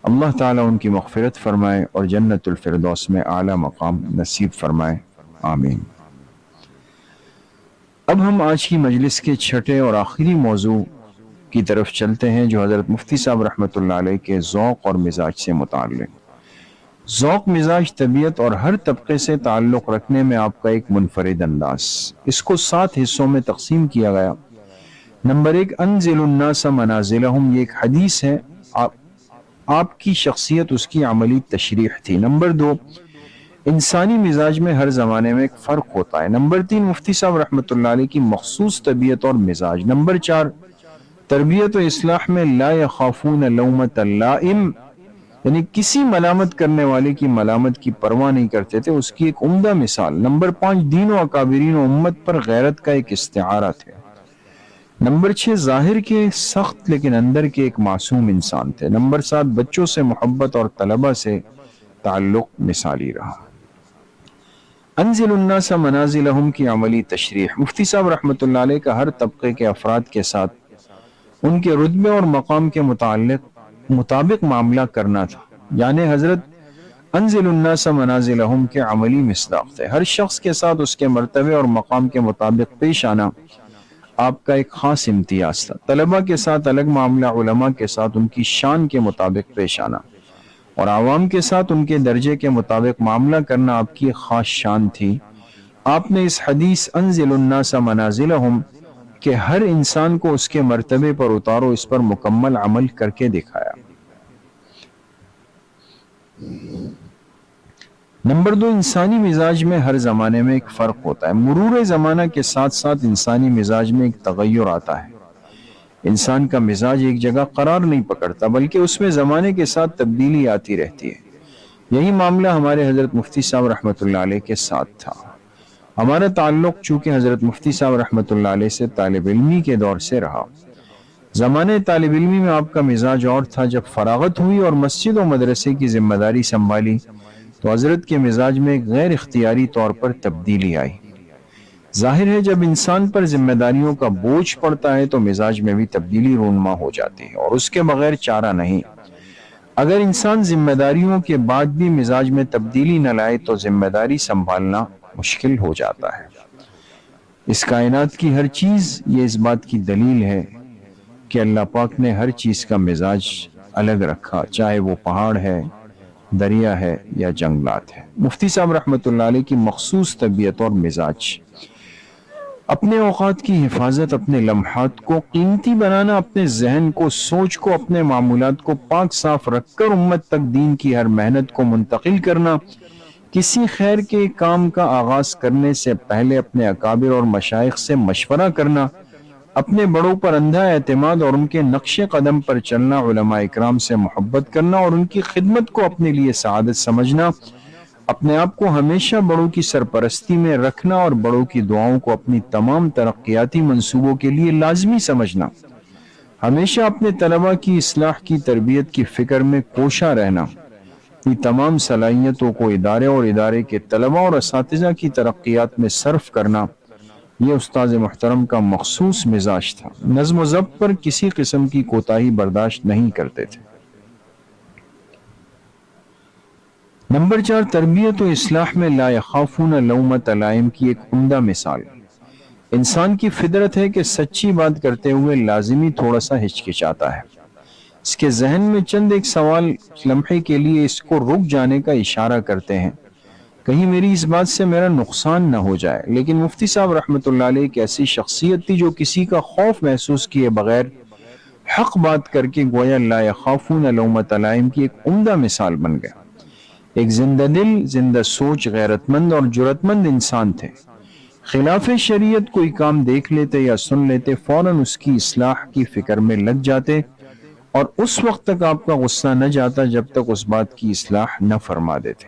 [SPEAKER 5] اللہ تعالیٰ ان کی مغفرت فرمائے اور جنت الفردوس میں اعلیٰ مقام نصیب فرمائے، آمین۔ اب ہم آج کی مجلس کے چھٹے اور آخری موضوع کی طرف چلتے ہیں، جو حضرت مفتی صاحب رحمۃ اللہ علیہ کے ذوق اور مزاج سے متعلق۔ ذوق، مزاج، طبیعت اور ہر طبقے سے تعلق رکھنے میں آپ کا ایک منفرد انداز۔ اس کو 7 حصوں میں تقسیم کیا گیا۔ نمبر 1، انزل الناس منازلہم، یہ ایک حدیث ہے، آپ کی شخصیت اس کی عملی تشریح تھی۔ نمبر 2، انسانی مزاج میں ہر زمانے میں ایک فرق ہوتا ہے۔ نمبر 3، مفتی صاحب رحمۃ اللہ علیہ کی مخصوص طبیعت اور مزاج۔ نمبر 4، تربیت و اصلاح میں لا یخافون لومۃ لائم، یعنی کسی ملامت کرنے والے کی ملامت کی پرواہ نہیں کرتے تھے، اس کی ایک عمدہ مثال۔ نمبر 5، دین و اکابرین و امت پر غیرت کا ایک استعارہ تھے۔ نمبر 6، ظاہر کے سخت لیکن اندر کے ایک معصوم انسان تھے۔ نمبر 7، بچوں سے محبت اور طلبہ سے تعلق مثالی رہا۔ انزل الناس منازلہم کی عملی تشریح، مفتی صاحب رحمۃ اللہ علیہ کا ہر طبقے کے افراد کے ساتھ ان کے رتبے اور مقام کے مطابق معاملہ کرنا تھا، یعنی حضرت انزل الناس منازلہم کے عملی مصداق تھے۔ ہر شخص کے ساتھ اس کے مرتبے اور مقام کے مطابق پیش آنا آپ کا ایک خاص امتیاز تھا۔ طلبہ کے ساتھ الگ معاملہ، علماء کے ساتھ ان کی شان کے مطابق پیش آنا، اور عوام کے ساتھ ان کے درجے کے مطابق معاملہ کرنا آپ کی خاص شان تھی۔ آپ نے اس حدیث انزل الناس منازلہم کہ ہر انسان کو اس کے مرتبے پر اتارو، اس پر مکمل عمل کر کے دکھایا۔ نمبر 2، انسانی مزاج میں ہر زمانے میں ایک فرق ہوتا ہے۔ مرور زمانہ کے ساتھ ساتھ انسانی مزاج میں ایک تغیر آتا ہے۔ انسان کا مزاج ایک جگہ قرار نہیں پکڑتا، بلکہ اس میں زمانے کے ساتھ تبدیلی آتی رہتی ہے۔ یہی معاملہ ہمارے حضرت مفتی صاحب رحمۃ اللہ علیہ کے ساتھ تھا۔ ہمارا تعلق چونکہ حضرت مفتی صاحب رحمۃ اللہ علیہ سے طالب علمی کے دور سے رہا۔ زمانے طالب علمی میں آپ کا مزاج اور تھا، جب فراغت ہوئی اور مسجد و مدرسے کی ذمہ داری سنبھالی تو حضرت کے مزاج میں ایک غیر اختیاری طور پر تبدیلی آئی۔ ظاہر ہے جب انسان پر ذمہ داریوں کا بوجھ پڑتا ہے تو مزاج میں بھی تبدیلی رونما ہو جاتی ہے، اور اس کے بغیر چارہ نہیں۔ اگر انسان ذمہ داریوں کے بعد بھی مزاج میں تبدیلی نہ لائے تو ذمہ داری سنبھالنا مشکل ہو جاتا ہے۔ اس کائنات کی ہر چیز یہ اس بات کی دلیل ہے کہ اللہ پاک نے ہر چیز کا مزاج الگ رکھا، چاہے وہ پہاڑ ہے، دریا ہے یا جنگلات ہے۔ مفتی صاحب رحمۃ اللہ علیہ کی مخصوص طبیعت اور مزاج، اپنے اوقات کی حفاظت، اپنے لمحات کو قیمتی بنانا، اپنے ذہن کو، سوچ کو، اپنے معمولات کو پاک صاف رکھ کر امت تک دین کی ہر محنت کو منتقل کرنا، کسی خیر کے کام کا آغاز کرنے سے پہلے اپنے اکابر اور مشائخ سے مشورہ کرنا، اپنے بڑوں پر اندھا اعتماد اور ان کے نقش قدم پر چلنا، علماء اکرام سے محبت کرنا اور ان کی خدمت کو اپنے لیے سعادت سمجھنا، اپنے آپ کو ہمیشہ بڑوں کی سرپرستی میں رکھنا اور بڑوں کی دعاؤں کو اپنی تمام ترقیاتی منصوبوں کے لیے لازمی سمجھنا، ہمیشہ اپنے طلباء کی اصلاح کی تربیت کی فکر میں کوشاں رہنا، یہ تمام صلاحیتوں کو ادارے اور ادارے کے طلباء اور اساتذہ کی ترقیات میں صرف کرنا، یہ استاذ محترم کا مخصوص مزاج تھا۔ نظم و ضبط پر کسی قسم کی کوتاہی برداشت نہیں کرتے تھے۔ نمبر 4، تربیت و اصلاح میں لا یخافون لومۃ لائم کی ایک عمدہ مثال۔ انسان کی فطرت ہے کہ سچی بات کرتے ہوئے لازمی تھوڑا سا ہچکچاتا ہے۔ اس کے ذہن میں چند ایک سوال لمحے کے لیے اس کو رک جانے کا اشارہ کرتے ہیں، کہیں میری اس بات سے میرا نقصان نہ ہو جائے۔ لیکن مفتی صاحب رحمۃ اللہ علیہ ایک ایسی شخصیت تھی جو کسی کا خوف محسوس کیے بغیر حق بات کر کے گویا لا یخافون لومۃ لائم کی ایک عمدہ مثال بن گئے۔ ایک زندہ دل، زندہ سوچ، غیرت مند اور جرأت مند انسان تھے۔ خلاف شریعت کوئی کام دیکھ لیتے یا سن لیتے فوراً اس کی اصلاح کی فکر میں لگ جاتے، اور اس وقت تک آپ کا غصہ نہ جاتا جب تک اس بات کی اصلاح نہ فرما دیتے۔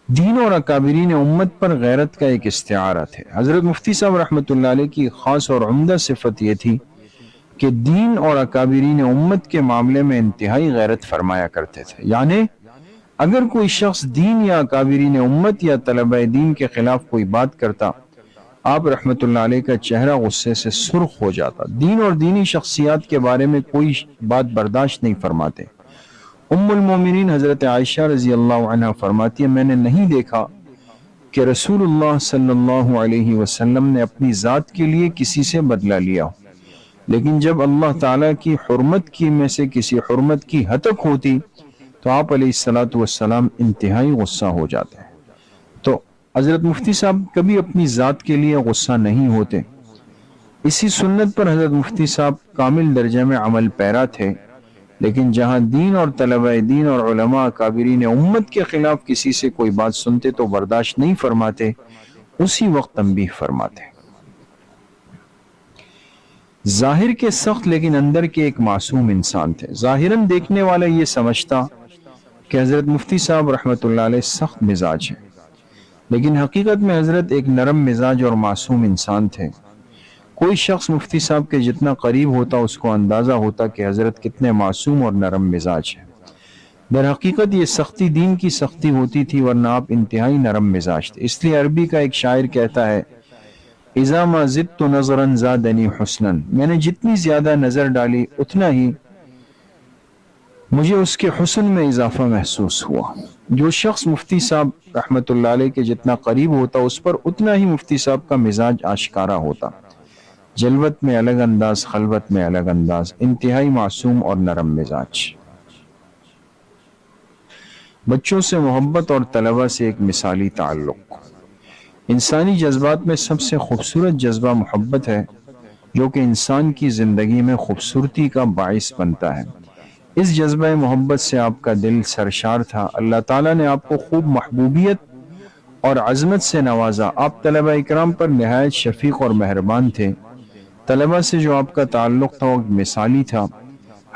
[SPEAKER 5] دین اور اکابرین امت پر غیرت کا ایک استعارہ تھے۔ حضرت مفتی صاحب رحمۃ اللہ علیہ کی خاص اور عمدہ صفت یہ تھی کہ دین اور اکابرین امت کے معاملے میں انتہائی غیرت فرمایا کرتے تھے، یعنی اگر کوئی شخص دین یا اکابرین امت یا طلبہ دین کے خلاف کوئی بات کرتا، آپ رحمۃ اللہ علیہ کا چہرہ غصے سے سرخ ہو جاتا۔ دین اور دینی شخصیات کے بارے میں کوئی بات برداشت نہیں فرماتے۔ ام المومنین حضرت عائشہ رضی اللہ عنہ فرماتی ہے، میں نے نہیں دیکھا کہ رسول اللہ صلی اللہ علیہ وسلم نے اپنی ذات کے لیے کسی سے بدلہ لیا، لیکن جب اللہ تعالیٰ کی حرمت کی میں سے کسی حرمت کی ہتک ہوتی تو آپ علیہ الصلاۃ والسلام انتہائی غصہ ہو جاتے ہیں۔ تو حضرت مفتی صاحب کبھی اپنی ذات کے لیے غصہ نہیں ہوتے۔ اسی سنت پر حضرت مفتی صاحب کامل درجے میں عمل پیرا تھے، لیکن جہاں دین اور طلبہ دین اور علماء اکابرین امت کے خلاف کسی سے کوئی بات سنتے تو برداشت نہیں فرماتے، اسی وقت تنبیہ فرماتے۔ ظاہر کے سخت لیکن اندر کے ایک معصوم انسان تھے۔ ظاہراً دیکھنے والا یہ سمجھتا کہ حضرت مفتی صاحب رحمۃ اللہ علیہ سخت مزاج ہیں، لیکن حقیقت میں حضرت ایک نرم مزاج اور معصوم انسان تھے۔ کوئی شخص مفتی صاحب کے جتنا قریب ہوتا اس کو اندازہ ہوتا کہ حضرت کتنے معصوم اور نرم مزاج ہیں۔ در حقیقت یہ سختی دین کی سختی ہوتی تھی، ورنہ آپ انتہائی نرم مزاج تھے۔ اس لیے عربی کا ایک شاعر کہتا ہے اذا ما زدت نظرا زادنی حسنا، میں نے جتنی زیادہ نظر ڈالی اتنا ہی مجھے اس کے حسن میں اضافہ محسوس ہوا۔ جو شخص مفتی صاحب رحمۃ اللہ علیہ کے جتنا قریب ہوتا اس پر اتنا ہی مفتی صاحب کا مزاج آشکارا ہوتا، جلوت میں الگ انداز، خلوت میں الگ انداز، انتہائی معصوم اور نرم مزاج۔ بچوں سے محبت اور طلبہ سے ایک مثالی تعلق۔ انسانی جذبات میں سب سے خوبصورت جذبہ محبت ہے، جو کہ انسان کی زندگی میں خوبصورتی کا باعث بنتا ہے۔ اس جذبہ محبت سے آپ کا دل سرشار تھا۔ اللہ تعالیٰ نے آپ کو خوب محبوبیت اور عظمت سے نوازا۔ آپ طلبہ اکرام پر نہایت شفیق اور مہربان تھے۔ طلبہ سے جو آپ کا تعلق تھا وہ مثالی تھا۔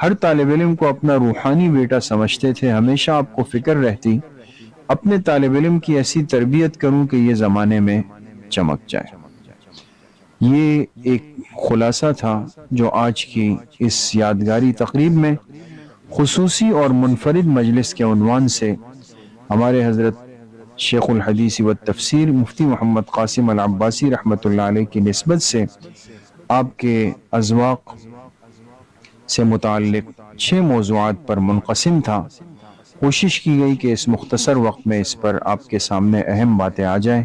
[SPEAKER 5] ہر طالب علم کو اپنا روحانی بیٹا سمجھتے تھے۔ ہمیشہ آپ کو فکر رہتی اپنے طالب علم کی ایسی تربیت کروں کہ یہ زمانے میں چمک جائے۔ یہ ایک خلاصہ تھا جو آج کی اس یادگاری تقریب میں خصوصی اور منفرد مجلس کے عنوان سے ہمارے حضرت شیخ الحدیث و تفسیر مفتی محمد قاسم العباسی رحمۃ اللہ علیہ کی نسبت سے آپ کے اذواق سے متعلق 6 موضوعات پر منقسم تھا۔ کوشش کی گئی کہ اس مختصر وقت میں اس پر آپ کے سامنے اہم باتیں آ جائیں۔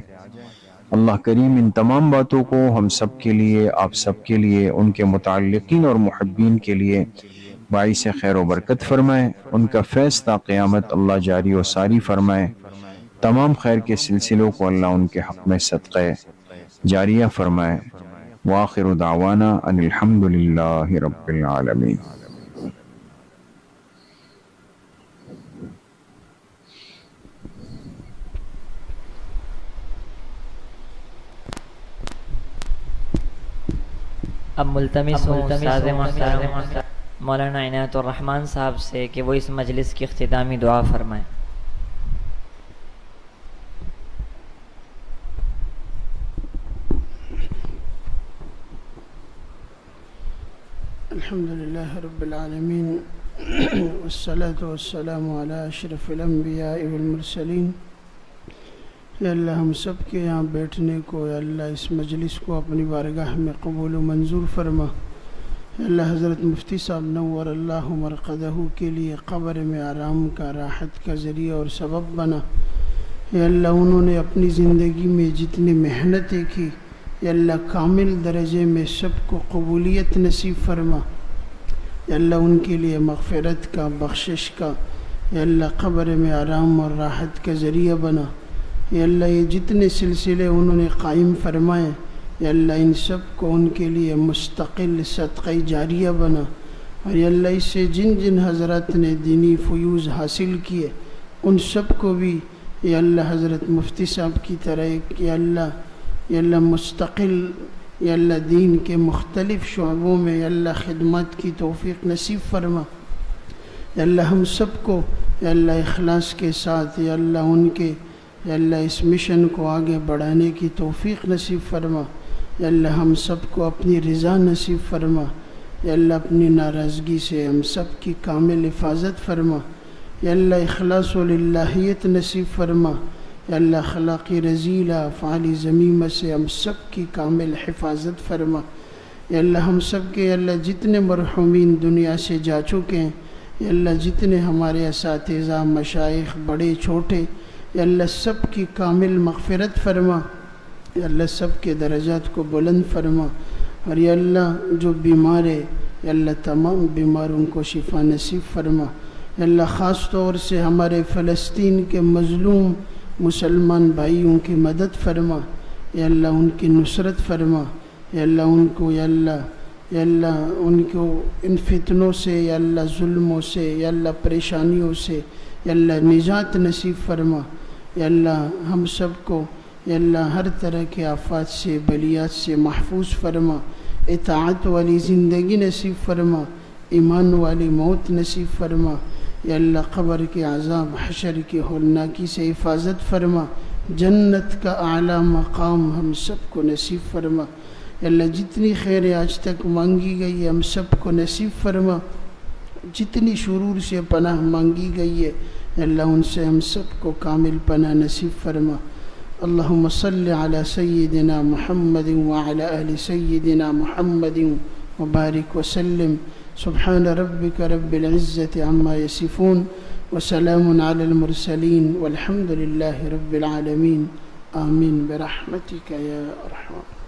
[SPEAKER 5] اللہ کریم ان تمام باتوں کو ہم سب کے لیے، آپ سب کے لیے، ان کے متعلقین اور محبین کے لیے باعث خیر و برکت فرمائے۔ ان کا فیض تا قیامت اللہ جاری و ساری فرمائے۔ تمام خیر کے سلسلوں کو اللہ ان کے حق میں صدقہ جاریہ فرمائے۔ وآخر دعوانا ان الحمد للہ رب العالمین۔
[SPEAKER 1] اب ملتمس ہوں استاد محترم مولانا عنایت الرحمن صاحب سے کہ وہ اس مجلس کی اختتامی دعا فرمائیں۔
[SPEAKER 6] الحمدللہ رب العالمین والصلاة والسلام علی اشرف الانبیاء والمرسلین۔ یا اللہ ہم سب کے یہاں بیٹھنے کو، یا اللہ اس مجلس کو اپنی بارگاہ میں قبول و منظور فرما۔ یا اللہ حضرت مفتی صاحب نور اللہ مرقدہ کے لیے قبر میں آرام کا، راحت کا ذریعہ اور سبب بنا۔ یا اللہ انہوں نے اپنی زندگی میں جتنی محنتیں کی، یا اللہ کامل درجے میں سب کو قبولیت نصیب فرما۔ یا اللہ ان کے لیے مغفرت کا، بخشش کا، یا اللہ قبر میں آرام اور راحت کا ذریعہ بنا۔ یا اللہ یہ جتنے سلسلے انہوں نے قائم فرمائے، یا اللہ ان سب کو ان کے لیے مستقل صدقہ جاریہ بنا۔ اور یا اللہ اس سے جن جن حضرات نے دینی فیوز حاصل کیے ان سب کو بھی یا اللہ حضرت مفتی صاحب کی طرح ایک یا اللہ مستقل یا اللہ دین کے مختلف شعبوں میں یا اللہ خدمات کی توفیق نصیب فرما۔ یا اللہ ہم سب کو یا اللہ اخلاص کے ساتھ یا اللہ ان کے یا اللہ اس مشن کو آگے بڑھانے کی توفیق نصیب فرما۔ یا اللہ ہم سب کو اپنی رضا نصیب فرما۔ یا اللہ اپنی ناراضگی سے ہم سب کی کامل حفاظت فرما۔ یا اللہ اخلاص و للہیت نصیب فرما۔ یا اللہ اخلاقی رذیلہ افعال ذمیمہ سے ہم سب کی کامل حفاظت فرما۔ یا اللہ ہم سب کے یا اللہ جتنے مرحومین دنیا سے جا چکے ہیں، یا اللہ جتنے ہمارے اساتذہ، مشائخ، بڑے چھوٹے، یا اللہ سب کی کامل مغفرت فرما۔ یا اللہ سب کے درجات کو بلند فرما۔ اور یا اللہ جو بیمار ہے یا اللہ تمام بیماروں کو شفا نصیب فرما۔ یا اللہ خاص طور سے ہمارے فلسطین کے مظلوم مسلمان بھائیوں کی مدد فرما۔ یا اللہ ان کی نصرت فرما۔ یا اللہ ان کو یا اللہ ان کو ان فتنوں سے یا اللہ ظلموں سے یا اللہ پریشانیوں سے یا اللہ نجات نصیب فرما۔ یا اللہ ہم سب کو یا اللہ ہر طرح کے آفات سے، بلیات سے محفوظ فرما۔ اطاعت والی زندگی نصیب فرما، ایمان والی موت نصیب فرما۔ یا اللہ قبر کے عذاب، حشر کی ہولناکی سے حفاظت فرما۔ جنت کا اعلیٰ مقام ہم سب کو نصیب فرما۔ یا اللہ جتنی خیر آج تک مانگی گئی ہم سب کو نصیب فرما۔ جتنی شرور سے پناہ مانگی گئی ہے اللہ ان سے ہم سب کو کامل پناہ نصیب فرما. اللہم صلی علی سیدنا محمد وعلی آل سیدنا محمد وبارک وسلم. سبحان ربک رب العزت عما یصفون وسلام علی المرسلین والحمد للہ رب العالمین. آمین برحمتک یا ارحم.